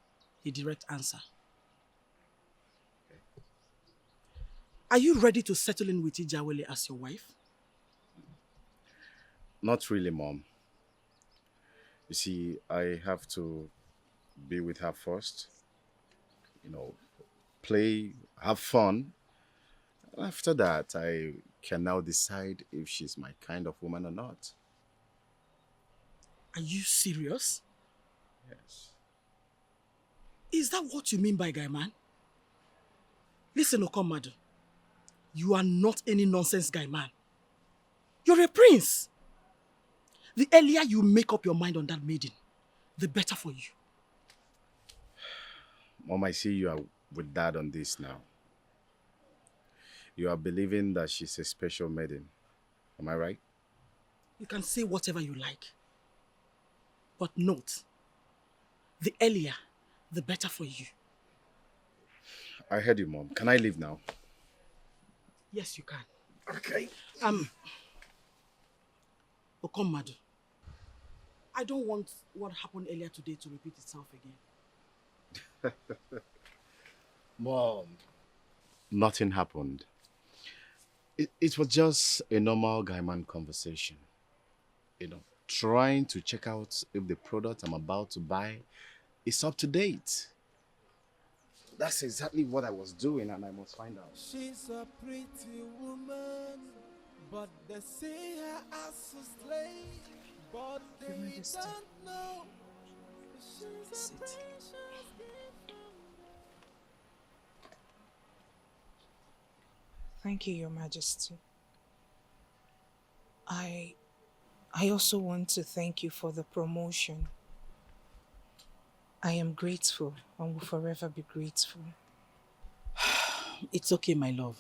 a direct answer. Okay. Are you ready to settle in with Ijawele as your wife? Not really, Mom. You see, I have to be with her first. You know, play, have fun. After that, I can now decide if she's my kind of woman or not. Are you serious? Yes. Is that what you mean by guy man? Listen, Okomadu. You are not any nonsense guy man. You're a prince. The earlier you make up your mind on that maiden, the better for you. Mom, I see you are with Dad on this now. You are believing that she's a special maiden. Am I right? You can say whatever you like. But note, the earlier, the better for you. I heard you, Mom. Can I leave now? Yes, you can. Okay. Okomadu, I don't want what happened earlier today to repeat itself again. Mom. Nothing happened. It was just a normal guy-man conversation. You know, trying to check out if the product I'm about to buy is up to date. That's exactly what I was doing, and I must find out. She's a pretty woman, but they see her as a slave. But they don't know she's a precious gift from Thank you, Your Majesty. I also want to thank you for the promotion. I am grateful and will forever be grateful. It's okay, my love.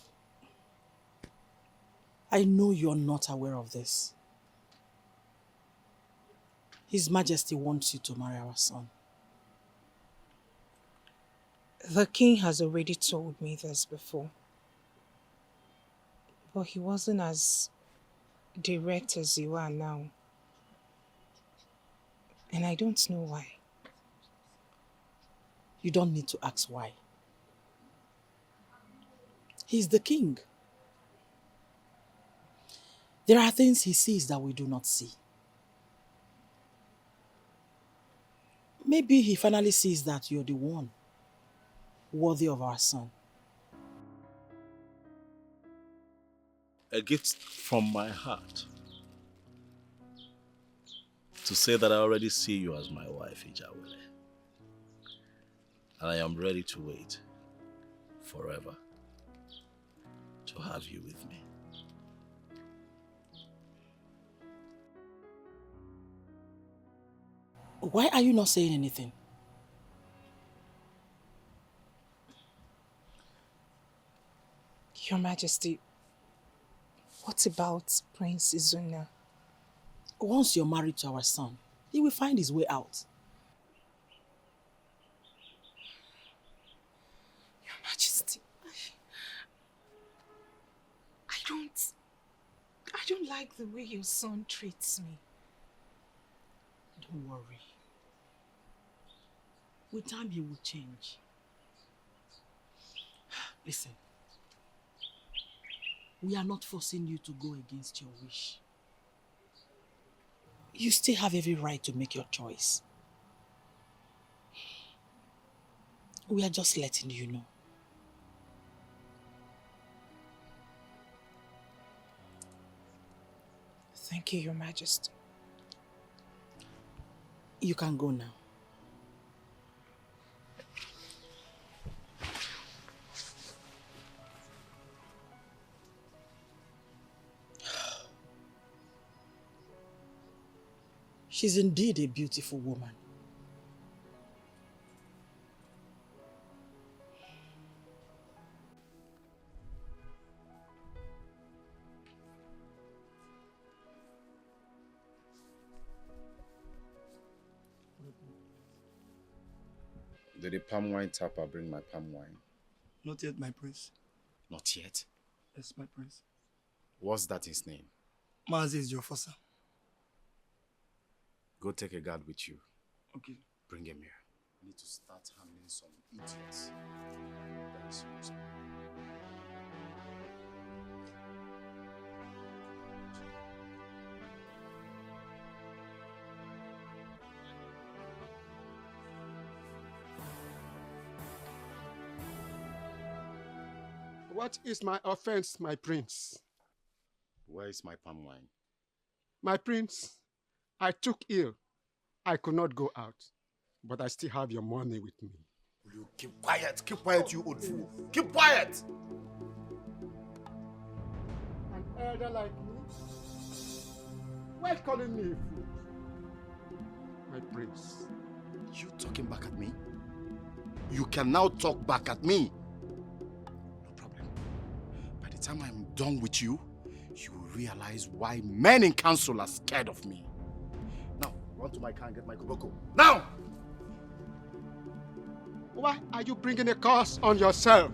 I know you're not aware of this. His Majesty wants you to marry our son. The king has already told me this before. But he wasn't as direct as you are now. And I don't know why. You don't need to ask why. He's the king. There are things he sees that we do not see. Maybe he finally sees that you're the one worthy of our son. A gift from my heart to say that I already see you as my wife, Ijawele. And I am ready to wait forever to have you with me. Why are you not saying anything? Your Majesty, what about Prince Izuna? Once you're married to our son, he will find his way out. Your Majesty, I don't like the way your son treats me. Don't worry. With time, he will change. Listen, we are not forcing you to go against your wish. You still have every right to make your choice. We are just letting you know. Thank you, Your Majesty. You can go now. She's indeed a beautiful woman. Did the palm wine tapper bring my palm wine? Not yet, my prince. Not yet. Yes, my prince. What's that his name? Mazi is your father. Go take a guard with you. Okay. Bring him here. We need to start handling some idiots. Very seriously. What is my offense, my prince? Where is my palm wine? My prince, I took ill. I could not go out, but I still have your money with me. Will you keep quiet, you old fool. Keep quiet! An elder like me? Why calling me a fool? My prince. You talking back at me? You can now talk back at me. No problem. By the time I'm done with you, you will realize why men in council are scared of me. Now, run to my car and get my koboko. Now! Why are you bringing a curse on yourself?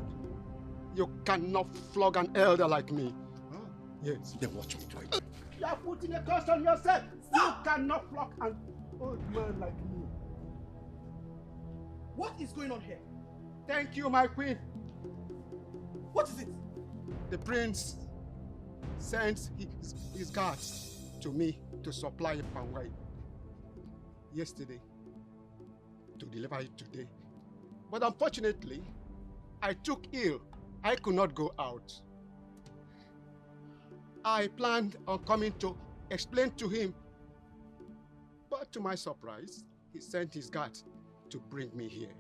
You cannot flog an elder like me. Huh? Yes. Then watch me do it. You are putting a curse on yourself. You cannot flog an old man like me. What is going on here? Thank you, my queen. What is it? The prince sends his guards to me to supply palm wine yesterday, to deliver it today. But unfortunately, I took ill. I could not go out. I planned on coming to explain to him, but to my surprise, he sent his guard to bring me here,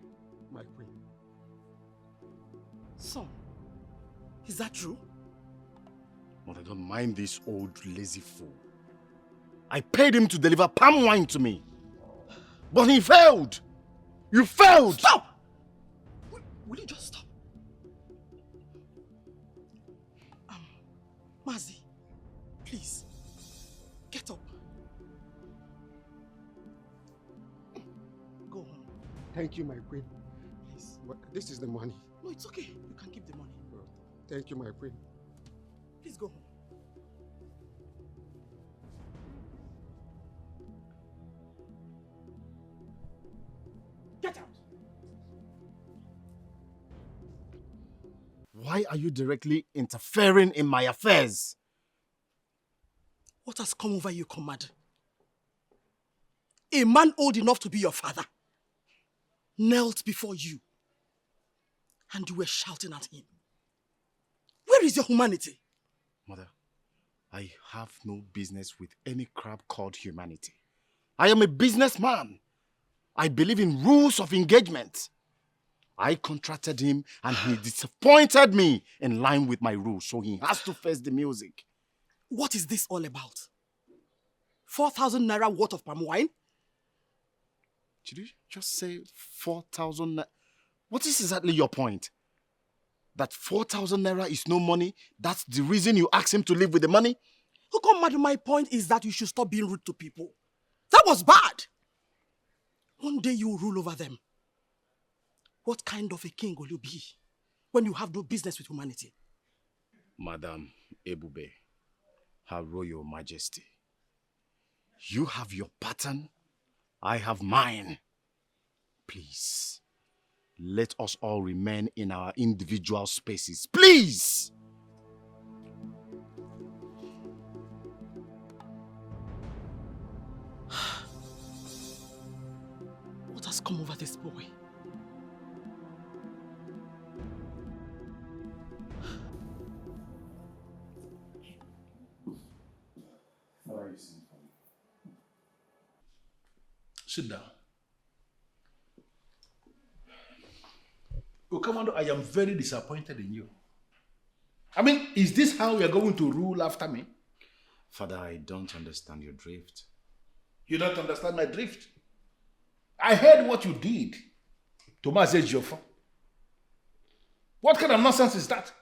my queen. Son, is that true? Mother, don't mind this old lazy fool. I paid him to deliver palm wine to me. But he failed. You failed. Stop! Will you just stop? Mazi, please, get up. Go home. Thank you, my queen. Please. But this is the money. No, it's okay. You can keep the money. Thank you, my queen. Please go home. Get out! Why are you directly interfering in my affairs? What has come over you, Commander? A man old enough to be your father knelt before you and you were shouting at him. Where is your humanity? Mother, I have no business with any crap called humanity. I am a businessman. I believe in rules of engagement. I contracted him and he disappointed me in line with my rules, so he has to face the music. What is this all about? 4,000 naira worth of palm wine? Did you just say 4,000 naira? What is exactly your point? that 4,000 naira is no money? That's the reason you asked him to leave with the money? How come, madam, my point is that you should stop being rude to people. That was bad. One day you will rule over them. What kind of a king will you be when you have no business with humanity? Madam Ebube, Her Royal Majesty, you have your pattern, I have mine. Please, let us all remain in our individual spaces. Please! What has come over this boy? Sit down. Oh, Commander, I am very disappointed in you. I mean, is this how you are going to rule after me? Father, I don't understand your drift. You don't understand my drift? I heard what you did to Maze Jofo. What kind of nonsense is that?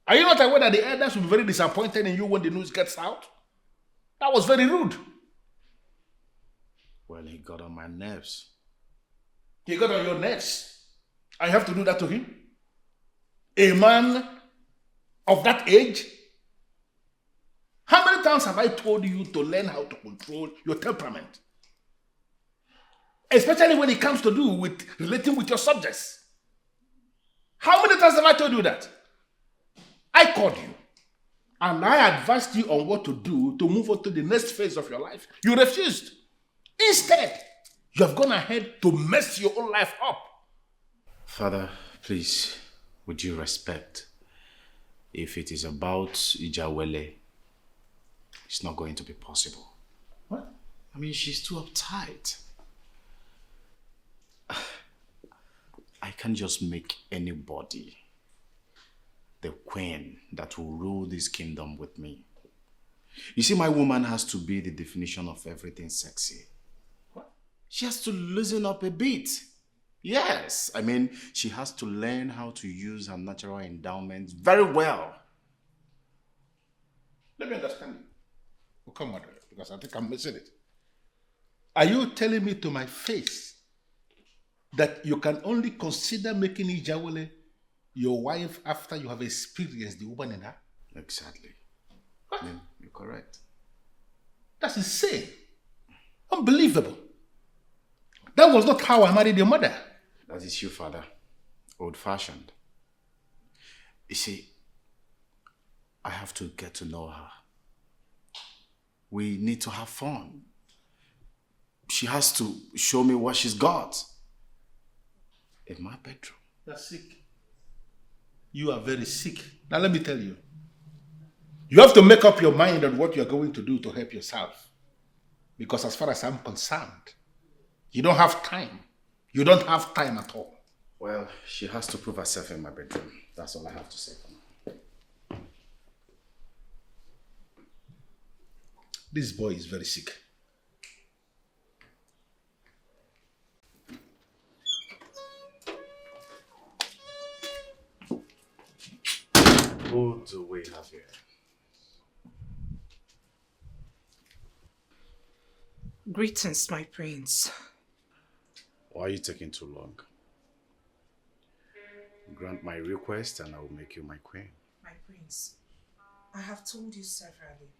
Are you not aware that the elders will be very disappointed in you when the news gets out? That was very rude. Well, he got on my nerves. He got on your nerves. I have to do that to him? A man of that age? How many times have I told you to learn how to control your temperament? Especially when it comes to do with relating with your subjects. How many times have I told you that? I called you and I advised you on what to do to move on to the next phase of your life. You refused. Instead, you have gone ahead to mess your own life up. Father, please, would you respect? If it is about Ijawele, it's not going to be possible. What? I mean, she's too uptight. I can't just make anybody the queen that will rule this kingdom with me. You see, my woman has to be the definition of everything sexy. What? She has to loosen up a bit. Yes, I mean, she has to learn how to use her natural endowments very well. Let me understand you. Oh, come on, because I think I'm missing it. Are you telling me to my face that you can only consider making Ijawele your wife after you have experienced the woman in her? Exactly. What? You're correct. That's insane. Unbelievable. That was not how I married your mother. That is you, Father. Old-fashioned. You see, I have to get to know her. We need to have fun. She has to show me what she's got in my bedroom. You're sick. You are very sick. Now let me tell you. You have to make up your mind on what you're going to do to help yourself. Because as far as I'm concerned, you don't have time. You don't have time at all. Well, she has to prove herself in my bedroom. That's all I have to say for now. This boy is very sick. Who do we have here? Greetings, my prince. Why are you taking too long? Grant my request and I will make you my queen. My prince, I have told you severally.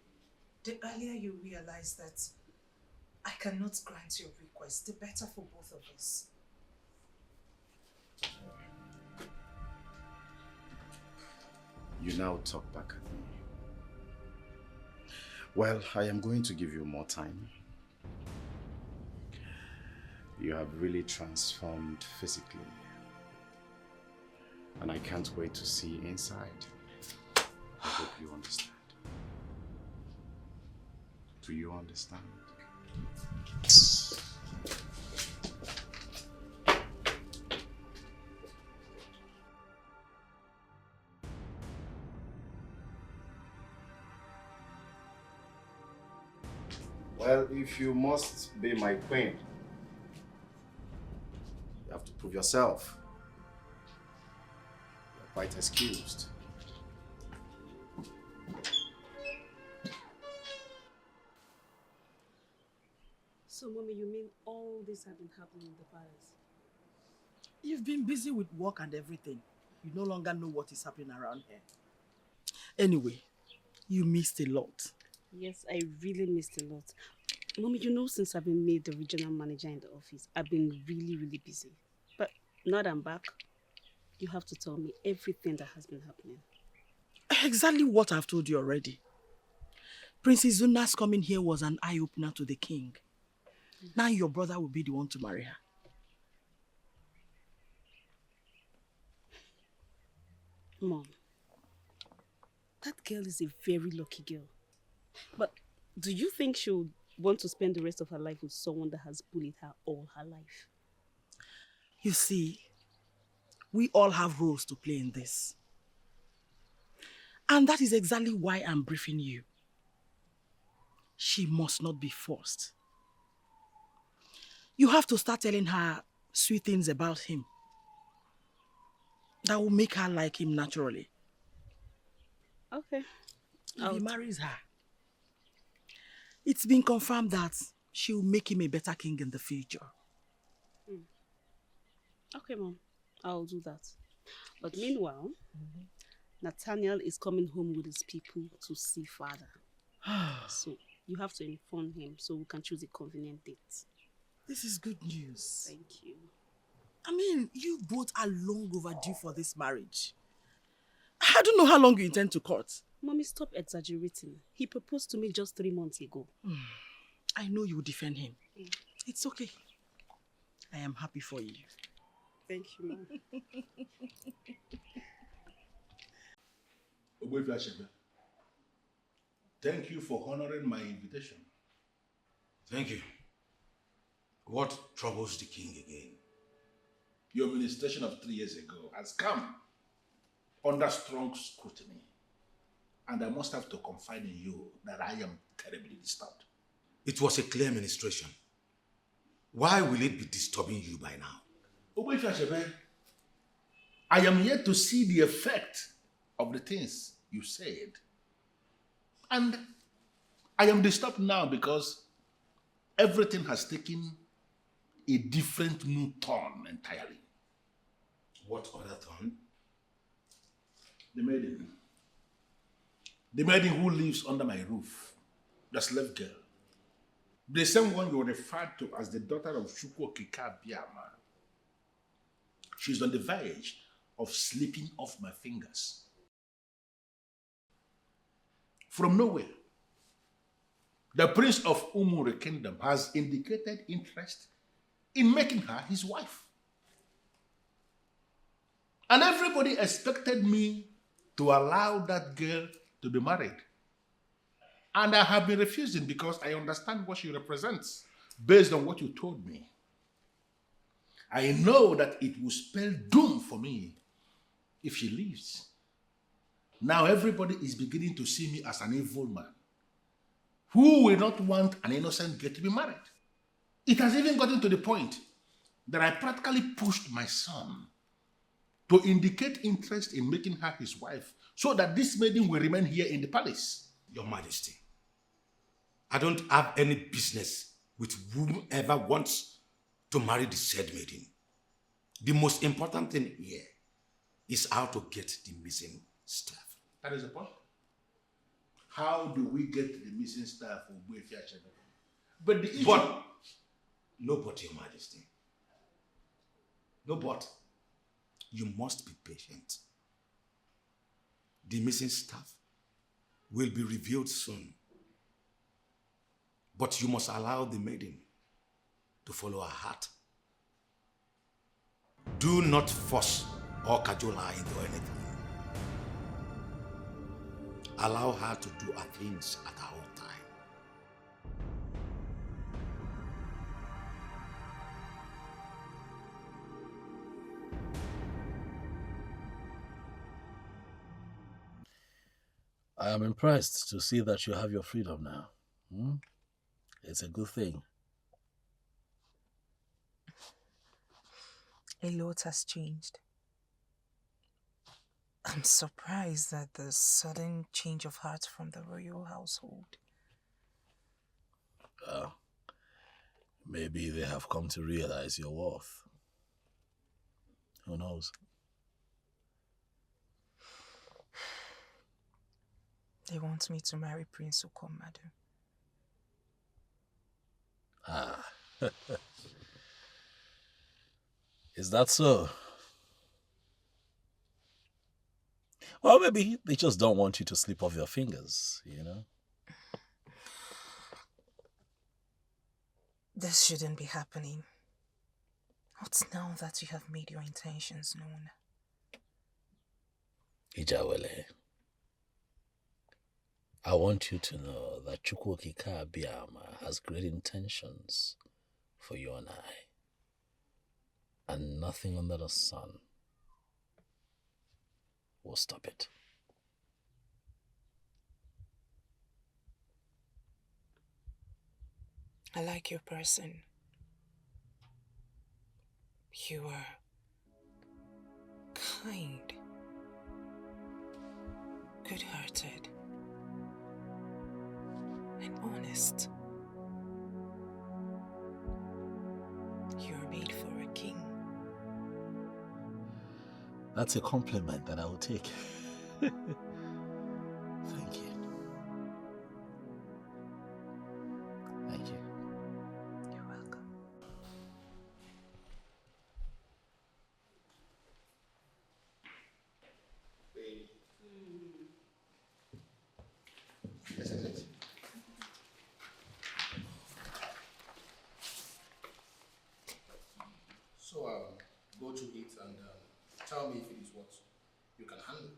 The earlier you realize that I cannot grant your request, the better for both of us. You now talk back at me. Well, I am going to give you more time. You have really transformed physically. And I can't wait to see inside. I hope you understand. Do you understand? Well, if you must be my queen, you have to prove yourself. Your quite excused. So, Mommy, you mean all this have been happening in the palace? You've been busy with work and everything. You no longer know what is happening around here. Anyway, you missed a lot. Yes, I really missed a lot. Mommy, you know, since I've been made the regional manager in the office, I've been really busy. But now that I'm back, you have to tell me everything that has been happening. Exactly what I've told you already. Princess Zuna's coming here was an eye-opener to the king. Now your brother will be the one to marry her. Mom, that girl is a very lucky girl. But do you think she'll want to spend the rest of her life with someone that has bullied her all her life? You see, we all have roles to play in this. And that is exactly why I'm briefing you. She must not be forced. You have to start telling her sweet things about him that will make her like him naturally. Okay. If he marries her, it's been confirmed that she will make him a better king in the future. Okay, Mom. I'll do that. But meanwhile, Nathaniel is coming home with his people to see father. So you have to inform him so we can choose a convenient date. This is good news. Thank you. I mean, you both are long overdue for this marriage. I don't know how long you intend to court. Mommy, stop exaggerating. He proposed to me just 3 months ago. I know you will defend him. It's okay. I am happy for you. Thank you, Mom. Thank you for honoring my invitation. Thank you. What troubles the king again? Your administration of 3 years ago has come under strong scrutiny. And I must have to confide in you that I am terribly disturbed. It was a clear administration. Why will it be disturbing you by now? I am yet to see the effect of the things you said. And I am disturbed now because everything has taken a different new turn entirely. What other turn? The maiden. The maiden who lives under my roof. The slave girl. The same one you referred to as the daughter of Chukwu Okike Abiama. She's on the verge of slipping off my fingers. From nowhere, the prince of Umuri Kingdom has indicated interest in making her his wife. And everybody expected me to allow that girl to be married. And I have been refusing because I understand what she represents based on what you told me. I know that it will spell doom for me if she leaves. Now everybody is beginning to see me as an evil man who will not want an innocent girl to be married. It has even gotten to the point that I practically pushed my son to indicate interest in making her his wife so that this maiden will remain here in the palace. Your Majesty, I don't have any business with whomever wants to marry the said maiden. The most important thing here is how to get the missing staff. That is the point. How do we get the missing staff of Buefia Channel? But the issue... But, no but, Your Majesty. No but. You must be patient. The missing staff will be revealed soon. But you must allow the maiden to follow her heart. Do not force or cajole her into anything. Allow her to do her things at her own time. I am impressed to see that you have your freedom now. It's a good thing. A lot has changed. I'm surprised at the sudden change of heart from the royal household. Maybe they have come to realize your worth. Who knows? They want me to marry Prince Ukomadu. Is that so? Well, maybe they just don't want you to slip off your fingers, you know? This shouldn't be happening. Not now that you have made your intentions known. Ijawele, I want you to know that Chukwokika Abiyama has great intentions for you and I. And nothing under the sun will stop it. I like your person. You are kind, good-hearted, and honest. You're made for a king. That's a compliment that I will take. Thank you. Thank you. You're welcome. This is it. So go to it and tell me if it is what you can handle.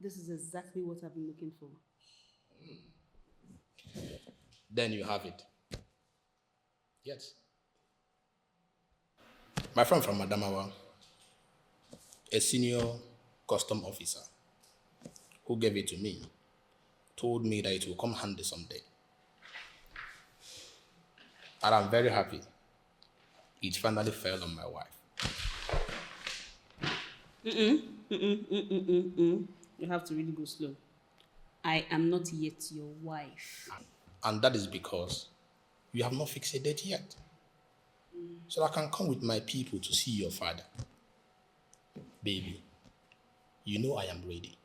This is exactly what I've been looking for. Then you have it. Yes. My friend from Adamawa, a senior custom officer who gave it to me, told me that it will come handy someday. And I'm very happy it finally fell on my wife. You have to really go slow. I am not yet your wife. And that is because you have not fixed a date yet. So I can come with my people to see your father. Baby, you know I am ready.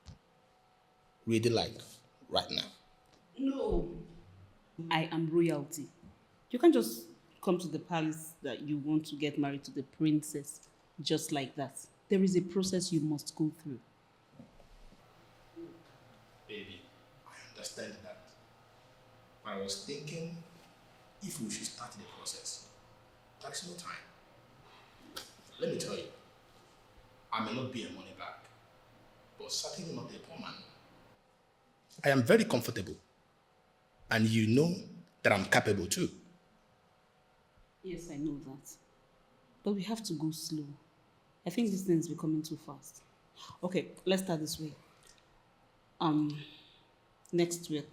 Ready like right now. No. I am royalty. You can't just come to the palace that you want to get married to the princess just like that. There is a process you must go through. Baby, I understand that. But I was thinking if we should start the process. There's no time. Let me tell you, I may not be a money bag, but certainly not a poor man. I am very comfortable, and you know that I'm capable too. Yes, I know that. But we have to go slow. I think this thing is becoming too fast. Okay, let's start this way. Next week,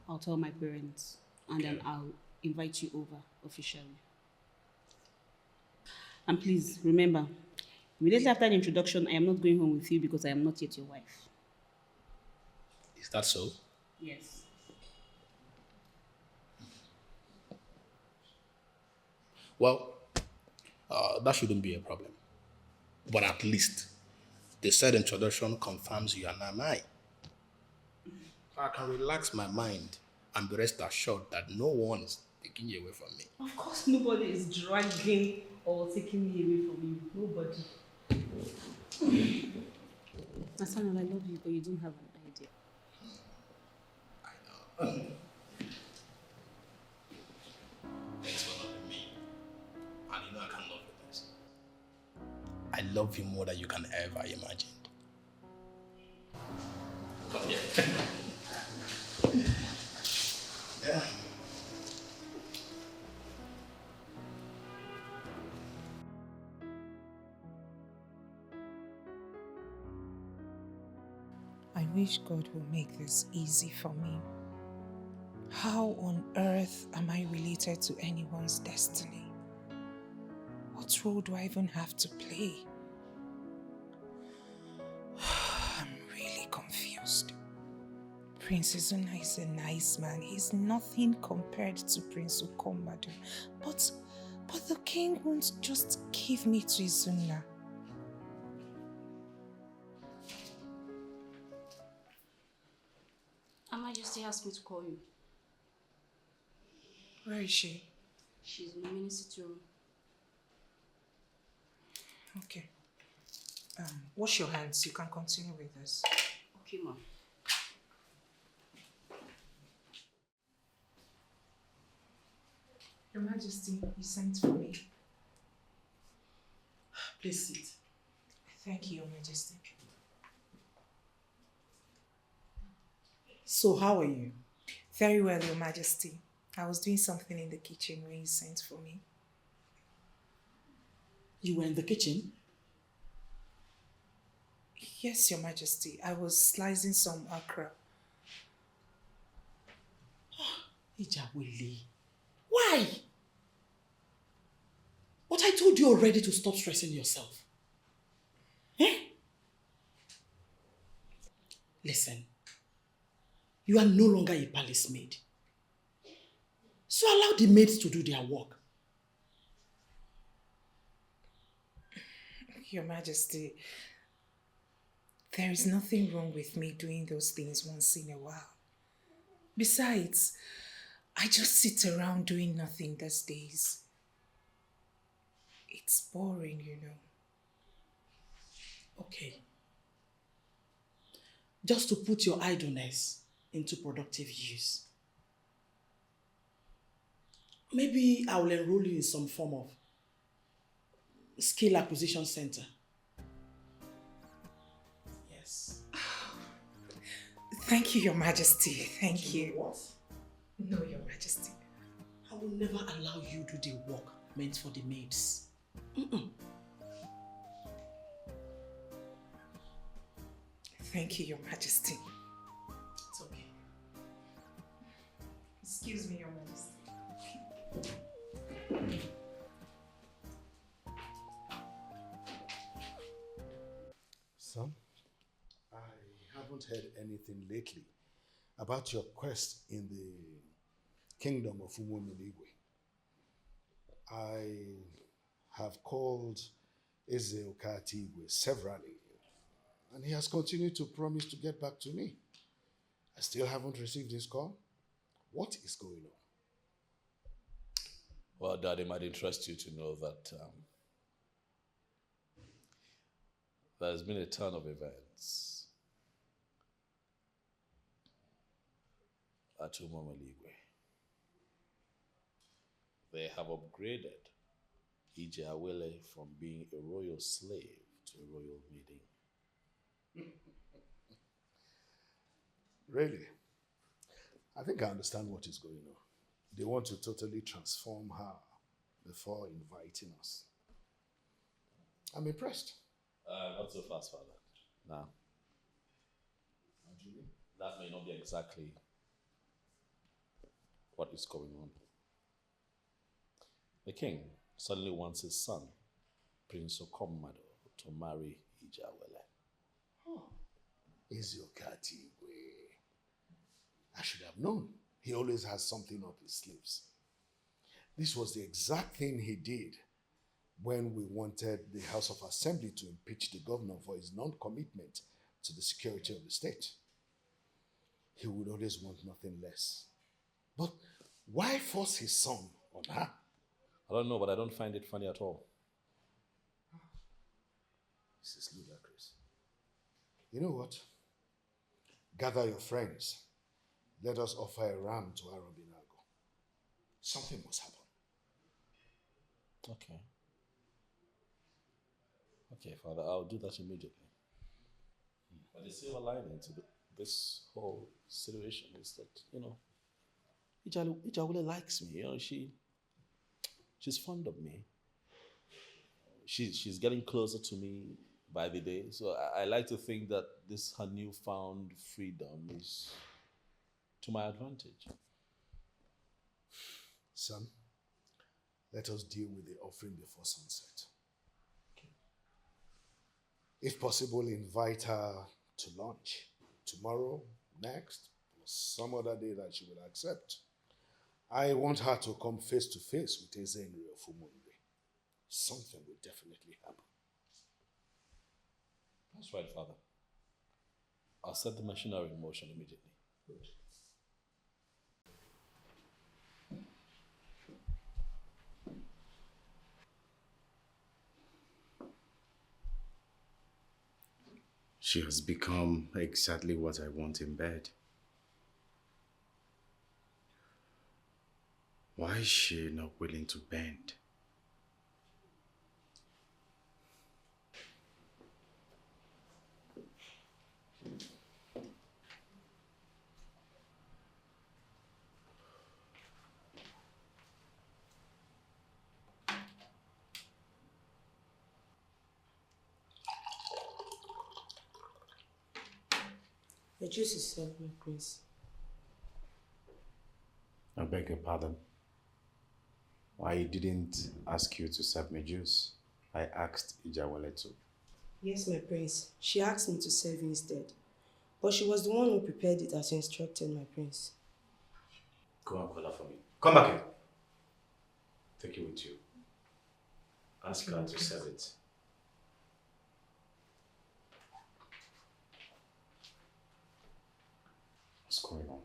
I'll tell my parents, and then I'll invite you over officially. And please, remember, immediately after the introduction, I am not going home with you because I am not yet your wife. Is that so? Yes. Well, that shouldn't be a problem. But at least the said introduction confirms you are not mine. I can relax my mind and be rest assured that no one is taking you away from me. Of course, nobody is dragging or taking me away from you. Nobody. Nathaniel, I love you, but you don't have an idea. Thanks for loving me. And you know I can love you this. I love you more than you can ever imagine. Come here. Yeah. wish God will make this easy for me. How on earth am I related to anyone's destiny? What role do I even have to play? I'm really confused. Prince Izuna is a nice man. He's nothing compared to Prince Ukomadu. But the king won't just give me to Izuna. Her Majesty asked me to call you. Where is she? She's in the mini sitting room. Okay. Wash your hands. You can continue with this. Okay, ma'am. Your Majesty, you sent for me. Please sit. Thank you, Your Majesty. So how are you? Very well, Your Majesty. I was doing something in the kitchen when you sent for me. You were in the kitchen? Yes, Your Majesty. I was slicing some okra. Ijawele. Why? But I told you already to stop stressing yourself. Eh? Listen, you are no longer a palace maid. So allow the maids to do their work. Your Majesty, there is nothing wrong with me doing those things once in a while. Besides, I just sit around doing nothing these days. It's boring, you know. Okay. Just to put your idleness into productive use. Maybe I will enroll you in some form of skill acquisition center. Yes. Thank you, Your Majesty. Thank you. What? No, Your Majesty. I will never allow you to do the work meant for the maids. Thank you, Your Majesty. It's okay. Excuse me, Your Majesty. Son, I haven't heard anything lately about your quest in the kingdom of Umuomiligwe. I have called Eze Okatigwe severally, and he has continued to promise to get back to me. I still haven't received his call. What is going on? Well, Dad, it might interest you to know that there's been a turn of events at Umuomiligwe. They have upgraded Ijawele from being a royal slave to a royal maiden. Really? I think I understand what is going on. They want to totally transform her before inviting us. I'm impressed. Not so fast, Father. Now, that may not be exactly what is going on. The king suddenly wants his son, Prince Okomado, to marry Ijawele. Oh, Eziokatigwe. I should have known. He always has something up his sleeves. This was the exact thing he did when we wanted the House of Assembly to impeach the governor for his non-commitment to the security of the state. He would always want nothing less. But why force his son on her? I don't know, but I don't find it funny at all. This is ludicrous. You know what? Gather your friends. Let us offer a ram to Arabinago. Something must happen. Okay. Okay, Father, I'll do that immediately. But the silver lining to this whole situation is that, you know, Ijawele likes me. You know, she's fond of me. She's getting closer to me by the day. So I like to think that this her newfound freedom is to my advantage. Son, let us deal with the offering before sunset. If possible, invite her to lunch tomorrow, next, or some other day that she will accept. I want her to come face to face with Ezenri of Umunri. Something will definitely happen. That's right, Father. I'll set the machinery in motion immediately. Good. She has become exactly what I want in bed. Why is she not willing to bend? The juice is served, my prince. I beg your pardon. I didn't ask you to serve me juice. I asked Ijawale to. Yes, my prince. She asked me to serve instead. But she was the one who prepared it as you instructed, my prince. Go and call her for me. Come back here. Take it with you. Ask her to serve it. What's going on?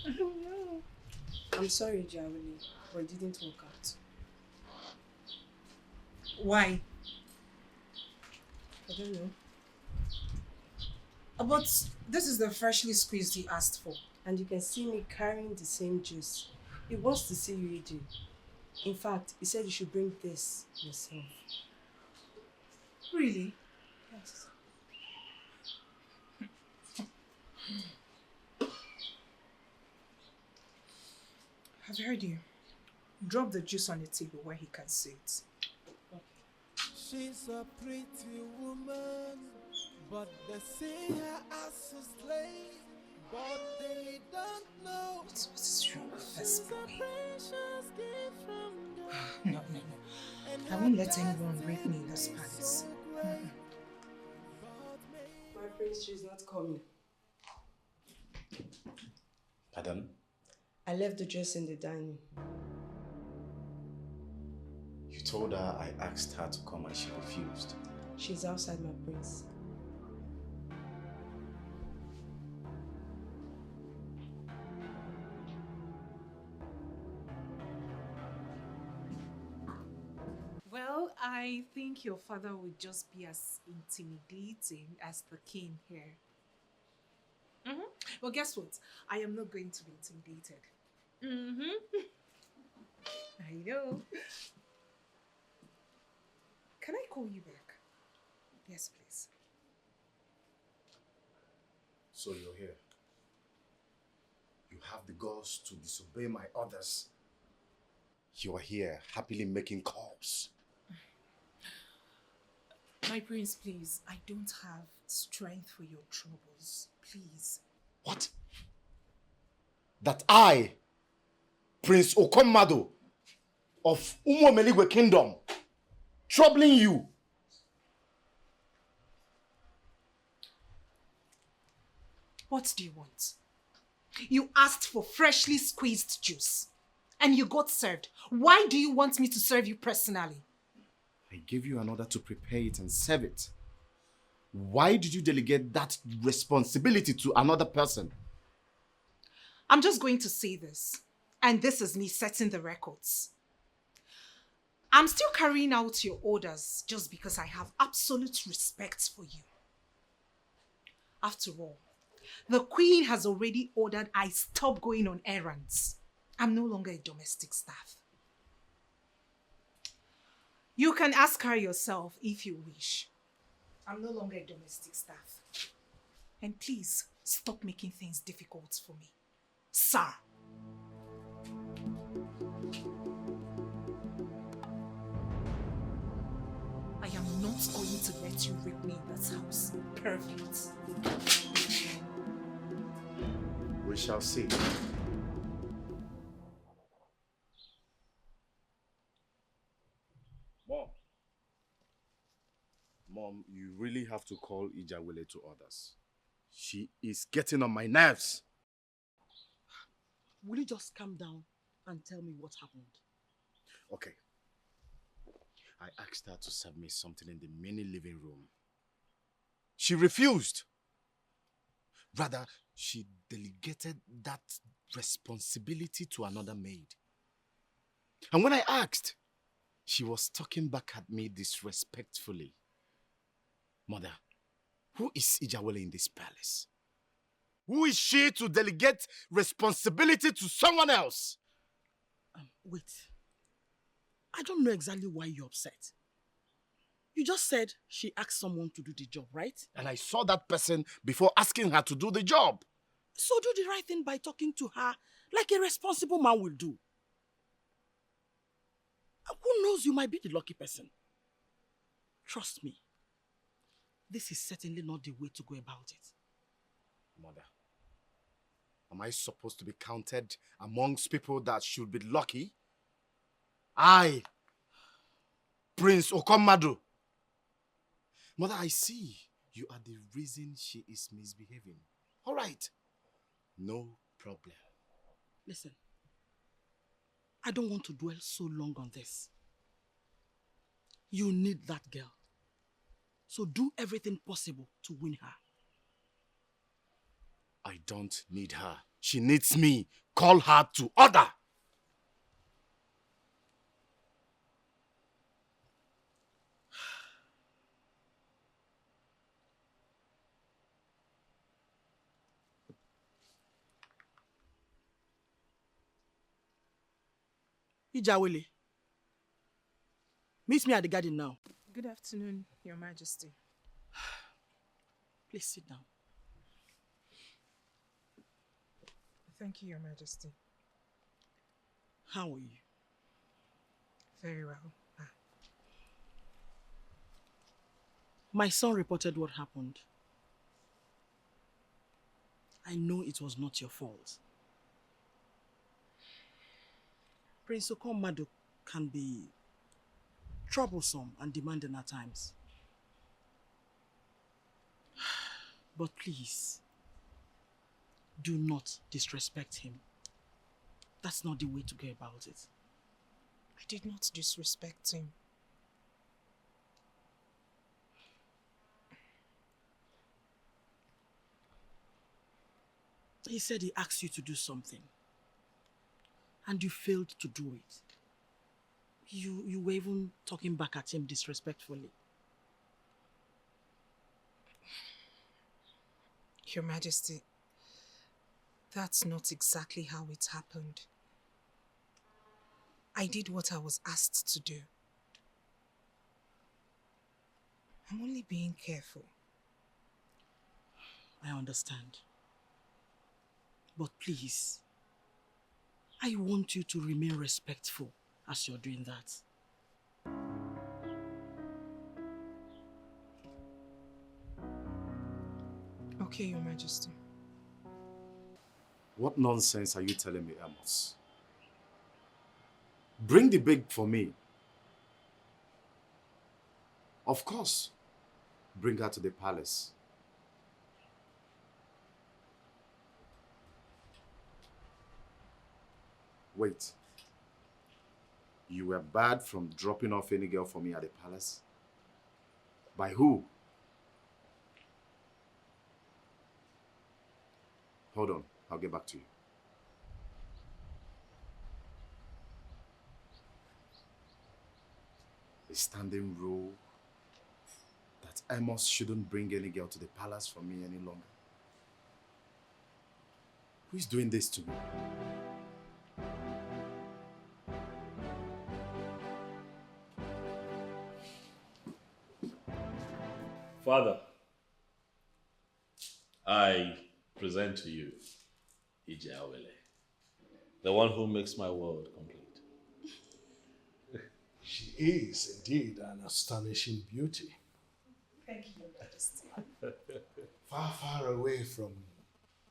I don't know. I'm sorry, Jawali, but it didn't work out. Why? I don't know. But this is the freshly squeezed he asked for. And you can see me carrying the same juice. He wants to see you eating. In fact, he said you should bring this yourself. Really? Yes. I've heard you. Drop the juice on the table where he can see it. She's a pretty woman, but they see her as a slave, but they don't know. What's wrong with this boy? No, No. I won't let anyone rape me in this palace. My prince, she's not coming. Pardon? I left the dress in the dining. You told her I asked her to come and she refused. She's outside, my prince. Well, I think your father would just be as intimidating as the king here. Well, guess what? I am not going to be intimidated. I know. Can I call you back? Yes, please. So you're here. You have the guts to disobey my orders. You are here, happily making calls. My prince, please. I don't have strength for your troubles. Please. What? That I, Prince Okomado of Umomeligwe Kingdom, troubling you? What do you want? You asked for freshly squeezed juice and you got served. Why do you want me to serve you personally? I gave you an order to prepare it and serve it. Why did you delegate that responsibility to another person? I'm just going to say this, and this is me setting the records. I'm still carrying out your orders just because I have absolute respect for you. After all, the queen has already ordered I stop going on errands. I'm no longer a domestic staff. You can ask her yourself if you wish. I'm no longer a domestic staff. And please, stop making things difficult for me. Sir. not going to let you rape me in this house. Perfect. We shall see. Mom. Mom, you really have to call Ijawele to others. She is getting on my nerves. Will you just calm down and tell me what happened? Okay. I asked her to serve me something in the mini living room. She refused. Rather, she delegated that responsibility to another maid. And when I asked, she was talking back at me disrespectfully. Mother, who is Ijawele in this palace? Who is she to delegate responsibility to someone else? Wait. I don't know exactly why you're upset. You just said she asked someone to do the job, right? And I saw that person before asking her to do the job. So do the right thing by talking to her like a responsible man will do. Who knows, you might be the lucky person. Trust me. This is certainly not the way to go about it. Mother, am I supposed to be counted amongst people that should be lucky? I, Prince Okomadu. Mother, I see you are the reason she is misbehaving. All right, no problem. Listen, I don't want to dwell so long on this. You need that girl. So do everything possible to win her. I don't need her. She needs me. Call her to order. Ijawele, meet me at the garden now. Good afternoon, Your Majesty. Please sit down. Thank you, Your Majesty. How are you? Very well. My son reported what happened. I know it was not your fault. Prince Okomadu can be troublesome and demanding at times. But please, do not disrespect him. That's not the way to go about it. I did not disrespect him. He said he asked you to do something, and you failed to do it. You were even talking back at him disrespectfully. Your Majesty, that's not exactly how it happened. I did what I was asked to do. I'm only being careful. I understand. But please, I want you to remain respectful as you're doing that. Okay, Your Majesty. What nonsense are you telling me, Amos? Bring the babe for me. Of course. Bring her to the palace. Wait. You were barred from dropping off any girl for me at the palace? By who? Hold on, I'll get back to you. A standing rule that Amos shouldn't bring any girl to the palace for me any longer. Who is doing this to me? Father, I present to you Ijawele, the one who makes my world complete. She is indeed an astonishing beauty. Thank you, Your Majesty. Far, far away from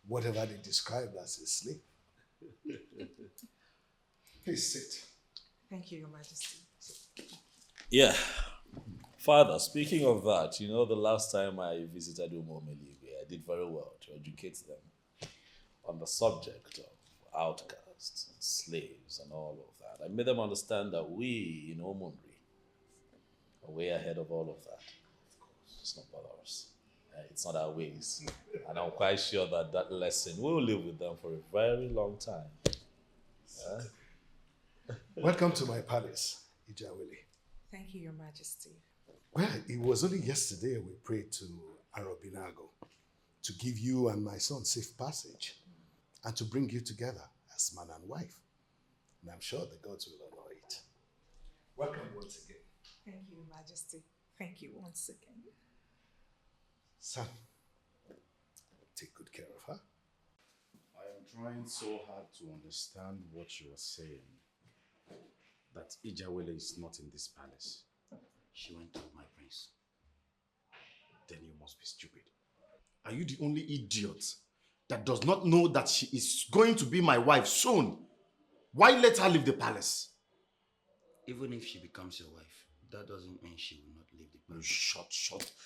whatever they described as a slave. Please sit. Thank you, Your Majesty. Yeah. Father, speaking of that, you know the last time I visited Umomeligwe, I did very well to educate them on the subject of outcasts, and slaves, and all of that. I made them understand that we in Omonri are way ahead of all of that. It's not bother us. It's not our ways. And I'm quite sure that that lesson will live with them for a very long time. Welcome to my palace, Ijawele. Thank you, Your Majesty. Well, it was only yesterday we prayed to Arobinago to give you and my son safe passage and to bring you together as man and wife. And I'm sure the gods will honor it. Welcome once again. Thank you, Your Majesty. Thank you once again. Son, take good care of her. I am trying so hard to understand what you are saying. That Ijawele is not in this palace. She went to my prince. Then you must be stupid. Are you the only idiot that does not know that she is going to be my wife soon? Why let her leave the palace? Even if she becomes your wife, that doesn't mean she will not leave the palace.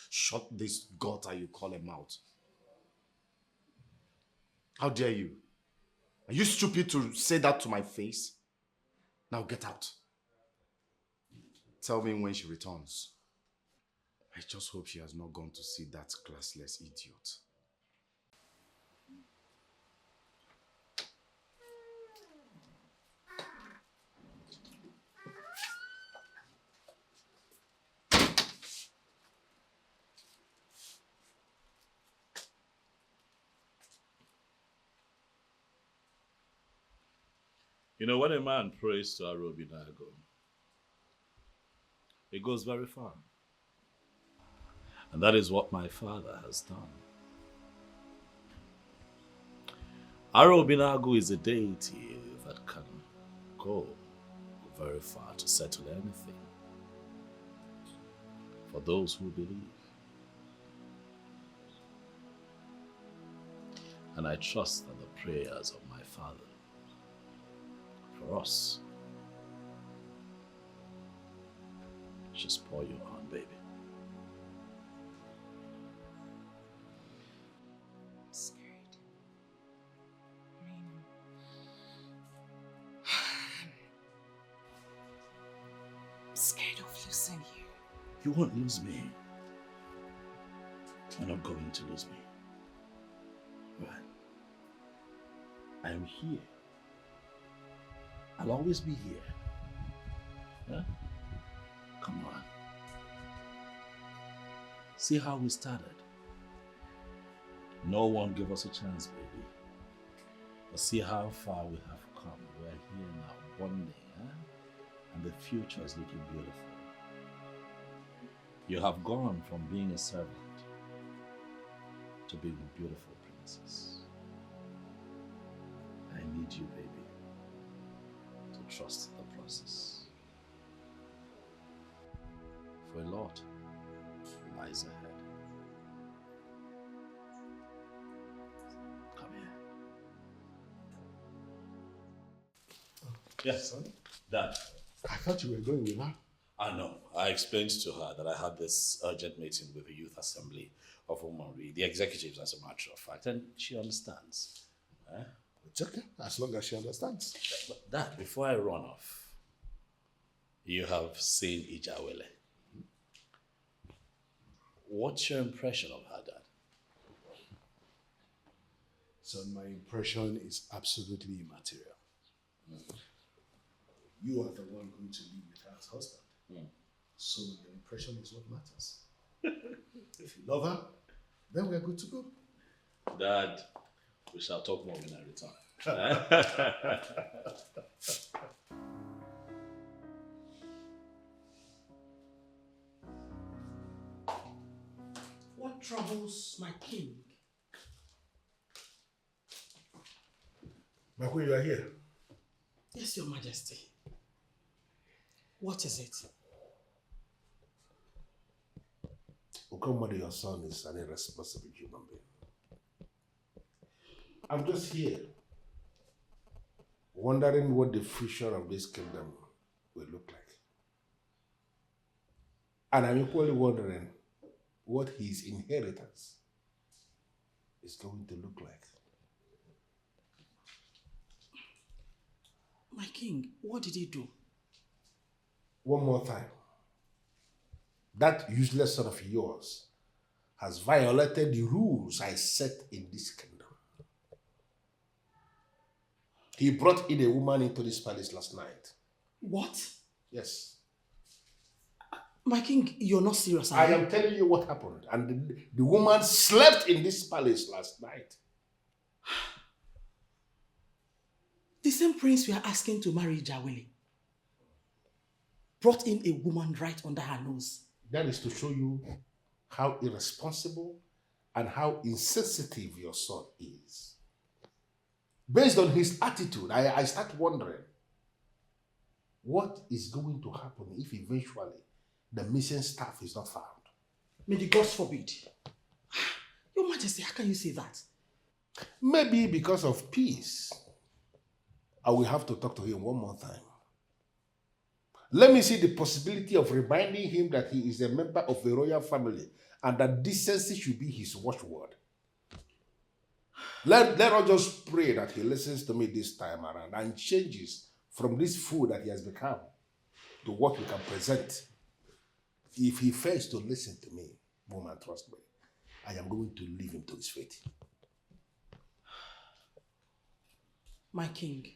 Shut this gutter you call a mouth. How dare you? Are you stupid to say that to my face? Now get out. Tell me when she returns. I just hope she has not gone to see that classless idiot. You know, when a man prays to Arobinago, it goes very far. And that is what my father has done. Arobinago is a deity that can go very far to settle anything for those who believe. And I trust that the prayers of my father for us should spoil you on, baby. I'm scared. I'm scared of losing you. You won't lose me. You're not going to lose me. Right? I am here. I'll always be here. Yeah? Come on. See how we started. No one gave us a chance, baby. But see how far we have come. We're here now, one day, and the future is looking beautiful. You have gone from being a servant to being a beautiful princess. I need you, baby, to trust the process. For a lot lies ahead. Come here. Yes, son. Dad. I thought you were going with her. I know. I explained to her that I had this urgent meeting with the Youth Assembly of Umonri, the executives as a matter of fact, and she understands. It's okay, as long as she understands. But Dad, before I run off, you have seen Ijawele. What's your impression of her, Dad? So my impression is absolutely immaterial. You are the one going to live with her as husband. So your impression is what matters. If you love her, then we are good to go. Dad, we shall talk more when I return. What troubles my king? My queen, you are here. Yes, Your Majesty. What is it? Okomode, your son, is an irresponsible human being. I'm just here, wondering what the future of this kingdom will look like. And I'm equally wondering what his inheritance is going to look like. My king, what did he do? One more time. That useless son of yours has violated the rules I set in this kingdom. He brought in a woman into this palace last night. What? Yes. My king, you're not serious, I are you? am telling you what happened. And the woman slept in this palace last night. The same prince we are asking to marry Jawele brought in a woman right under her nose. That is to show you how irresponsible and how insensitive your son is. Based on his attitude, I start wondering what is going to happen if eventually the missing staff is not found. May the gods forbid. Your Majesty, how can you say that? Maybe because of peace. I will have to talk to him one more time. Let me see the possibility of reminding him that he is a member of the royal family and that decency should be his watchword. Let us just pray that he listens to me this time around and changes from this fool that he has become to what we can present. If he fails to listen to me, woman, trust me, I am going to leave him to his fate. My king,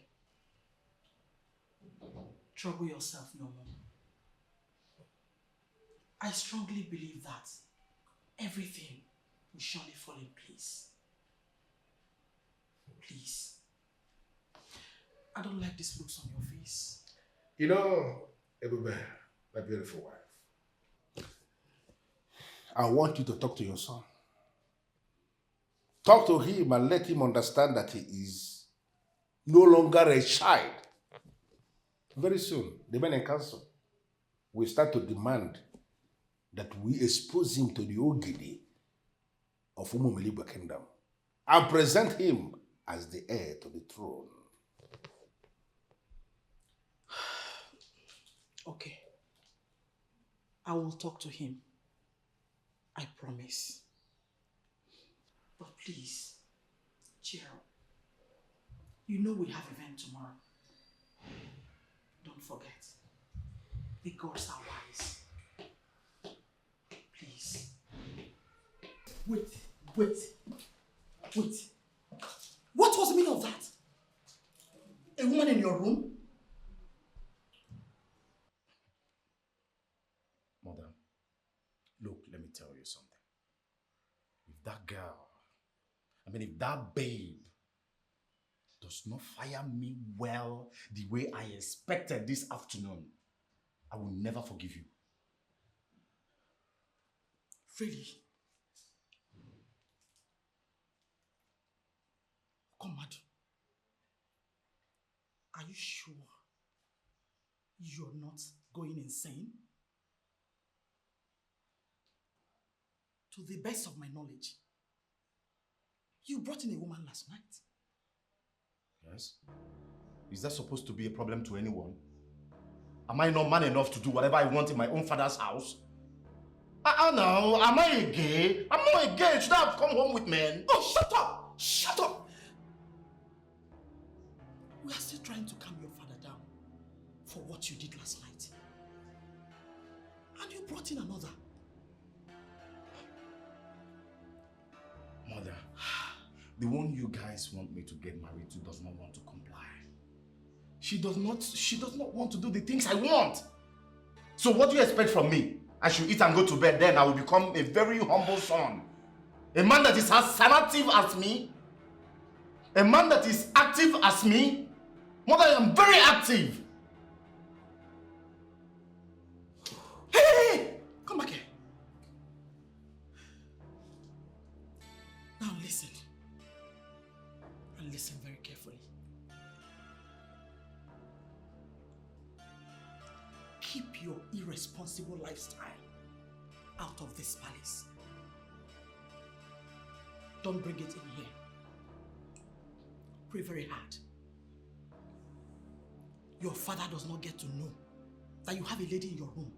trouble yourself no more. I strongly believe that everything will surely fall in place. Please. I don't like these looks on your face. You know, Ebube, my beautiful wife, I want you to talk to your son. Talk to him and let him understand that he is no longer a child. Very soon, the men in council will start to demand that we expose him to the Ogidi of Umumeligwe Kingdom and present him as the heir to the throne. Okay. I will talk to him. I promise. But please, cheer up. You know we have event tomorrow. Don't forget. The gods are wise. Please. Wait. What was the meaning of that? A woman in your room? Mother, look, let me tell you something. If that girl, if that babe does not fire me well the way I expected this afternoon, I will never forgive you. Really? Come on. Are you sure you're not going insane? To the best of my knowledge, you brought in a woman last night. Yes? Is that supposed to be a problem to anyone? Am I not man enough to do whatever I want in my own father's house? No, am I a gay? I'm not a gay. Should I have come home with men? Oh, shut up! Shut up! We are still trying to calm your father down for what you did last night. And you brought in another. Mother, the one you guys want me to get married to does not want to comply. She does not want to do the things I want. So what do you expect from me? I should eat and go to bed, then I will become a very humble son. A man that is as sensitive as me. A man that is active as me. Mother, I am very active. Hey! Come back here. Now listen. And listen very carefully. Keep your irresponsible lifestyle out of this palace. Don't bring it in here. Pray very hard. Your father does not get to know that you have a lady in your room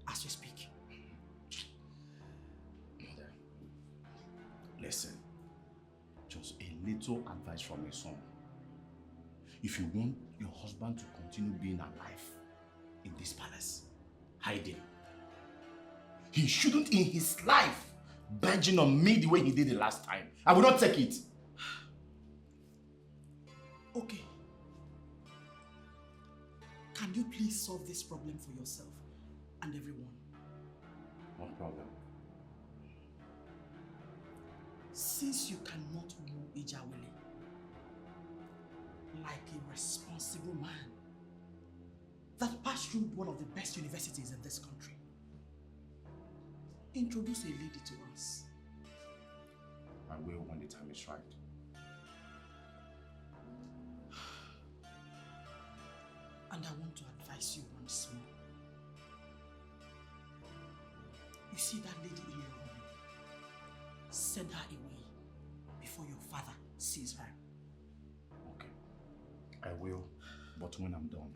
as we speak. Mother, listen. Just a little advice from my son. If you want your husband to continue being alive in this palace, hide him. He shouldn't in his life badging on me the way he did the last time. I will not take it. Okay. Can you please solve this problem for yourself and everyone? No problem. Since you cannot woo Ijawele like a responsible man that passed through one of the best universities in this country, introduce a lady to us. I will when the time is right. And I want to advise you once more. You see that lady in your room? Send her away before your father sees her. Okay. I will, but when I'm done.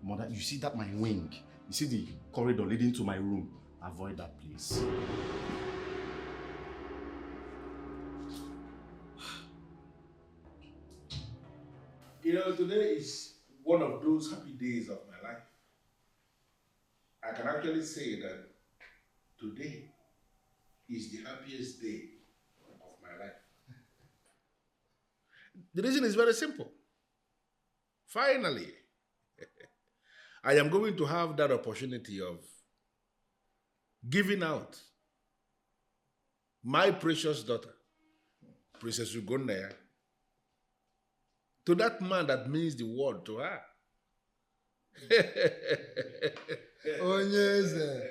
Mother, you see that my wing? You see the corridor leading to my room? Avoid that place. You know, today is one of those happy days of my life. I can actually say that today is the happiest day of my life. The reason is very simple. Finally, I am going to have that opportunity of giving out my precious daughter, Princess Ugonnaya, to that man that means the world to her. Onyeze.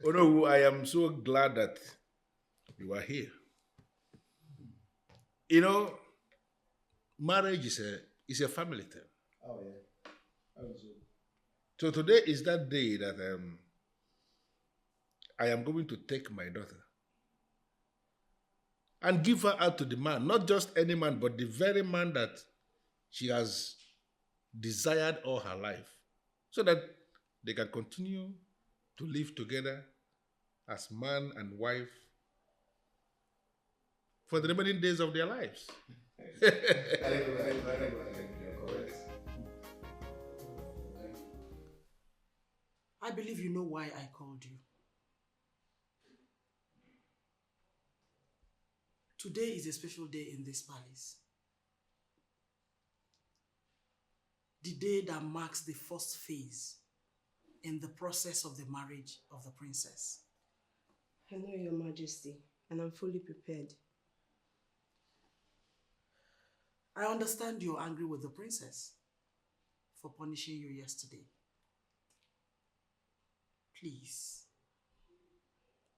Oh no, I am so glad that you are here. You know, marriage is a family thing. Oh yeah. Absolutely. So today is that day that I am going to take my daughter and give her out to the man, not just any man, but the very man that she has desired all her life, so that they can continue to live together as man and wife for the remaining days of their lives. I believe you know why I called you. Today is a special day in this palace. The day that marks the first phase in the process of the marriage of the princess. I know, Your Majesty, and I'm fully prepared. I understand you're angry with the princess for punishing you yesterday. Please,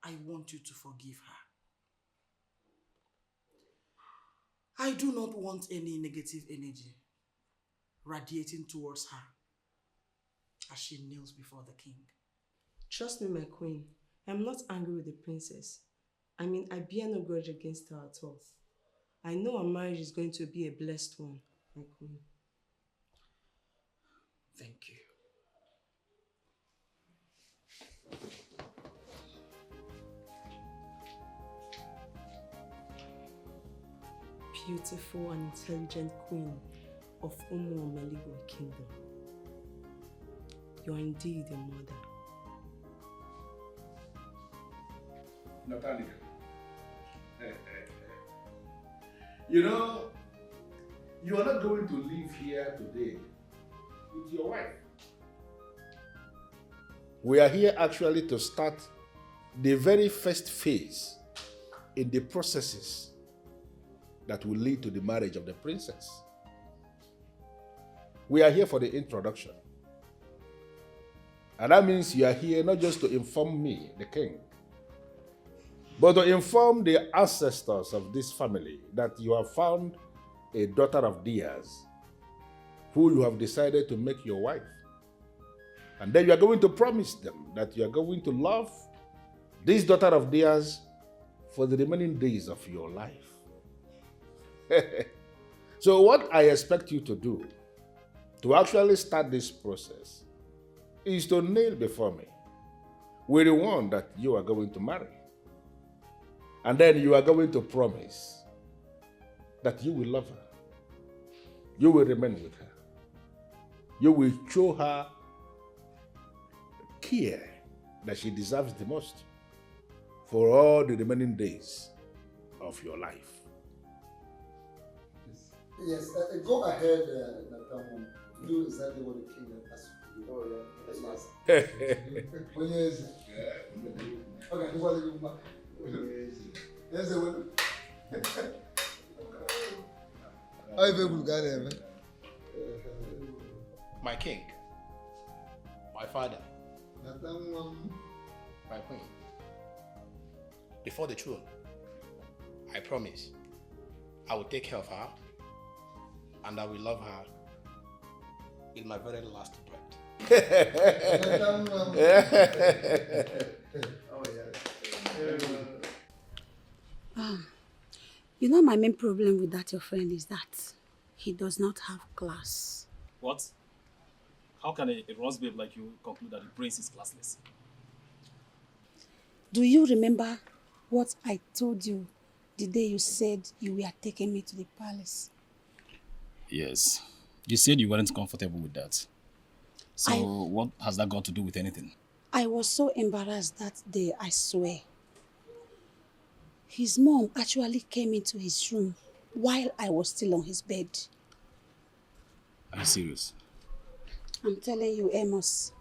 I want you to forgive her. I do not want any negative energy radiating towards her as she kneels before the king. Trust me, my queen. I'm not angry with the princess. I mean, I bear no grudge against her at all. I know our marriage is going to be a blessed one, my queen. Thank you. Beautiful and intelligent queen of Umuomeligwe Kingdom. You are indeed a mother. Natalia. You know, you are not going to live here today with your wife. We are here actually to start the very first phase in the processes that will lead to the marriage of the princess. We are here for the introduction. And that means you are here not just to inform me, the king, but to inform the ancestors of this family that you have found a daughter of theirs who you have decided to make your wife. And then you are going to promise them that you are going to love this daughter of theirs for the remaining days of your life. So what I expect you to do to actually start this process is to kneel before me with the one that you are going to marry. And then you are going to promise that you will love her. You will remain with her. You will show her care that she deserves the most for all the remaining days of your life. Yes, go ahead, Nathan. Do exactly what the king asked you. Oh, yeah. When you is okay, do what you want. Yes, I will. I will go there, man. My king, my father, my queen. Before the throne, I promise I will take care of her and I will love her in my very last breath. You know, my main problem with that your friend is that he does not have class. What? How can a Ross babe like you conclude that the prince is classless? Do you remember what I told you the day you said you were taking me to the palace? Yes. You said you weren't comfortable with that. So what has that got to do with anything? I was so embarrassed that day, I swear. His mom actually came into his room while I was still on his bed. Are you serious? I'm telling you, Amos,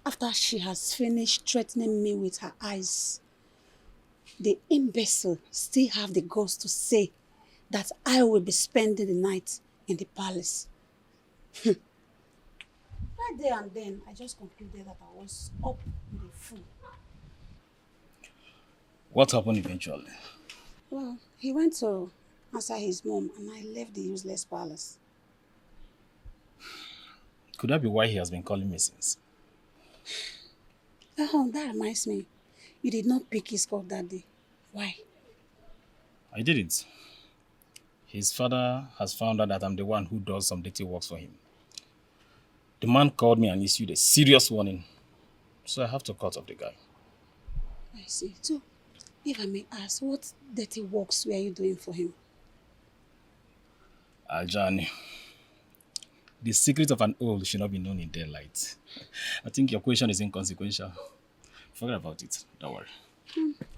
after she has finished threatening me with her eyes, the imbecile still have the guts to say that I will be spending the night in the palace. Right there and then, I just concluded that I was up with a fool. What happened eventually? Well, he went to answer his mom and I left the useless palace. Could that be why he has been calling me since? Oh, that reminds me. You did not pick his call that day. Why? I didn't. His father has found out that I'm the one who does some dirty works for him. The man called me and issued a serious warning. So I have to cut off the guy. I see. So, if I may ask, what dirty works were you doing for him? Ajani, the secret of an owl should not be known in daylight. I think your question is inconsequential. Forget about it. Don't worry.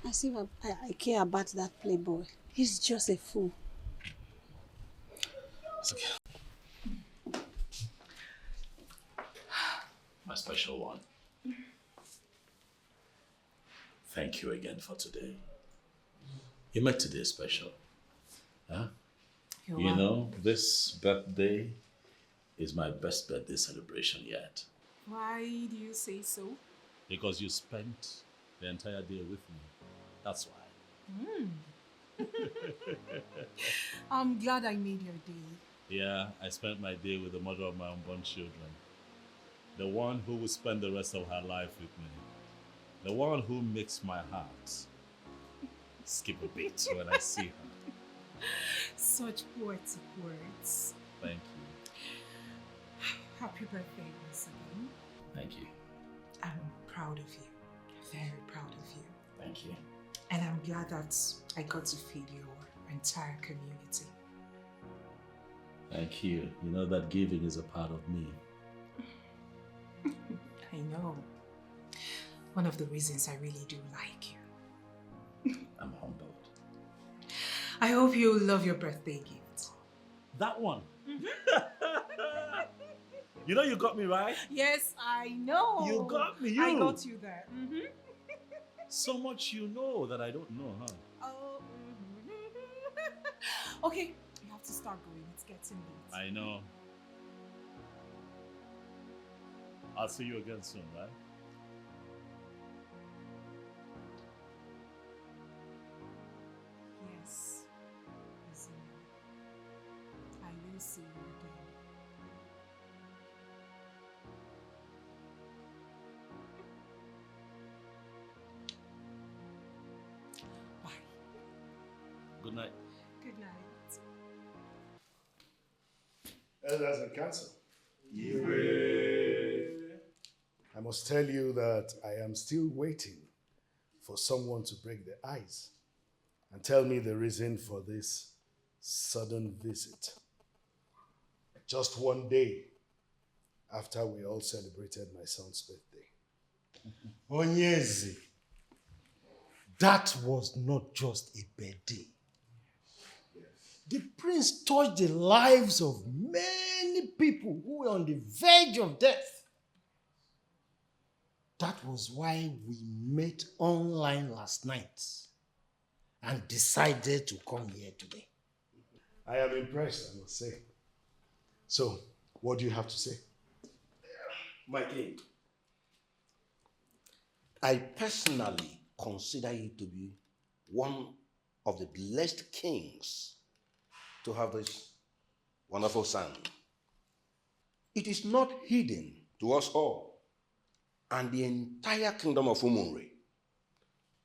As if I care about that playboy. He's just a fool. It's okay. My special one. Thank you again for today. You made today special. Huh? You know, this birthday is my best birthday celebration yet. Why do you say so? Because you spent the entire day with me. That's why. I'm glad I made your day. Yeah, I spent my day with the mother of my unborn children. The one who will spend the rest of her life with me. The one who makes my heart skip a beat when I see her. Such poetic words. Thank you. Happy birthday once again. Thank you. I'm proud of you. Very proud of you. Thank you. And I'm glad that I got to feed your entire community. Thank you. You know that giving is a part of me. I know. One of the reasons I really do like you. I'm humbled. I hope you love your birthday gift. That one? You know you got me, right? Yes, I know. You got me, I got you there. So much you know that I don't know, huh? Oh. Okay, you have to start going. It's getting late. I know. I'll see you again soon, right? Yes. I will see you again. Elders and council. I must tell you that I am still waiting for someone to break the ice and tell me the reason for this sudden visit. Just one day after we all celebrated my son's birthday. Onyezi, that was not just a birthday. The prince touched the lives of many people who were on the verge of death. That was why we met online last night and decided to come here today. I am impressed, I must say. So, what do you have to say? My king, I personally consider you to be one of the blessed kings to have this wonderful son. It is not hidden to us all and the entire kingdom of Umunri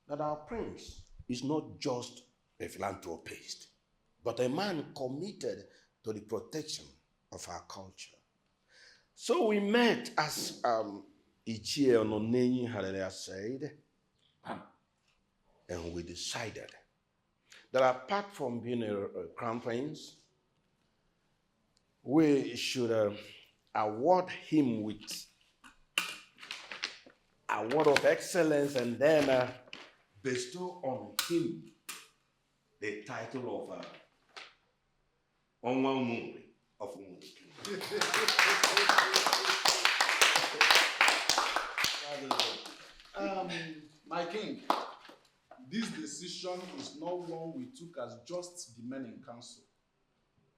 that our prince is not just a philanthropist, but a man committed to the protection of our culture. So we met, as Ichie Ononenyi had said, and we decided that apart from being a crown prince, we should award him with a award of excellence and then bestow on him the title of Onwa Umuri of Umuri. My king, this decision is not one we took as just the men in council,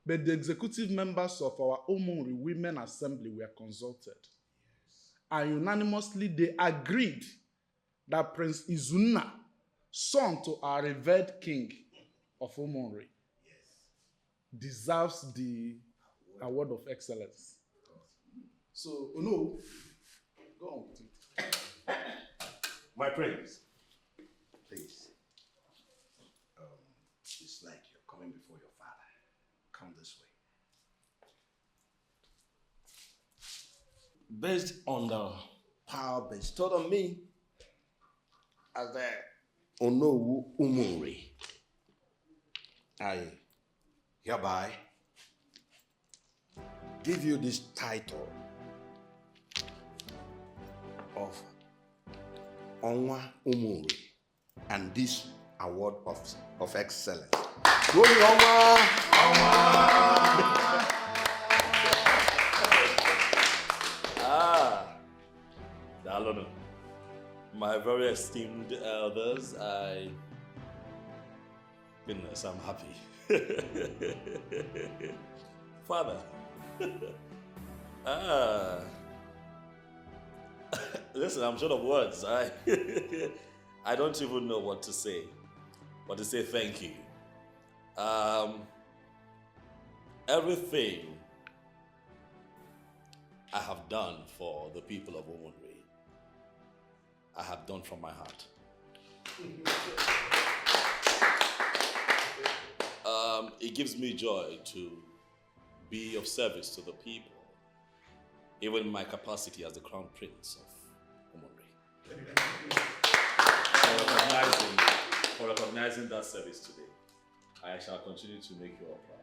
but the executive members of our Umunri Women Assembly were consulted. And unanimously they agreed that Prince Izunna, son to our revered king of Umunri, deserves the award of excellence. So, no, go on with it. My prince, please. It's like you're coming before your father. Come this way. Based on the power bestowed on me as the Onowu Umuri, I hereby give you this title of Onwa Umuri and this award of excellence. Glory Onwa! Dalono, my very esteemed elders, goodness, I'm happy. Father, listen, I'm short of words. I don't even know what to say, but to say thank you. Everything I have done for the people of Umunri, I have done from my heart. It gives me joy to be of service to the people, even in my capacity as the Crown Prince of Umunri. For recognizing that service today, I shall continue to make you all proud.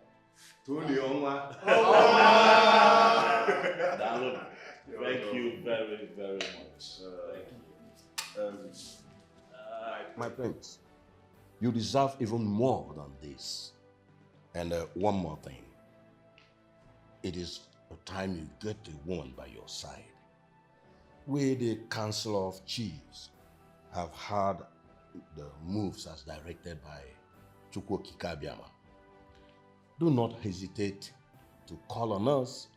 Thank you very, very much. Thank you. My prince, you deserve even more than this. And one more thing. It is a time you get a woman by your side. We, the Council of Chiefs, have had the moves as directed by Chukwuokike Abiama. Do not hesitate to call on us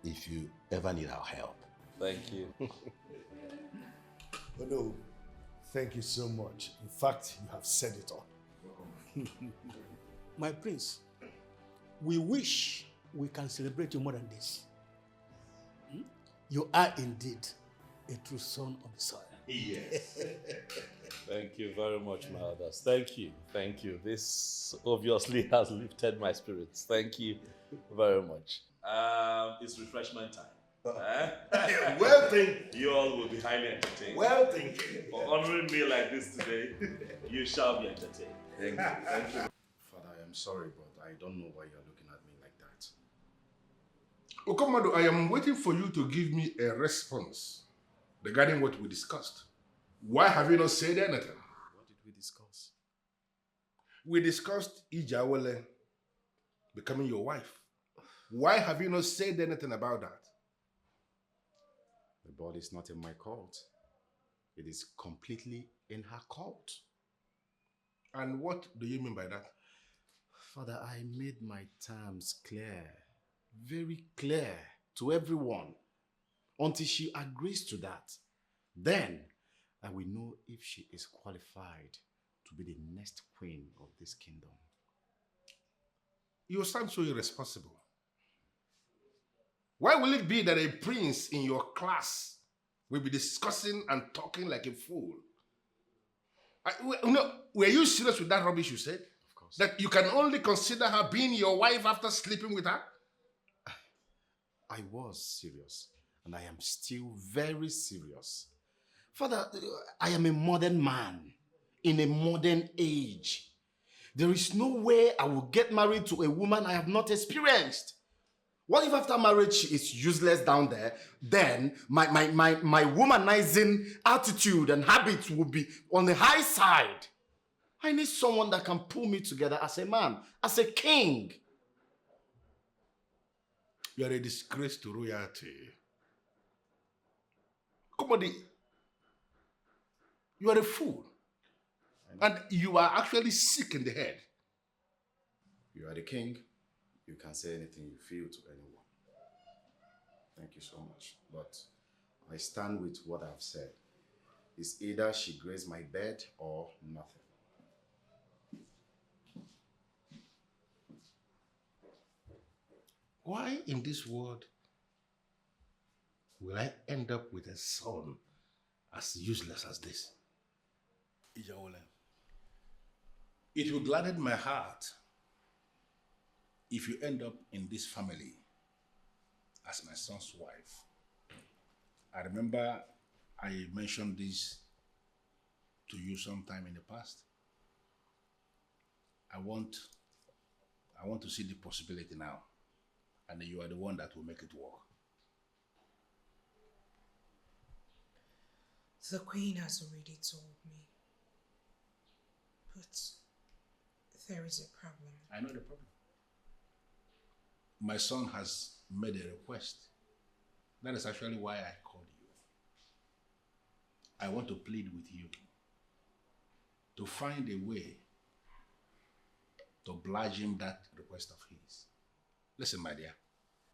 if you ever need our help. Thank you. Oh no, thank you so much. In fact, you have said it all. My prince, we wish we can celebrate you more than this. You are indeed a true son of the soil. Yes. Thank you very much, my elders. Thank you. Thank you. This obviously has lifted my spirits. Thank you very much. It's refreshment time. Well thinking. You all will be highly entertained. Well thinking. For honoring me like this today, you shall be entertained. Thank you. Thank you. Father, I am sorry, but I don't know why you're looking at me like that. Okomado, I am waiting for you to give me a response regarding what we discussed. Why have you not said anything? What did we discuss? We discussed Ijawele becoming your wife. Why have you not said anything about that? The ball is not in my court. It is completely in her court. And what do you mean by that? Father, I made my terms clear, very clear to everyone until she agrees to that. Then I will know if she is qualified to be the next queen of this kingdom. You sound so irresponsible. Why will it be that a prince in your class will be discussing and talking like a fool? Were you serious with that rubbish you said? Of course. That you can only consider her being your wife after sleeping with her? I was serious, and I am still very serious. Father, I am a modern man in a modern age. There is no way I will get married to a woman I have not experienced. What if after marriage she is useless down there? Then my womanizing attitude and habits will be on the high side. I need someone that can pull me together as a man, as a king. You are a disgrace to royalty. Komodi, you are a fool. And you are actually sick in the head. You are the king. You can say anything you feel to anyone. Thank you so much. But I stand with what I've said. It's either she grazed my bed or nothing. Why in this world will I end up with a son as useless as this? Ijawole, it will gladden my heart if you end up in this family as my son's wife. I remember I mentioned this to you sometime in the past. I want to see the possibility now, and you are the one that will make it work. The Queen has already told me. But there is a problem. I know the problem. My son has made a request. That is actually why I called you. I want to plead with you to find a way to oblige him that request of his. Listen, my dear,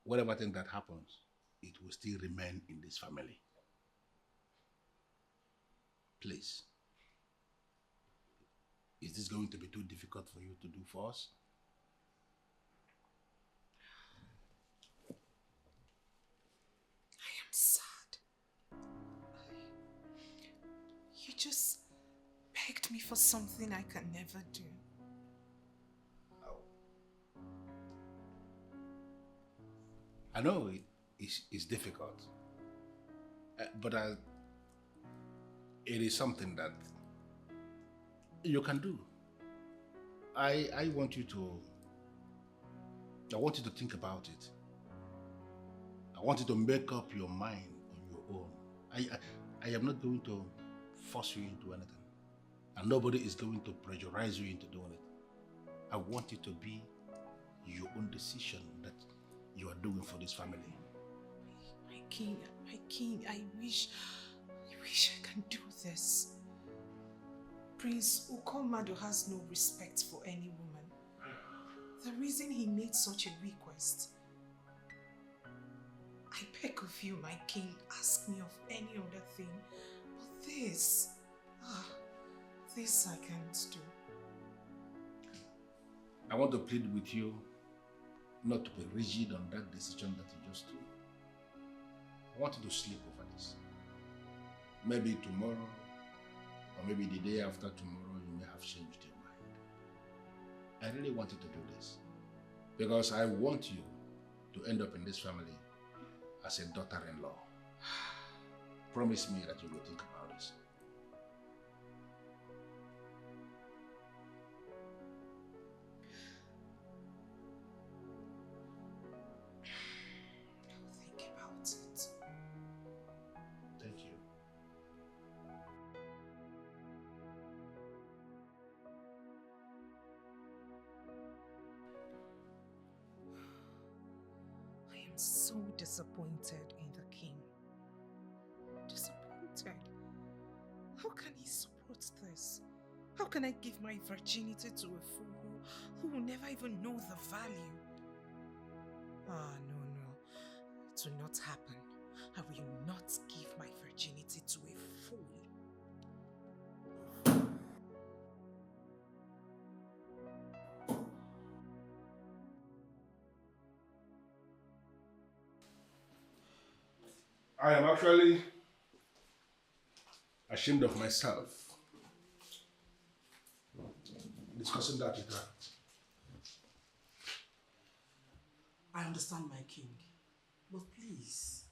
whatever thing that happens, it will still remain in this family. Please. Is this going to be too difficult for you to do for us? I am sad. You just begged me for something I can never do. I know it's difficult, but it is something that you can do. I want you to think about it. I want you to make up your mind on your own. I am not going to force you into anything. And nobody is going to pressurize you into doing it. I want it to be your own decision that you are doing for this family. My king, I wish I can do this. Prince Ukomado has no respect for any woman. The reason he made such a request. I beg of you, my king, ask me of any other thing. But this I can't do. I want to plead with you not to be rigid on that decision that you just took. I want you to sleep over this. Maybe tomorrow, or maybe the day after tomorrow, you may have changed your mind. I really want you to do this because I want you to end up in this family as a daughter-in-law. Promise me that you will think about this. Think about it. Thank you. I am so disappointed in the king. Disappointed. How can he support this? How can I give my virginity to a fool who will never even know the value? Ah, no. It will not happen. I will not give my virginity to a fool. I am actually ashamed of myself discussing that with her. I understand, my king. But please,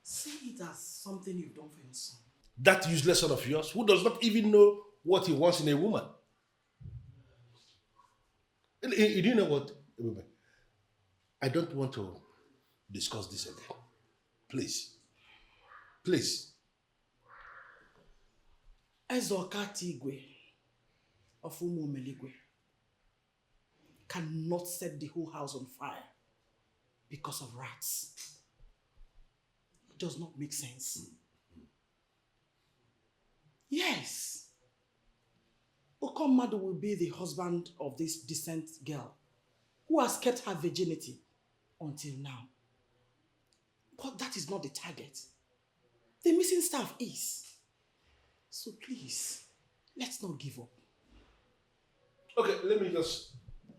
see it as something you've done for your son. That useless son of yours who does not even know what he wants in a woman. Do you know what? I don't want to discuss this again. Please. Please. Ezokatigwe of Umumeligwe cannot set the whole house on fire because of rats. It does not make sense. Yes. Okomadu will be the husband of this decent girl who has kept her virginity until now. But that is not the target. The missing staff is. So please, let's not give up. Okay, let me just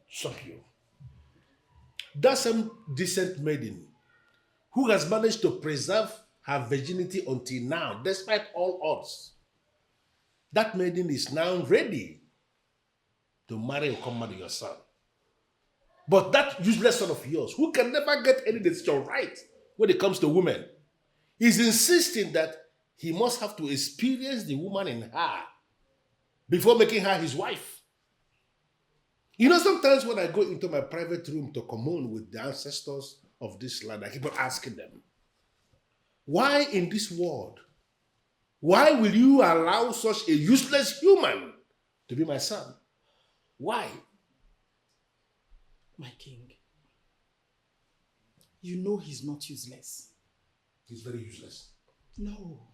shock you. That same decent maiden who has managed to preserve her virginity until now, despite all odds, that maiden is now ready to marry Okomadu, your son. But that useless son of yours, who can never get any decision right when it comes to women, is insisting that he must have to experience the woman in her before making her his wife. You know, sometimes when I go into my private room to commune with the ancestors of this land, I keep on asking them, why in this world, why will you allow such a useless human to be my son? Why? My king, you know he's not useless. He's very useless. No.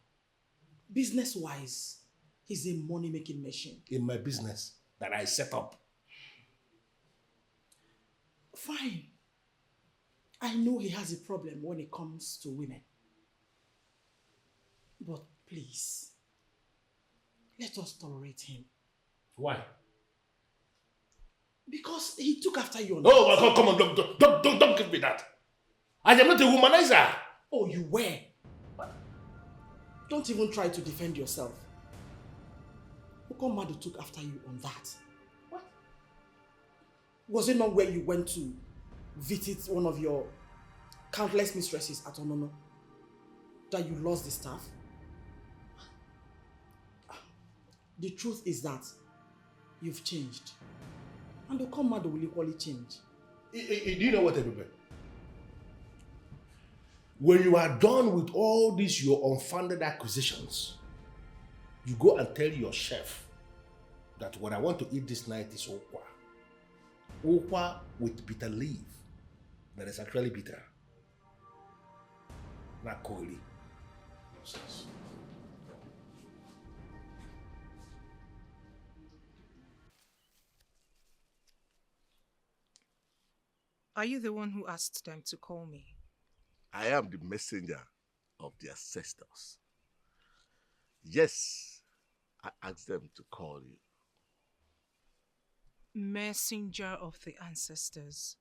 Business-wise, he's a money-making machine. In my business that I set up. Fine. I know he has a problem when it comes to women. But please, let us tolerate him. Why? Because he took after you. Oh, come on, don't give me that. I am not a womanizer. Oh, you were. Don't even try to defend yourself. Okomadu took after you on that. What? Was it not where you went to visit one of your countless mistresses at Onono that you lost the staff? The truth is that you've changed. And Okomadu will equally change. Do you know what, everybody? When you are done with all these your unfounded accusations, you go and tell your chef that what I want to eat this night is okwa. Okwa with bitter leaf that is actually bitter. Not coily. Nonsense. Are you the one who asked them to call me? I am the messenger of the ancestors. Yes, I asked them to call you. Messenger of the ancestors.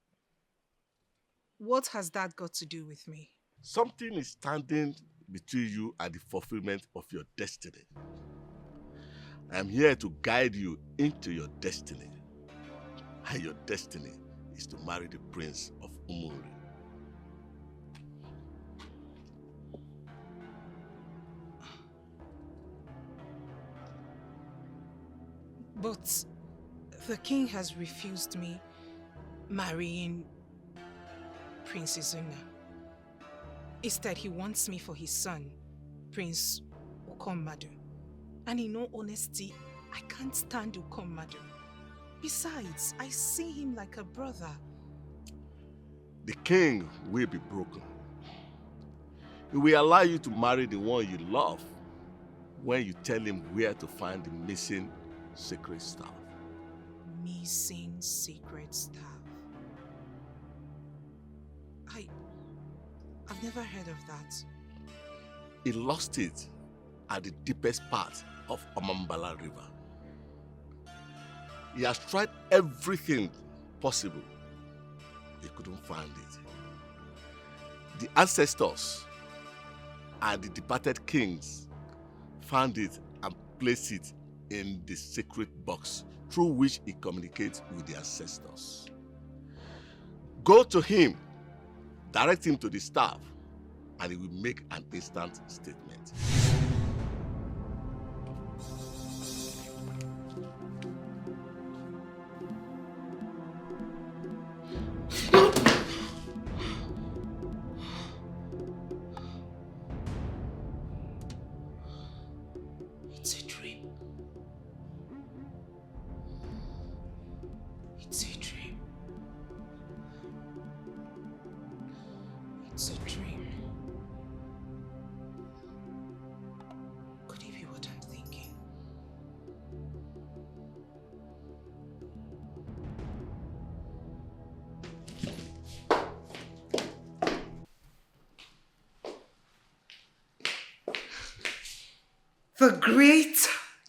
What has that got to do with me? Something is standing between you and the fulfillment of your destiny. I am here to guide you into your destiny. And your destiny is to marry the prince of Umuri. But the king has refused me marrying Princess Una. Instead, he wants me for his son, Prince Ukomadu. And in all honesty, I can't stand Ukomadu. Besides, I see him like a brother. The king will be broken. He will allow you to marry the one you love when you tell him where to find the missing sacred staff. Missing sacred staff. I've never heard of that. He lost it at the deepest part of Omambala River. He has tried everything possible. He couldn't find it. The ancestors and the departed kings found it and placed it in the sacred box through which he communicates with the ancestors. Go to him, direct him to the staff, and he will make an instant statement. It's a dream. It's a dream. It's a dream. Could it be what I'm thinking? The great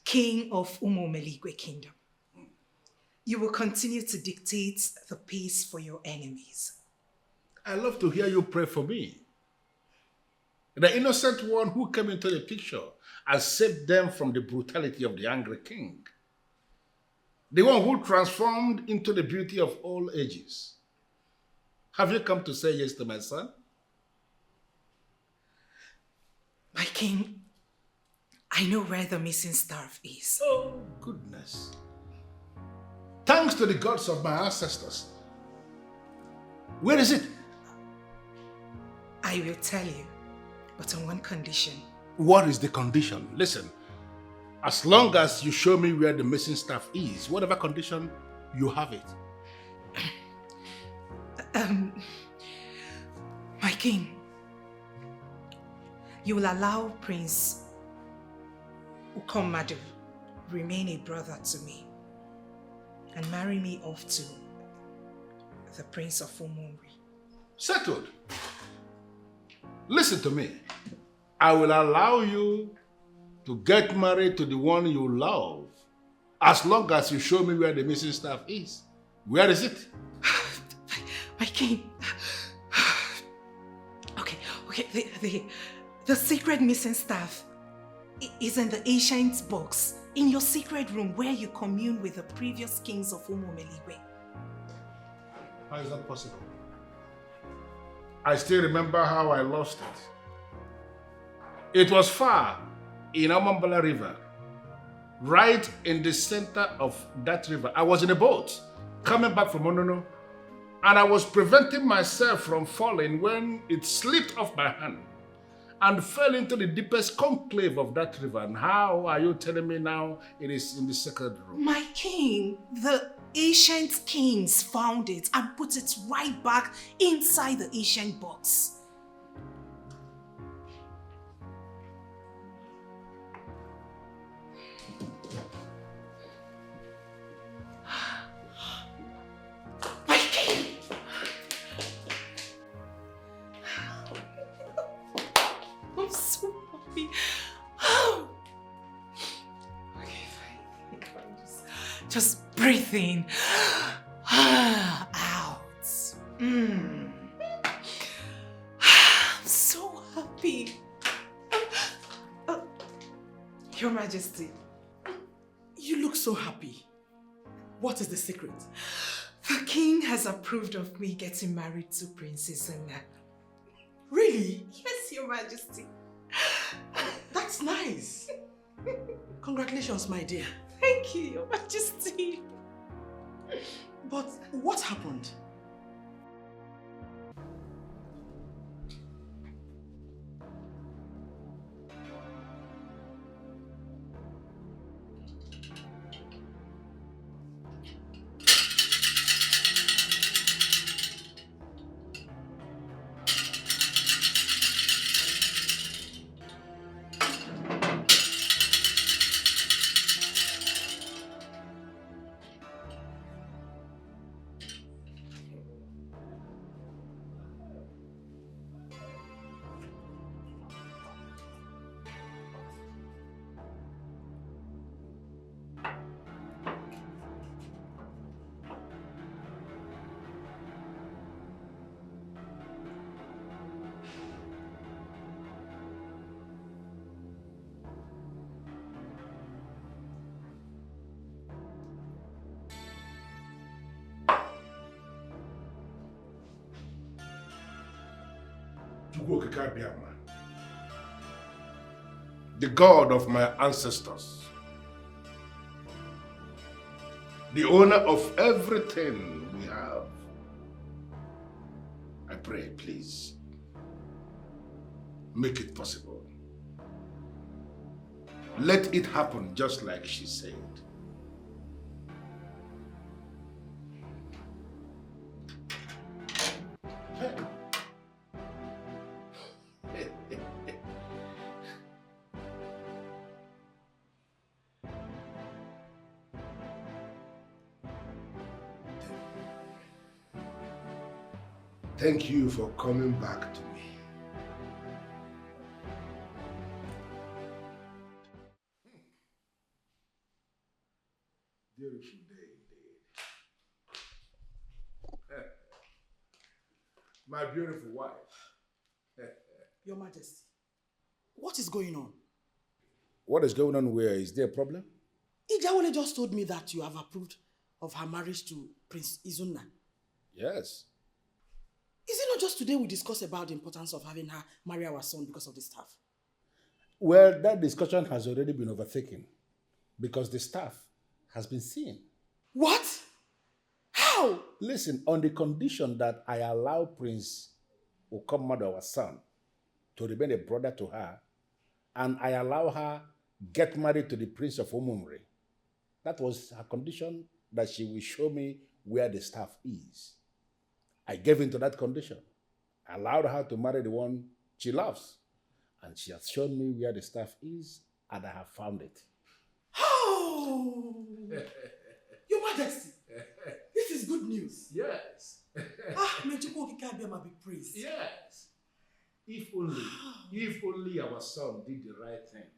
king of Umomeligwe Kingdom, you will continue to dictate the pace for your enemies. I love to hear you pray for me. The innocent one who came into the picture and saved them from the brutality of the angry king. The one who transformed into the beauty of all ages. Have you come to say yes to my son? My king, I know where the missing staff is. Oh, goodness. Thanks to the gods of my ancestors. Where is it? I will tell you, but on one condition. What is the condition? Listen, as long as you show me where the missing staff is, whatever condition, you have it. My king, you will allow Prince Ukomadu remain a brother to me and marry me off to the Prince of Umumri. Settled. Listen to me. I will allow you to get married to the one you love as long as you show me where the missing staff is. Where is it? My king. Okay, the secret missing staff is in the ancient box in your secret room where you commune with the previous kings of Umomeligwe. How is that possible? I still remember how I lost it. It was far in Omambala River, right in the center of that river. I was in a boat coming back from Onono, and I was preventing myself from falling when it slipped off my hand and fell into the deepest conclave of that river. And how are you telling me now it is in the sacred room? My king, the ancient kings found it and put it right back inside the ancient box. My king! I'm so happy. Okay, fine. Just breathe in. Out. I'm so happy. Your Majesty, You look so happy. What is the secret? the king has approved of me getting married to Princess Una. Really? Yes, Your Majesty. That's nice. Congratulations, my dear. Thank you, Your Majesty. But what happened? The God of my ancestors, the owner of everything we have, I pray, please, make it possible. Let it happen just like she said. Thank you for coming back to me. Beautiful day indeed. My beautiful wife. Your Majesty, what is going on? What is going on where? Is there a problem? Ijawole just told me that you have approved of her marriage to Prince Izunna. Yes. Is it not just today we discussed about the importance of having her marry our son because of the staff? Well, that discussion has already been overtaken because the staff has been seen. What? How? Listen, on the condition that I allow Prince Okomado, our son, to remain a brother to her, and I allow her get married to the Prince of Umumri. That was her condition, that she will show me where the staff is. I gave in to that condition. I allowed her to marry the one she loves. And she has shown me where the staff is, and I have found it. Oh! Your Majesty, this is good news. Yes. May Chukwuokike Abiama be praised. Yes. If only our son did the right thing,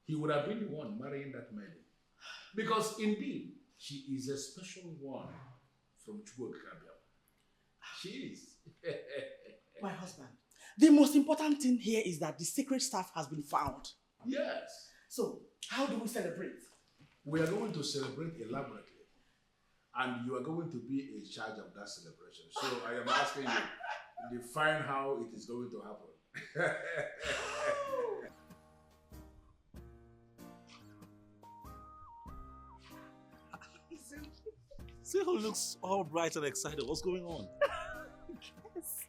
he would have been the one marrying that maiden. Because indeed, she is a special one from Chukwuokike Abiama. She is. My husband, the most important thing here is that the secret staff has been found. Yes. So, how do we celebrate? We are going to celebrate elaborately. And you are going to be in charge of that celebration. So I am asking you, define how it is going to happen. See how he looks all bright and excited. What's going on? Yes.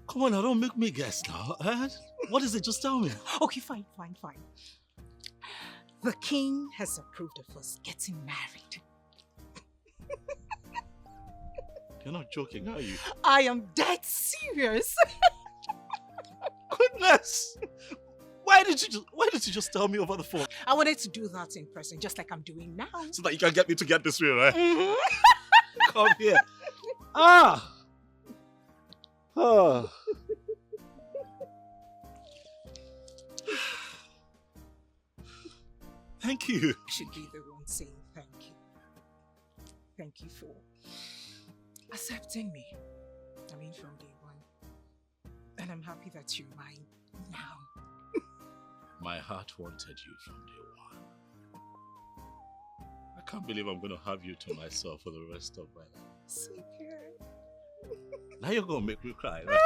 Come on now, don't make me guess now. What is it? Just tell me. Okay, fine. The king has approved of us getting married. You're not joking, are you? I am dead serious. Goodness! Why did you just tell me over the phone? I wanted to do that in person, just like I'm doing now. So that you can get me to get this real, right? Mm-hmm. Come here. Ah! Oh. Thank you. You should be the one saying thank you. Thank you for accepting me. I mean, from day one. And I'm happy that you're mine now. My heart wanted you from day one. I can't believe I'm going to have you to myself for the rest of my life. Same here. Now you're going to make me cry, right?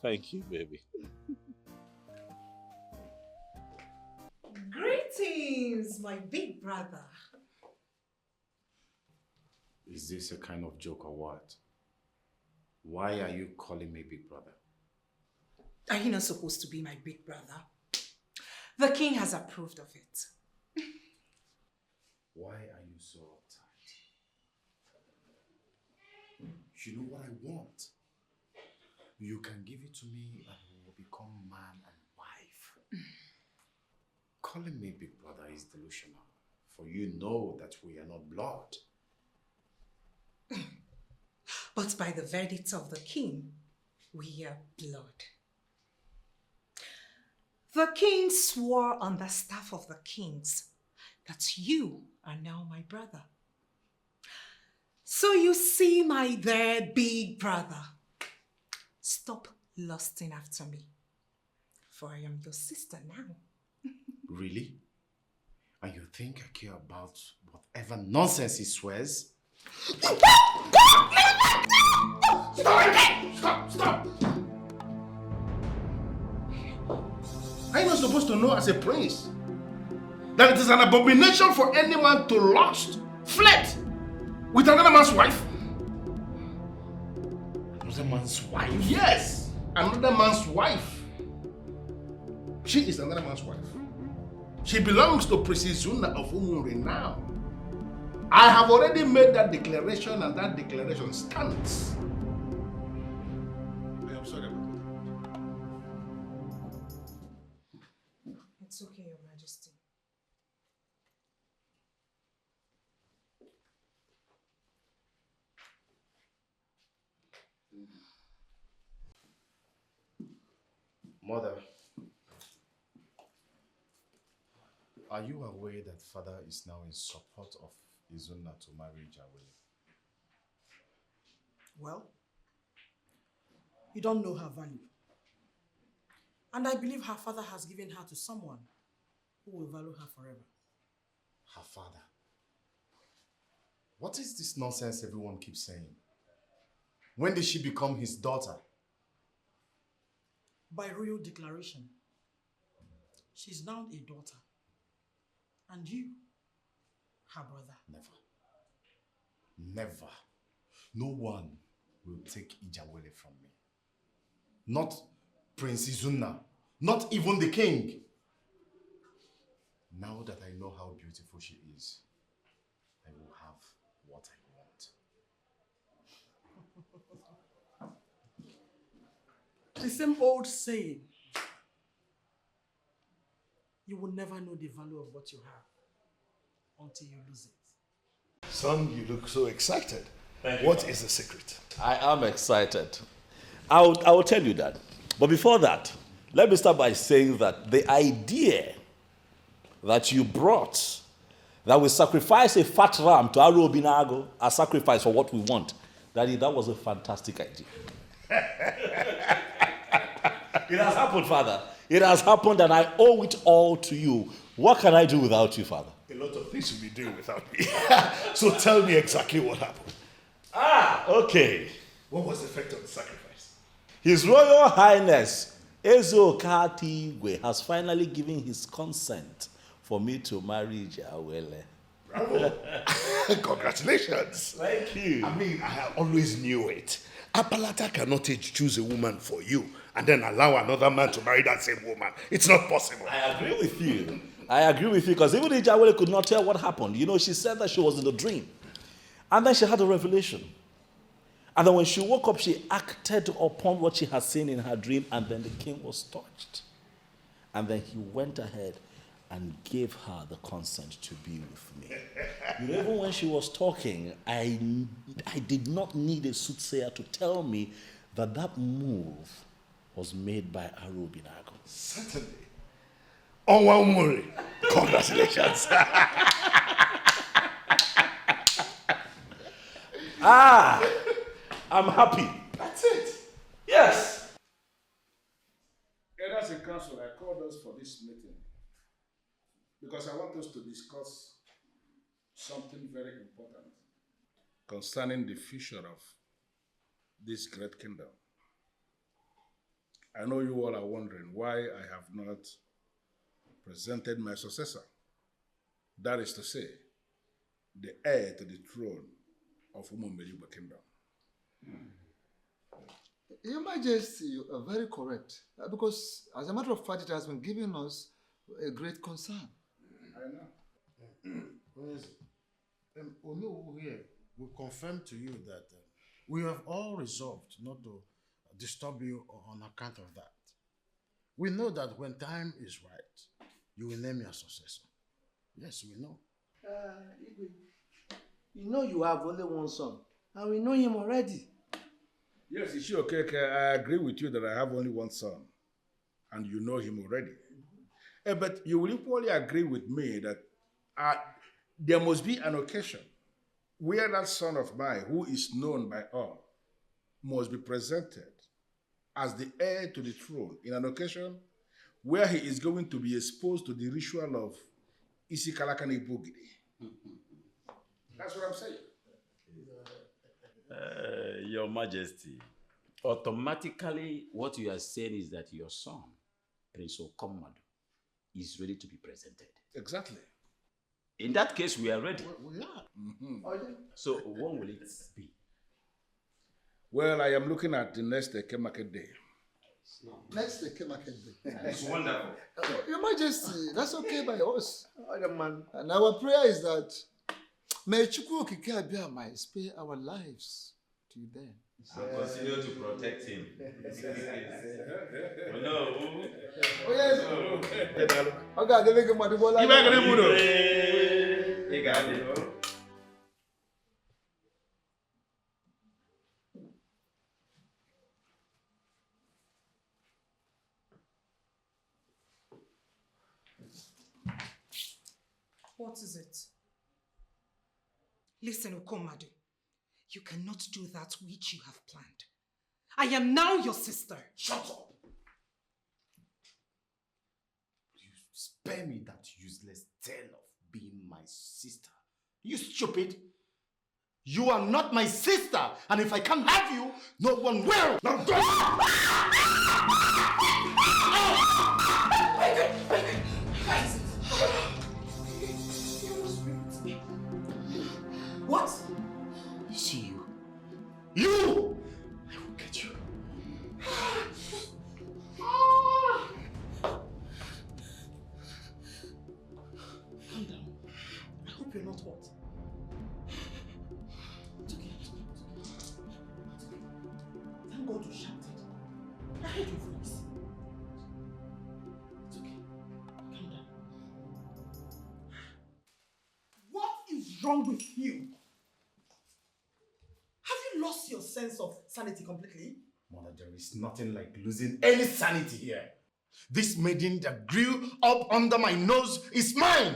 Thank you, baby. Greetings, my big brother. Is this a kind of joke or what? Why are you calling me big brother? Are you not supposed to be my big brother? The king has approved of it. Why are you so uptight? You know what I want? You can give it to me and we will become man and wife. Calling me big brother is delusional, for you know that we are not blood. But by the verdict of the king, we are blood. The king swore on the staff of the kings that you are now my brother. So you see, my dear big brother, stop lusting after me, for I am your sister now. Really? And you think I care about whatever nonsense he swears? Stop! Stop! Are you not supposed to know as a prince that it is an abomination for any man to lust, flirt with another man's wife? Another man's wife? Yes, another man's wife. She is another man's wife. She belongs to Princess Zuna of Umuri now. I have already made that declaration and that declaration stands. I am sorry about that. It's okay, Your Majesty. Mother, are you aware that father is now in support of Izuna to marry Jawele? Well, you don't know her value. And I believe her father has given her to someone who will value her forever. Her father? What is this nonsense everyone keeps saying? When did she become his daughter? By royal declaration, she's now a daughter. And you, her brother. Never. No one will take Ijawele from me. Not Prince Izuna. Not even the king. Now that I know how beautiful she is, I will have what I want. The same old saying, you will never know the value of what you have until you lose it. Son, you look so excited. Thank you, What Father. is the secret? I am excited. I will tell you that. But before that, let me start by saying that the idea that you brought, that we sacrifice a fat ram to Aro Binago, a sacrifice for what we want, that was a fantastic idea. It has happened, Father. It has happened and I owe it all to you. What can I do without you, Father? A lot of things you'll be doing without me. So tell me exactly what happened. Okay. What was the effect of the sacrifice? His Royal Highness Ezeoka Tigwe has finally given his consent for me to marry Jawele. Bravo. Congratulations. Thank you. I mean, I always knew it. Apalata cannot choose a woman for you and then allow another man to marry that same woman. It's not possible. I agree with you. I agree with you because even Ijawele could not tell what happened. You know, she said that she was in a dream. And then she had a revelation. And then when she woke up, she acted upon what she had seen in her dream, and then the king was touched. And then he went ahead and gave her the consent to be with me. You know, even when she was talking, I did not need a soothsayer to tell me that that move was made by Arubinago. Certainly. Onwa Umuri, congratulations. I'm happy. That's it. Yes. Elders in council, I called us for this meeting because I want us to discuss something very important concerning the future of this great kingdom. I know you all are wondering why I have not presented my successor. That is to say, the heir to the throne of Umumbeliba Kingdom. Your Majesty, you are very correct. Because, as a matter of fact, it has been giving us a great concern. I know. Olu here will confirm to you that we have all resolved not to disturb you on account of that. We know that when time is right, you will name your successor. Yes, we know. You know you have only one son, and we know him already. Yes, Ishioke, I agree with you that I have only one son, and you know him already. But you will equally agree with me that there must be an occasion where that son of mine, who is known by all, must be presented as the heir to the throne in an occasion where he is going to be exposed to the ritual of Isikalakani Bugidi. That's what I'm saying. Your Majesty, automatically what you are saying is that your son, Prince Okomadu, is ready to be presented. Exactly. In that case, we are ready. We are. So when will it be? Well, I am looking at the next Eke Market Day. Next Eke Market Day. It's wonderful. Your Majesty, that's okay by us. And our prayer is that may Chukwu Okike Abiama spare our lives till then. And continue to protect him. Oh, no. Oh, yes. Okay, give me money. You got it. What is it? Listen, Okomadu, you cannot do that which you have planned. I am now your sister. Shut up! You spare me that useless tale of being my sister. You stupid! You are not my sister, and if I can't have you, no one will! Now go! What? See you. You! I will get you. Calm down. I hope you're not hot. It's okay. Thank God you shouted. I heard your voice. It's okay. Calm down. What is wrong with you? Have you lost your sense of sanity completely? Mother, there is nothing like losing any sanity here. This maiden that grew up under my nose is mine.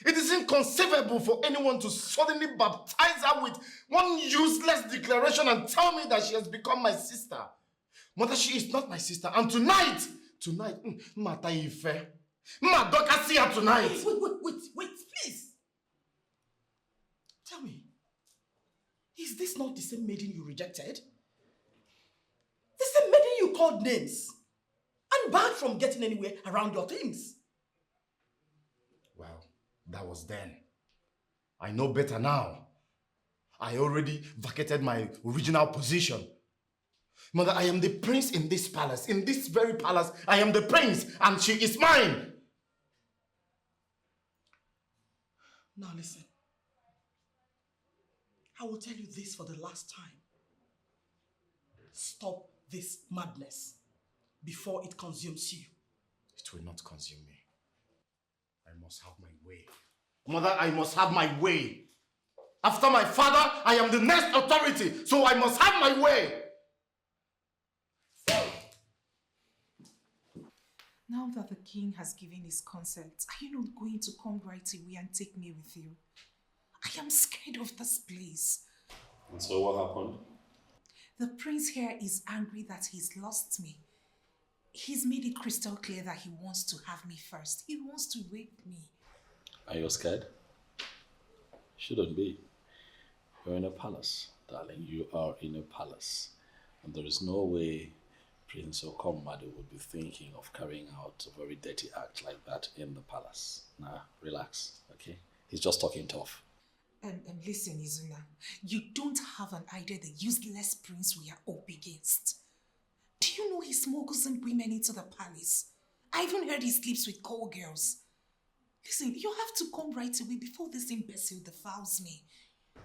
It is inconceivable for anyone to suddenly baptize her with one useless declaration and tell me that she has become my sister. Mother, she is not my sister. And tonight, Mata Ife, Madoka see her tonight. Wait, please. Tell me, is this not the same maiden you rejected? The same maiden you called names and barred from getting anywhere around your things? Well, that was then. I know better now. I already vacated my original position. Mother, I am the prince in this palace. In this very palace, I am the prince, and she is mine. Now listen. I will tell you this for the last time. Stop this madness before it consumes you. It will not consume me. I must have my way. Mother, I must have my way. After my father, I am the next authority, so I must have my way. Now that the king has given his consent, are you not going to come right away and take me with you? I am scared of this place. And so what happened? The prince here is angry that he's lost me. He's made it crystal clear that he wants to have me first. He wants to rape me. Are you scared? Shouldn't be. You're in a palace, darling. You are in a palace. And there is no way Prince Okomadu would be thinking of carrying out a very dirty act like that in the palace. Nah, relax, okay? He's just talking tough. Listen, Izuna, you don't have an idea the useless prince we are up against. Do you know he smuggles in women into the palace? I even heard he sleeps with call girls. Listen, you have to come right away before this imbecile defiles me.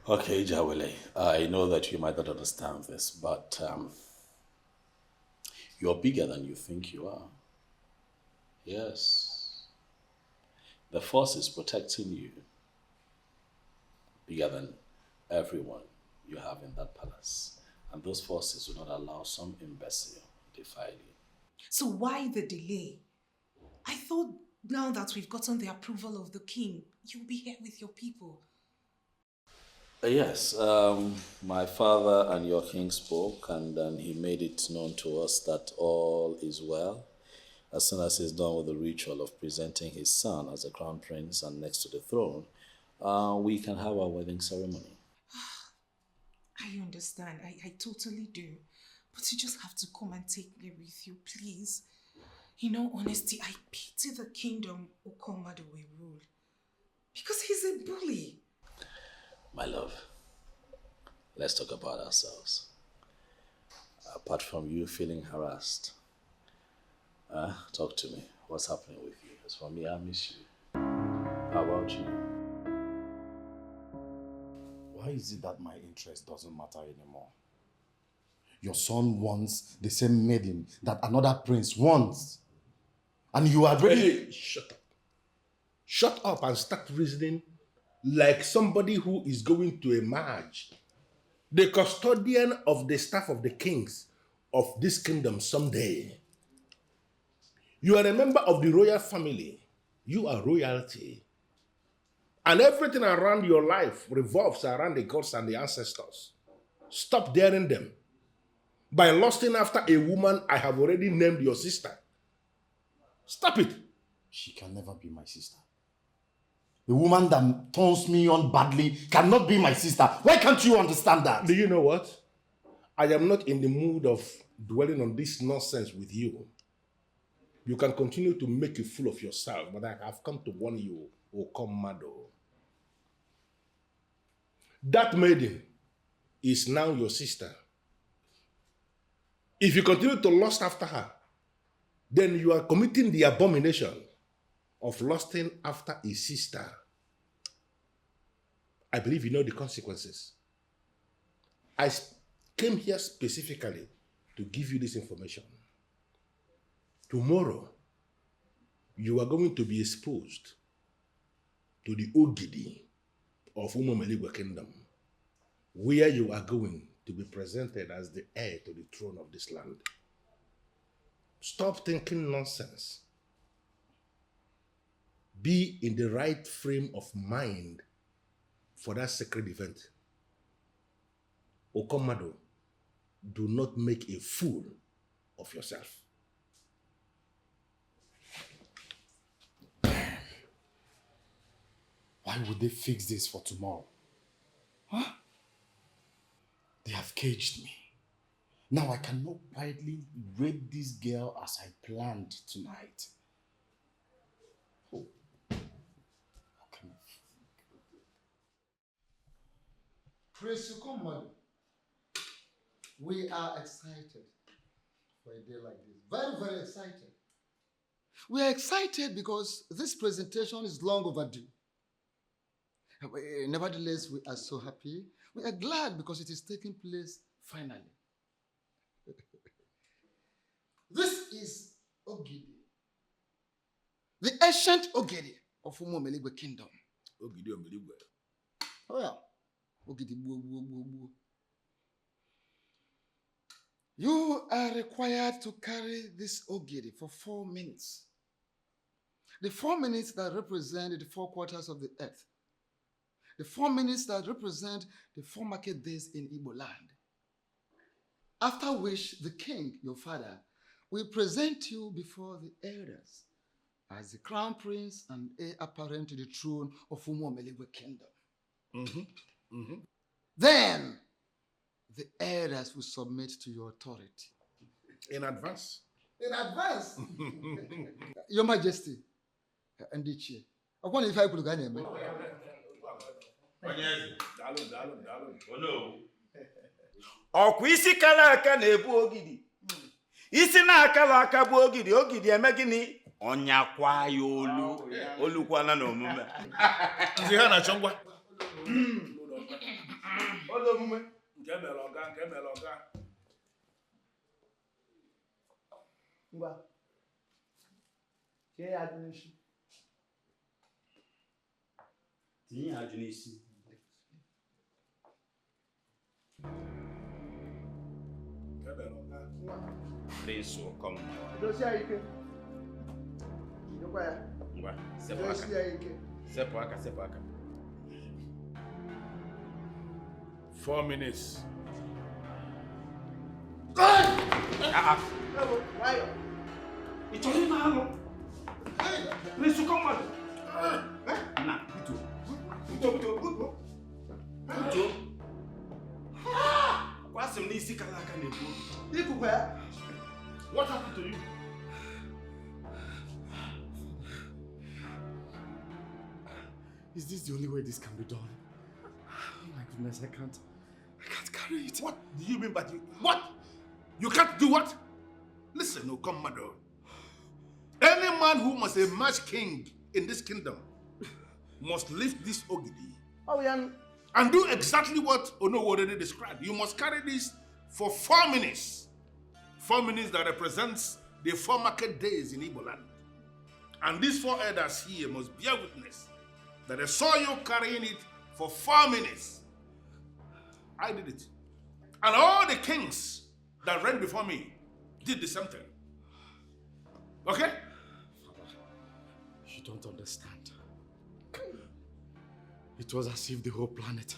Okay, Jawele, I know that you might not understand this, but you're bigger than you think you are. Yes. The force is protecting you. Bigger than everyone you have in that palace. And those forces will not allow some imbecile to defile you. So why the delay? I thought now that we've gotten the approval of the king, you'll be here with your people. Yes, my father and your king spoke, and then he made it known to us that all is well. As soon as he's done with the ritual of presenting his son as a crown prince and next to the throne, we can have our wedding ceremony. I understand. I totally do. But you just have to come and take me with you, please. In all honesty, I pity the kingdom Okomadu will rule. Because he's a bully. My love, let's talk about ourselves. Apart from you feeling harassed, talk to me. What's happening with you? As for me, I miss you. How about you? Why is it that my interest doesn't matter anymore? Your son wants the same maiden that another prince wants. And you are ready... Hey, shut up. Shut up and start reasoning like somebody who is going to emerge the custodian of the staff of the kings of this kingdom someday. You are a member of the royal family. You are royalty. And everything around your life revolves around the gods and the ancestors. Stop daring them. By lusting after a woman I have already named your sister. Stop it. She can never be my sister. The woman that turns me on badly cannot be my sister. Why can't you understand that? Do you know what? I am not in the mood of dwelling on this nonsense with you. You can continue to make a fool of yourself, but I have come to warn you, Okomado. That maiden is now your sister. If you continue to lust after her, then you are committing the abomination of lusting after a sister. I believe you know the consequences. I came here specifically to give you this information. Tomorrow, you are going to be exposed to the Ogidi of Umomeligwe Kingdom, where you are going to be presented as the heir to the throne of this land. Stop thinking nonsense. Be in the right frame of mind for that sacred event. Okomado, do not make a fool of yourself. Why would they fix this for tomorrow? Huh? They have caged me. Now I cannot quietly rape this girl as I planned tonight. Oh. Okay. Prince Okomadu, we are excited for a day like this. Very, very excited. We are excited because this presentation is long overdue. Nevertheless, we are so happy. We are glad because it is taking place finally. This is Ogidi, the ancient Ogidi of Umomeligwe Kingdom. Ogidi Omeligwe. Oh yeah. Ogidi buo buo buo buo. You are required to carry this Ogidi for 4 minutes. The 4 minutes that represent the 4 quarters of the earth. The 4 minutes that represent the 4 market days in Igbo land. After which the king, your father, will present you before the elders as the crown prince and heir apparent to the throne of Umomeligwe Kingdom. Then the elders will submit to your authority. In advance. In advance. Your Majesty, and the chair. I want if I could go name. Ọkwa isi kara aka na-ebu ogidi. Isi na-akala aka bụ ogidi, ogidi eme gịnị? Ọnyakwa ya olu. Olukwana na omume. Nzi ha na-achọ ngwa. Olu omume. Nke mere ọga. Ngwa. Tinye ya ajụ n'isi. Tinye ya ajụ n'isi. Prince will come. Dosi ya ike. Idokwa ya. Ngwa, Dosi ya ike. Sepụ aka. 4 minutes. Why? It's only now. Prince will come. Nah, Buto. What's some nisi kalaka nebu? What happened to you? Is this the only way this can be done? Oh my goodness, I can't carry it. What do you mean by you? What? You can't do what? Listen, no commodore. Any man who must emerge king in this kingdom must lift this ogidi. Oh, yeah. And do exactly what Ono already described. You must carry this for 4 minutes. 4 minutes that represents the 4 market days in Igbo land. And these 4 elders here must bear witness that I saw you carrying it for 4 minutes. I did it. And all the kings that reigned before me did the same thing. Okay? Father, you don't understand. It was as if the whole planet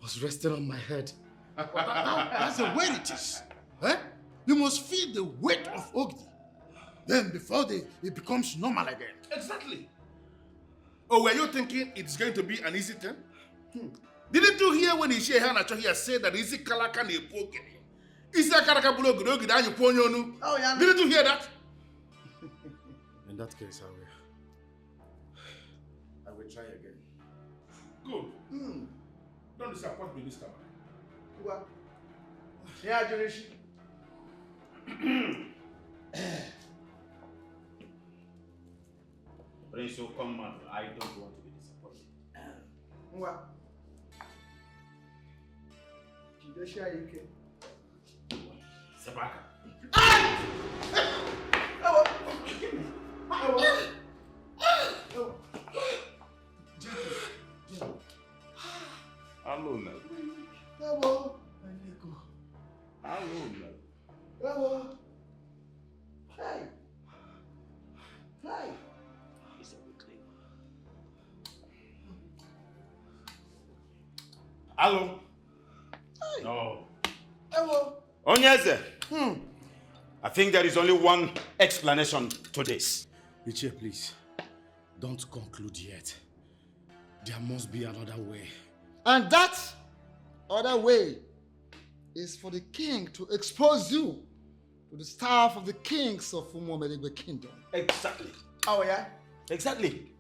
was resting on my head. That's the way it is. Eh? You must feel the weight of Ogdi. Then before it becomes normal again. Exactly. Or were you thinking it's going to be an easy thing? Didn't you hear when Ishe Hanacho here said that Isi Kalaka ne Pogini? Isi Kalaka Bulogi and you Ponyonu? Oh, yeah. Didn't you hear that? In that case, I will try again. Good. Don't disappoint me this time. What? Yeah, Junishi. Prince will come, man. I don't want to be disappointed. What? Dosi ya ike. Sepaka. Aluna. Hello. Aluna. Hello. Hey. Hey. It's a weakling. Hello. Hey. No. Hello. Onyeze. I think there is only one explanation to this. Ichie, please, don't conclude yet. There must be another way. And that other way is for the king to expose you to the staff of the kings of Umomeligwe kingdom. Exactly. Oh, yeah? Exactly.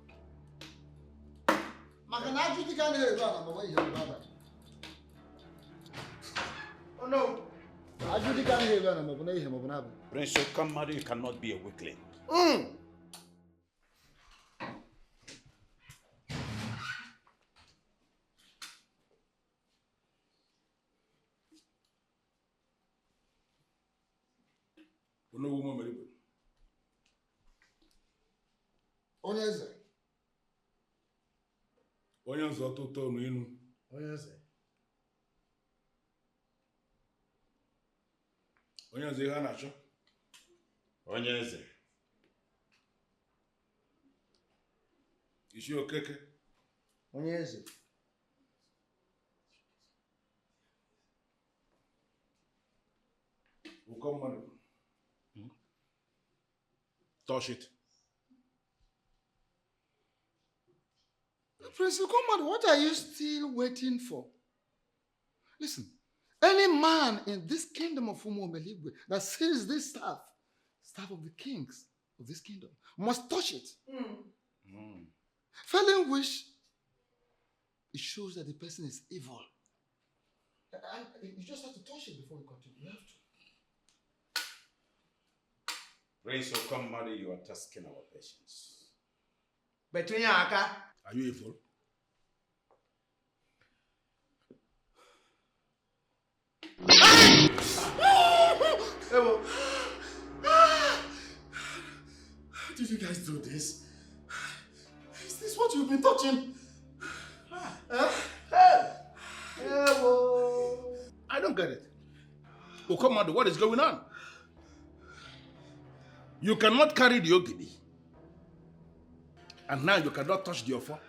Oh, no. Prince Okamari, you cannot be a weakling. Onyeze. Onye nzọ tụtụ n'inu. Onyeze. Onyeze ihe a na-achọ. Onyeze. Isi okeke. Onyeze. Ụkọ mmadụ. Touch it. Prince Okomad, what are you still waiting for? Listen, Any man in this kingdom of Umuomeligwe that sees this staff of the kings of this kingdom, must touch it. Failing which, it shows that the person is evil. And you just have to touch it before we continue. You have to. Prince will come marry you and tasking our patience. Between Aka. Are you evil? How did you guys do this? Is this what you've been touching? I don't get it. Oh, come on, what is going on? You cannot carry the ogidi. And now you cannot touch the offer.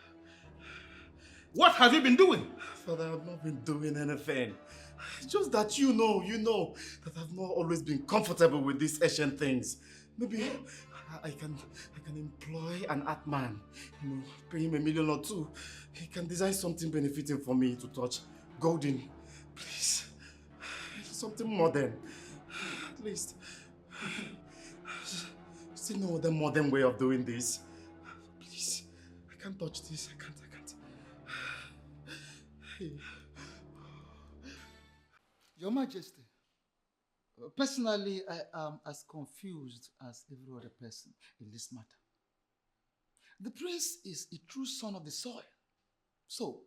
What have you been doing? Father, I've not been doing anything. It's just that you know that I've not always been comfortable with these ancient things. Maybe I can employ an art man, pay him $1 million or $2 million. He can design something benefiting for me to touch. Golden, please. Something modern, at least. Still no other modern way of doing this. Please, I can't touch this. I can't. Hey. Your Majesty, personally, I am as confused as every other person in this matter. The prince is a true son of the soil. So,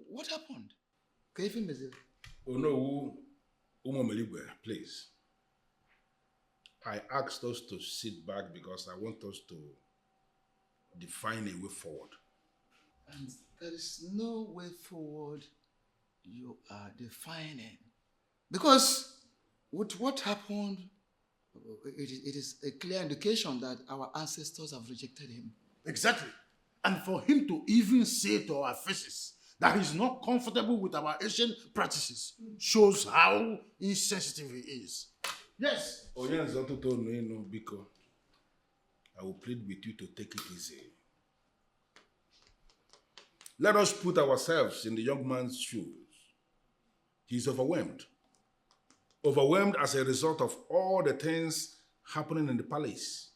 what happened? Oh no, Umuomeligwe, please. I asked us to sit back because I want us to define a way forward. And there is no way forward you are defining. Because with what happened, it is a clear indication that our ancestors have rejected him. Exactly. And for him to even say to our faces that he's not comfortable with our Asian practices shows how insensitive he is. Yes. I will plead with you to take it easy. Let us put ourselves in the young man's shoes. He's overwhelmed. Overwhelmed as a result of all the things happening in the palace.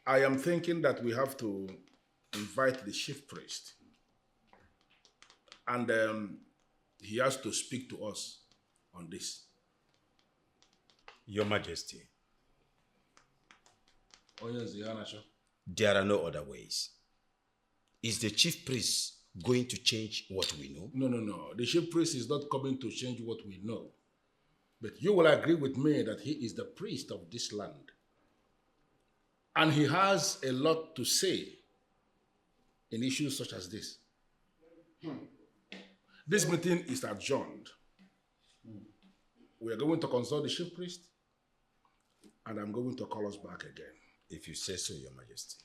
I am thinking that we have to invite the chief priest. And he has to speak to us on this. Your Majesty. Oh yes, the Anasho. There are no other ways. Is the chief priest going to change what we know? No. The chief priest is not coming to change what we know. But you will agree with me that he is the priest of this land. And he has a lot to say in issues such as this. This meeting is adjourned. We are going to consult the chief priest, and I'm going to call us back again. If you say so, Your Majesty.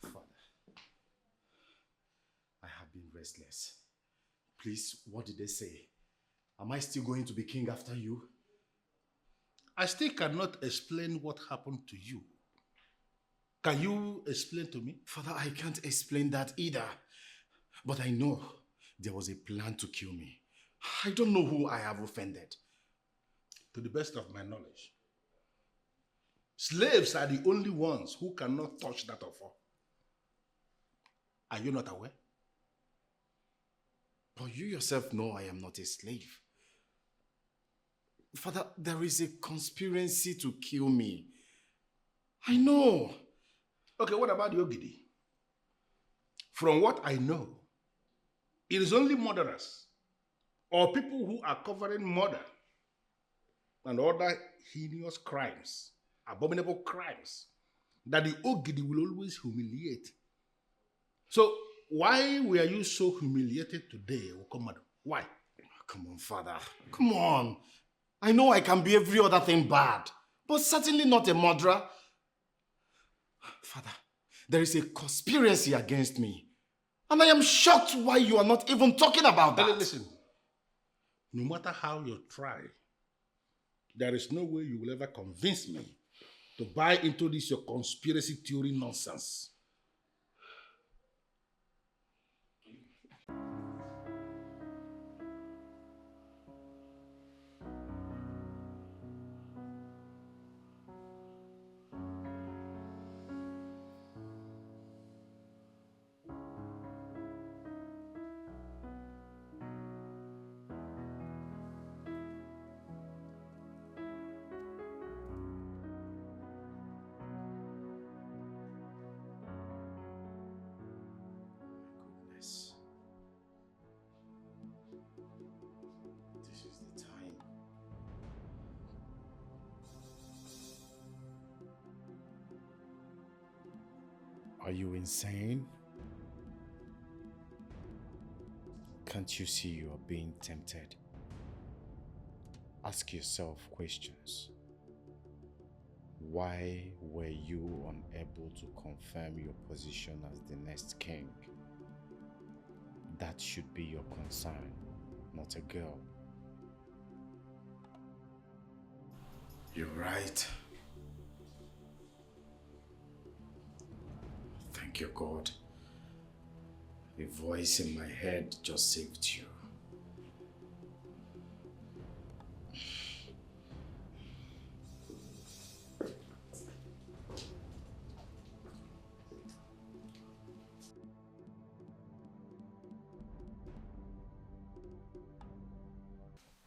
Father, I have been restless. Please, what did they say? Am I still going to be king after you? I still cannot explain what happened to you. Can you explain to me? Father, I can't explain that either. But I know there was a plan to kill me. I don't know who I have offended. To the best of my knowledge, slaves are the only ones who cannot touch that offer. Are you not aware? But you yourself know I am not a slave. Father, there is a conspiracy to kill me. I know. Okay, what about the Ogidi? From what I know, it is only murderers or people who are covering murder and other heinous crimes, abominable crimes, that the Ogidi will always humiliate. So why were you so humiliated today, Okomado? Why? Come on, Father. Come on. I know I can be every other thing bad, but certainly not a murderer. Father, there is a conspiracy against me. And I am shocked why you are not even talking about that. Listen, no matter how you try, there is no way you will ever convince me to buy into this your conspiracy theory nonsense. Are you insane? Can't you see you are being tempted? Ask yourself questions. Why were you unable to confirm your position as the next king? That should be your concern, not a girl. You're right. Thank you, God. A voice in my head just saved you.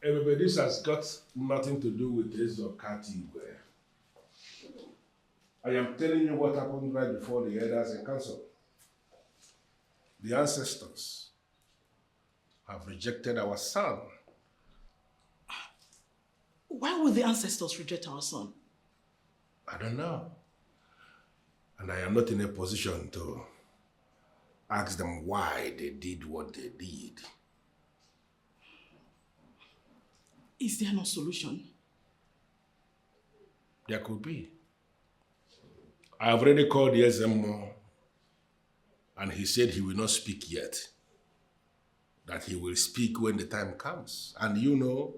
Everybody, this has got nothing to do with this Okati Igwe. I am telling you what happened right before the elders in council. The ancestors have rejected our son. Why would the ancestors reject our son? I don't know. And I am not in a position to ask them why they did what they did. Is there no solution? There could be. I have already called the SMO and he said he will not speak yet. That he will speak when the time comes. And you know,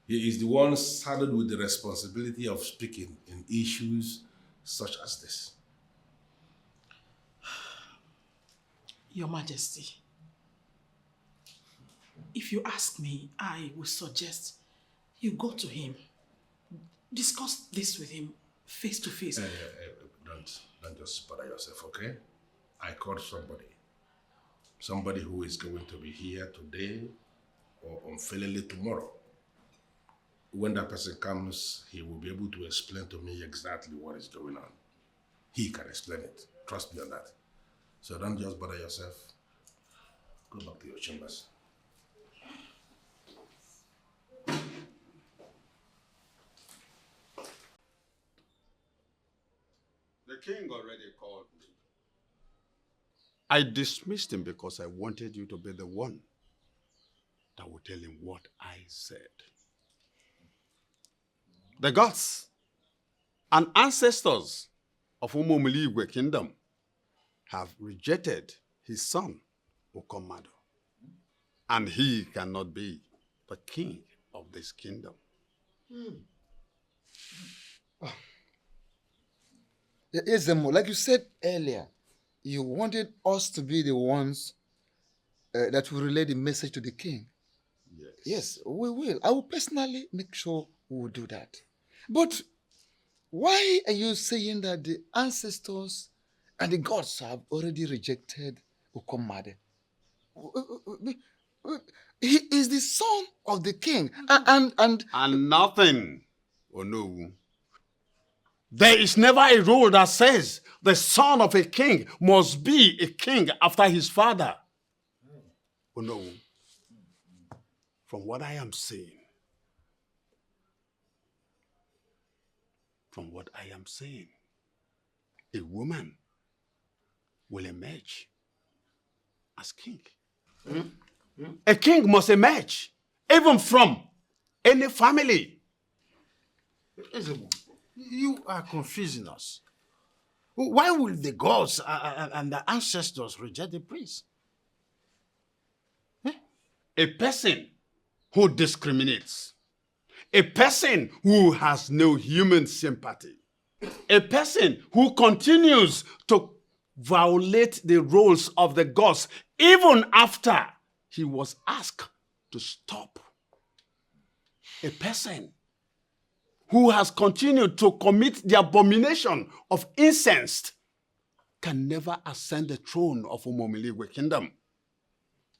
he is the one saddled with the responsibility of speaking in issues such as this. Your Majesty, if you ask me, I would suggest you go to him. Discuss this with him face to face. Don't just bother yourself, okay? I called somebody. Somebody who is going to be here today or unfailingly tomorrow. When that person comes, he will be able to explain to me exactly what is going on. He can explain it. Trust me on that. So don't just bother yourself. Go back to your chambers. The king already called me. I dismissed him because I wanted you to be the one that would tell him what I said. The gods and ancestors of Umumiligwe kingdom have rejected his son, Okomado. And he cannot be the king of this kingdom. Ezemo, like you said earlier, you wanted us to be the ones that will relay the message to the king. Yes, we will. I will personally make sure we will do that. But why are you saying that the ancestors and the gods have already rejected Okomade? He is the son of the king, and nothing, Onowu. There is never a rule that says the son of a king must be a king after his father. Onowu, from what I am saying, a woman will emerge as king. A king must emerge, even from any family. Ezemo, you are confusing us. Why will the gods and the ancestors reject the prince? A person who discriminates, a person who has no human sympathy, a person who continues to violate the rules of the gods even after he was asked to stop. A person who has continued to commit the abomination of incense can never ascend the throne of Umumiligwe kingdom.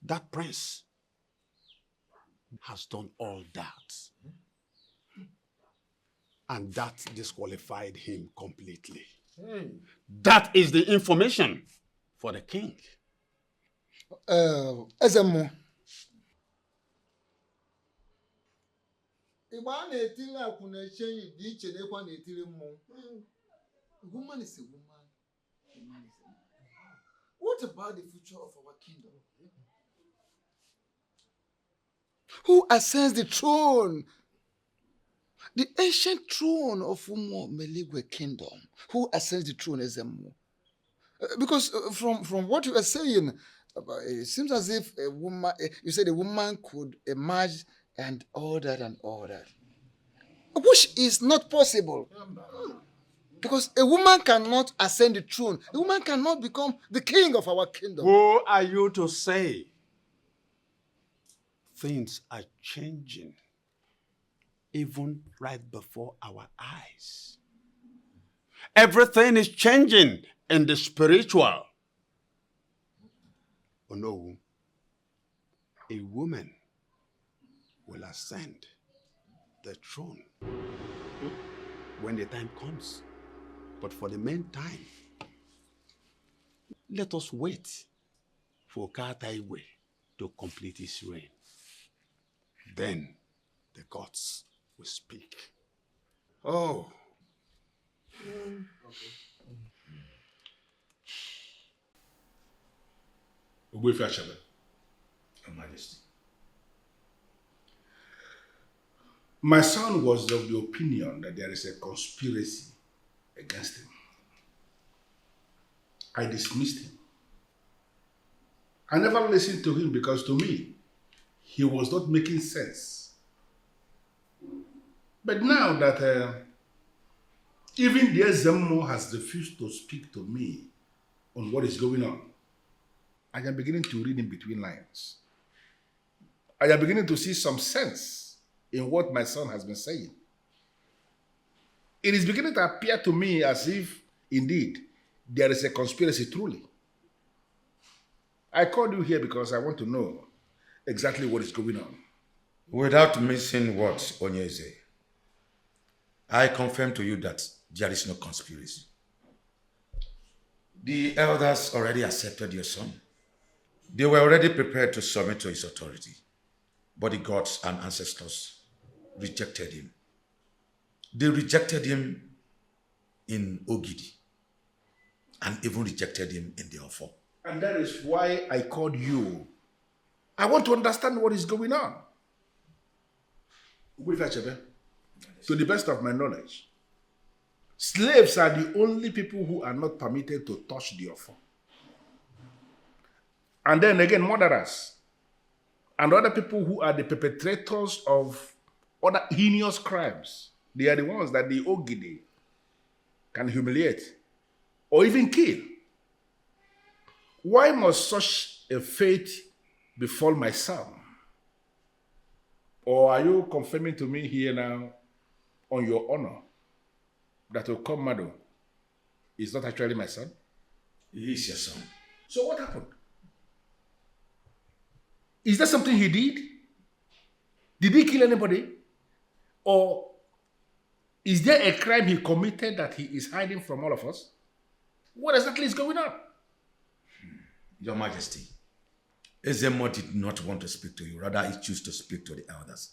That prince has done all that. And that disqualified him completely. That is the information for the king. Ezemo. Woman is a woman. What about the future of our kingdom? Who ascends the throne? The ancient throne of Umo Meligwe kingdom. Who ascends the throne, Ezemo? Because from what you are saying, it seems as if a woman, you said a woman could emerge and all that and all that. Which is not possible. Because a woman cannot ascend the throne. A woman cannot become the king of our kingdom. Who are you to say? Things are changing, even right before our eyes. Everything is changing in the spiritual. Oh no, a woman will ascend the throne when the time comes. But for the meantime, let us wait for Kataiwe to complete his reign. Then the gods will speak. Oh. Your Majesty. My son was of the opinion that there is a conspiracy against him. I dismissed him. I never listened to him because to me, he was not making sense. But now that even the Ezemo has refused to speak to me on what is going on, I am beginning to read in between lines. I am beginning to see some sense in what my son has been saying. It is beginning to appear to me as if, indeed, there is a conspiracy truly. I called you here because I want to know exactly what is going on. Without missing words, Onyeze, I confirm to you that there is no conspiracy. The elders already accepted your son. They were already prepared to submit to his authority. But the gods and ancestors rejected him. They rejected him in Ogidi and even rejected him in the Ofo. And that is why I called you. I want to understand what is going on. To the best of my knowledge, slaves are the only people who are not permitted to touch the Ofo. And then again, murderers and other people who are the perpetrators of other heinous crimes. They are the ones that the Ogidi can humiliate or even kill. Why must such a fate befall my son? Or are you confirming to me here now, on your honor, that Okomado is not actually my son? He is your son. So what happened? Is that something he did? Did he kill anybody? Or is there a crime he committed that he is hiding from all of us? What exactly is going on? Your Majesty, Ezemo did not want to speak to you. Rather, he chose to speak to the elders.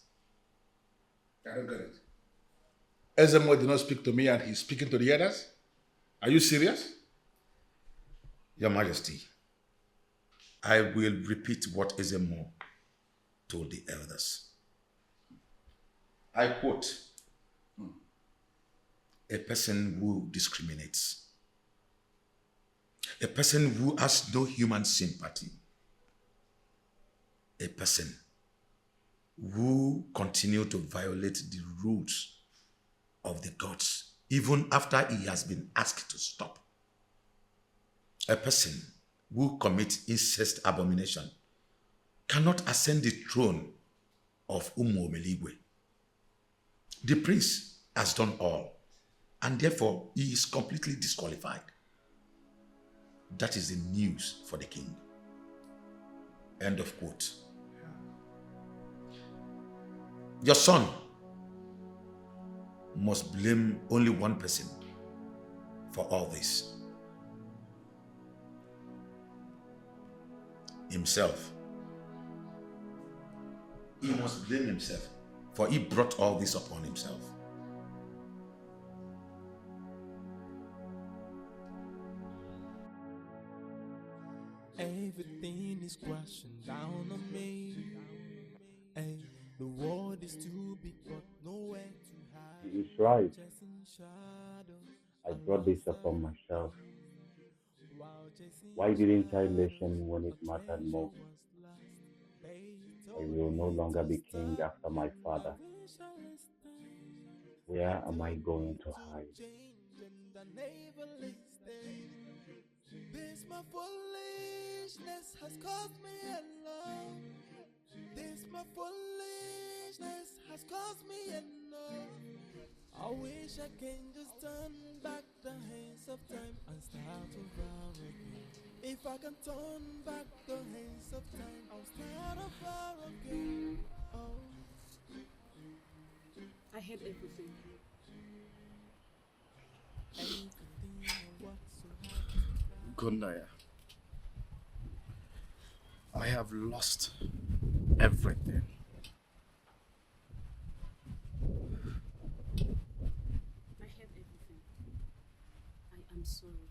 I don't get it. Ezemo did not speak to me and he's speaking to the others? Are you serious? Your Majesty, I will repeat what Ezemo told the elders. I quote, a person who discriminates, a person who has no human sympathy, a person who continues to violate the rules of the gods even after he has been asked to stop, a person who commits incest abomination cannot ascend the throne of Umo Meligwe. The prince has done all, and therefore he is completely disqualified. That is the news for the king. End of quote. Your son must blame only one person for all this. Himself. He must blame himself, for he brought all this upon himself. is crashing down on me. And the world is too big, but nowhere to hide. He is right. Chasing shadows I brought this upon myself. Why didn't I listen when it mattered most? I will no longer be king after my father. Where am I going to hide? This my foolishness has cost me a lot. This my foolishness has cost me enough. I wish I can just turn back the hands of time and start over again. If I can turn back the hands of time, I'll start over again. Oh. I heard everything. Everything I worked so hard. Gunaya, I have lost everything. I heard everything. I am sorry.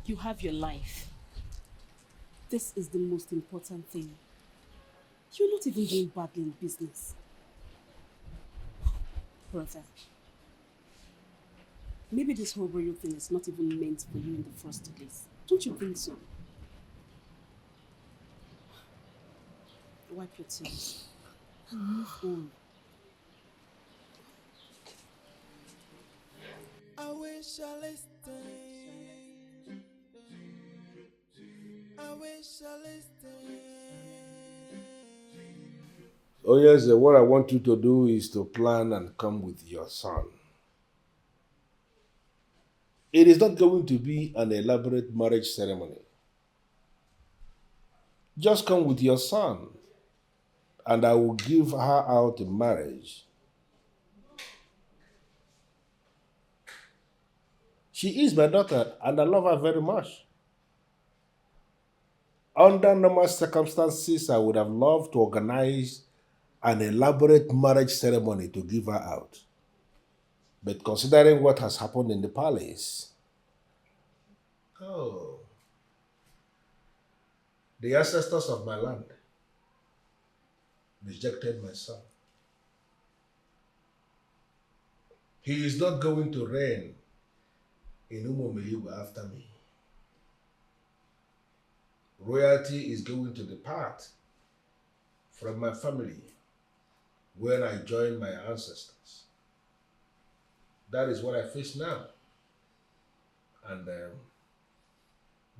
You have your life. This is the most important thing. You're not even doing badly in business. Brother, maybe this whole royal thing is not even meant for you in the first place. Don't you think so? Wipe your tears and move on. I wish I listened. I wish I listened. Oh yes, what I want you to do is to plan and come with your son. It is not going to be an elaborate marriage ceremony. Just come with your son, and I will give her out in marriage. She is my daughter, and I love her very much. Under normal circumstances, I would have loved to organize an elaborate marriage ceremony to give her out. But considering what has happened in the palace, the ancestors of my land rejected my son. He is not going to reign in Umuomeliwa after me. Royalty is going to depart from my family when I join my ancestors. That is what I face now. And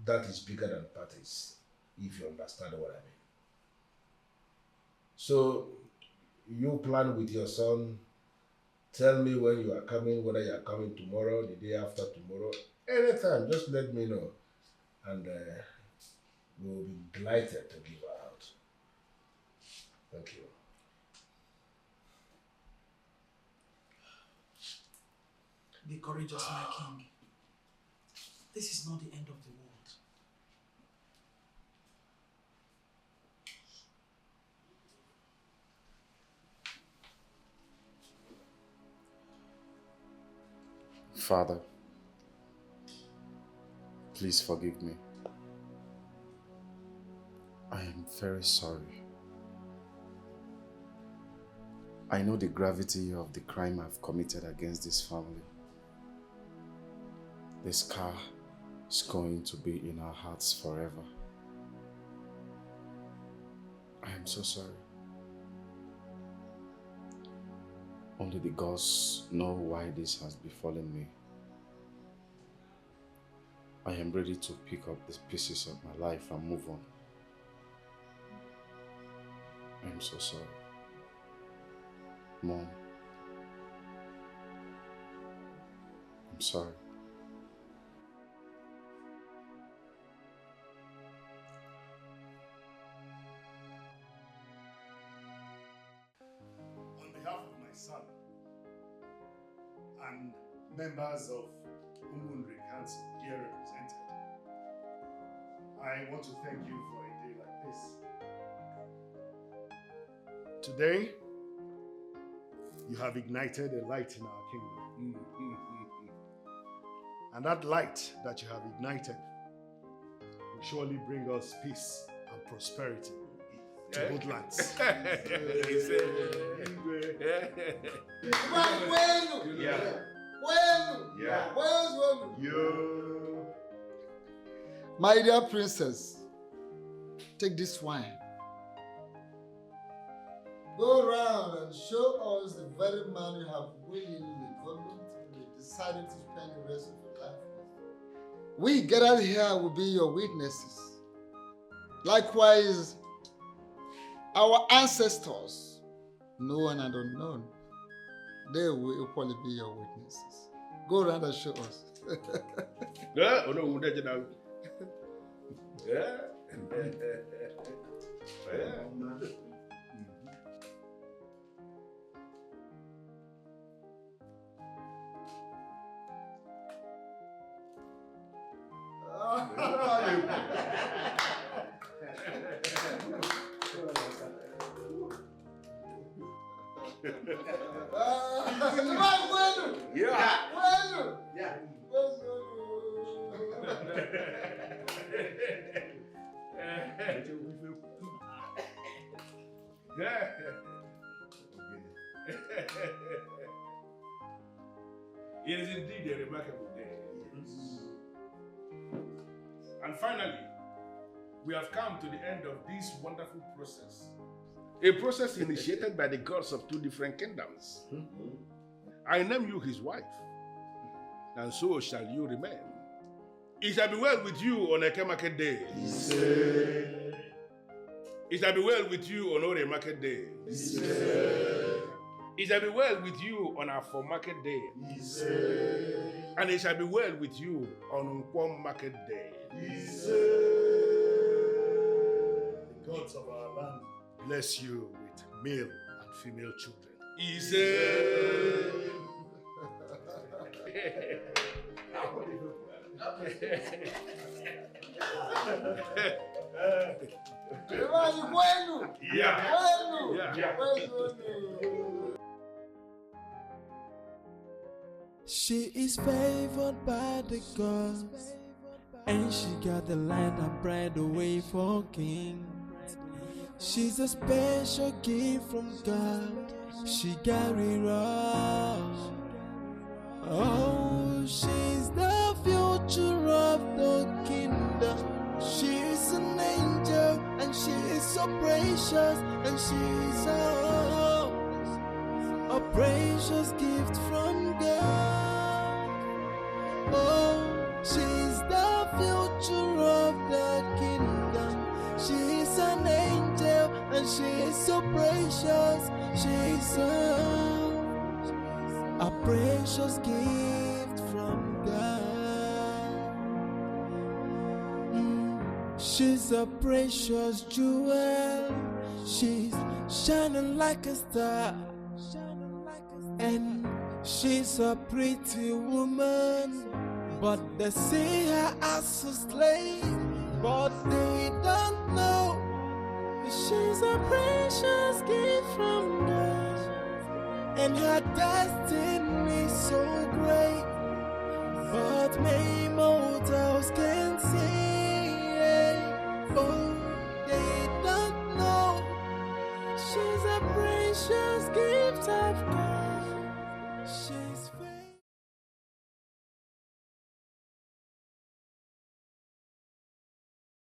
that is bigger than parties, if you understand what I mean. So, you plan with your son. Tell me when you are coming, whether you are coming tomorrow, the day after tomorrow, anytime, just let me know. And we will be delighted to give her out. Thank you. Be courageous, my king. This is not the end of the world. Father, please forgive me. I am very sorry. I know the gravity of the crime I've committed against this family. The scar is going to be in our hearts forever. I am so sorry. Only the gods know why this has befallen me. I am ready to pick up the pieces of my life and move on. I am so sorry. Mom, I'm sorry. On behalf of my son and members of Umunri Council here represented, I want to thank you for a day like this. Today, you have ignited a light in our kingdom. And that light that you have ignited will surely bring us peace and prosperity to both lands. My dear princess, take this wine. Go around and show us the very man you have willingly, voluntarily decided to spend the rest of your life with. We gathered here will be your witnesses. Likewise, our ancestors, known and unknown, they will equally be your witnesses. Go around and show us. Yeah, yeah. It is indeed a remarkable day. And finally, we have come to the end of this wonderful process. A process initiated by the gods of two different kingdoms. I name you his wife, and so shall you remain. It shall be well with you on Eke market day. It shall be well with you on Ore market day. It shall be well with you on Afo market day. And it shall be well with you on Nkwom market day. The gods of our land bless you with male and female children. She is favored by the gods, and she got the land and bride away for kings. She's a special gift from God. She got it all. Oh, she's the future of the kingdom. She is an angel, and she is so precious, and she is a precious gift from God. Oh, she's the future of the kingdom. She is an angel, and she is so precious. She is a precious gift from God. She's a precious jewel. She's shining like a star. And she's a pretty woman, but they see her as a slave. But they don't know she's a precious gift from God, and her destiny is so great. But may mortals can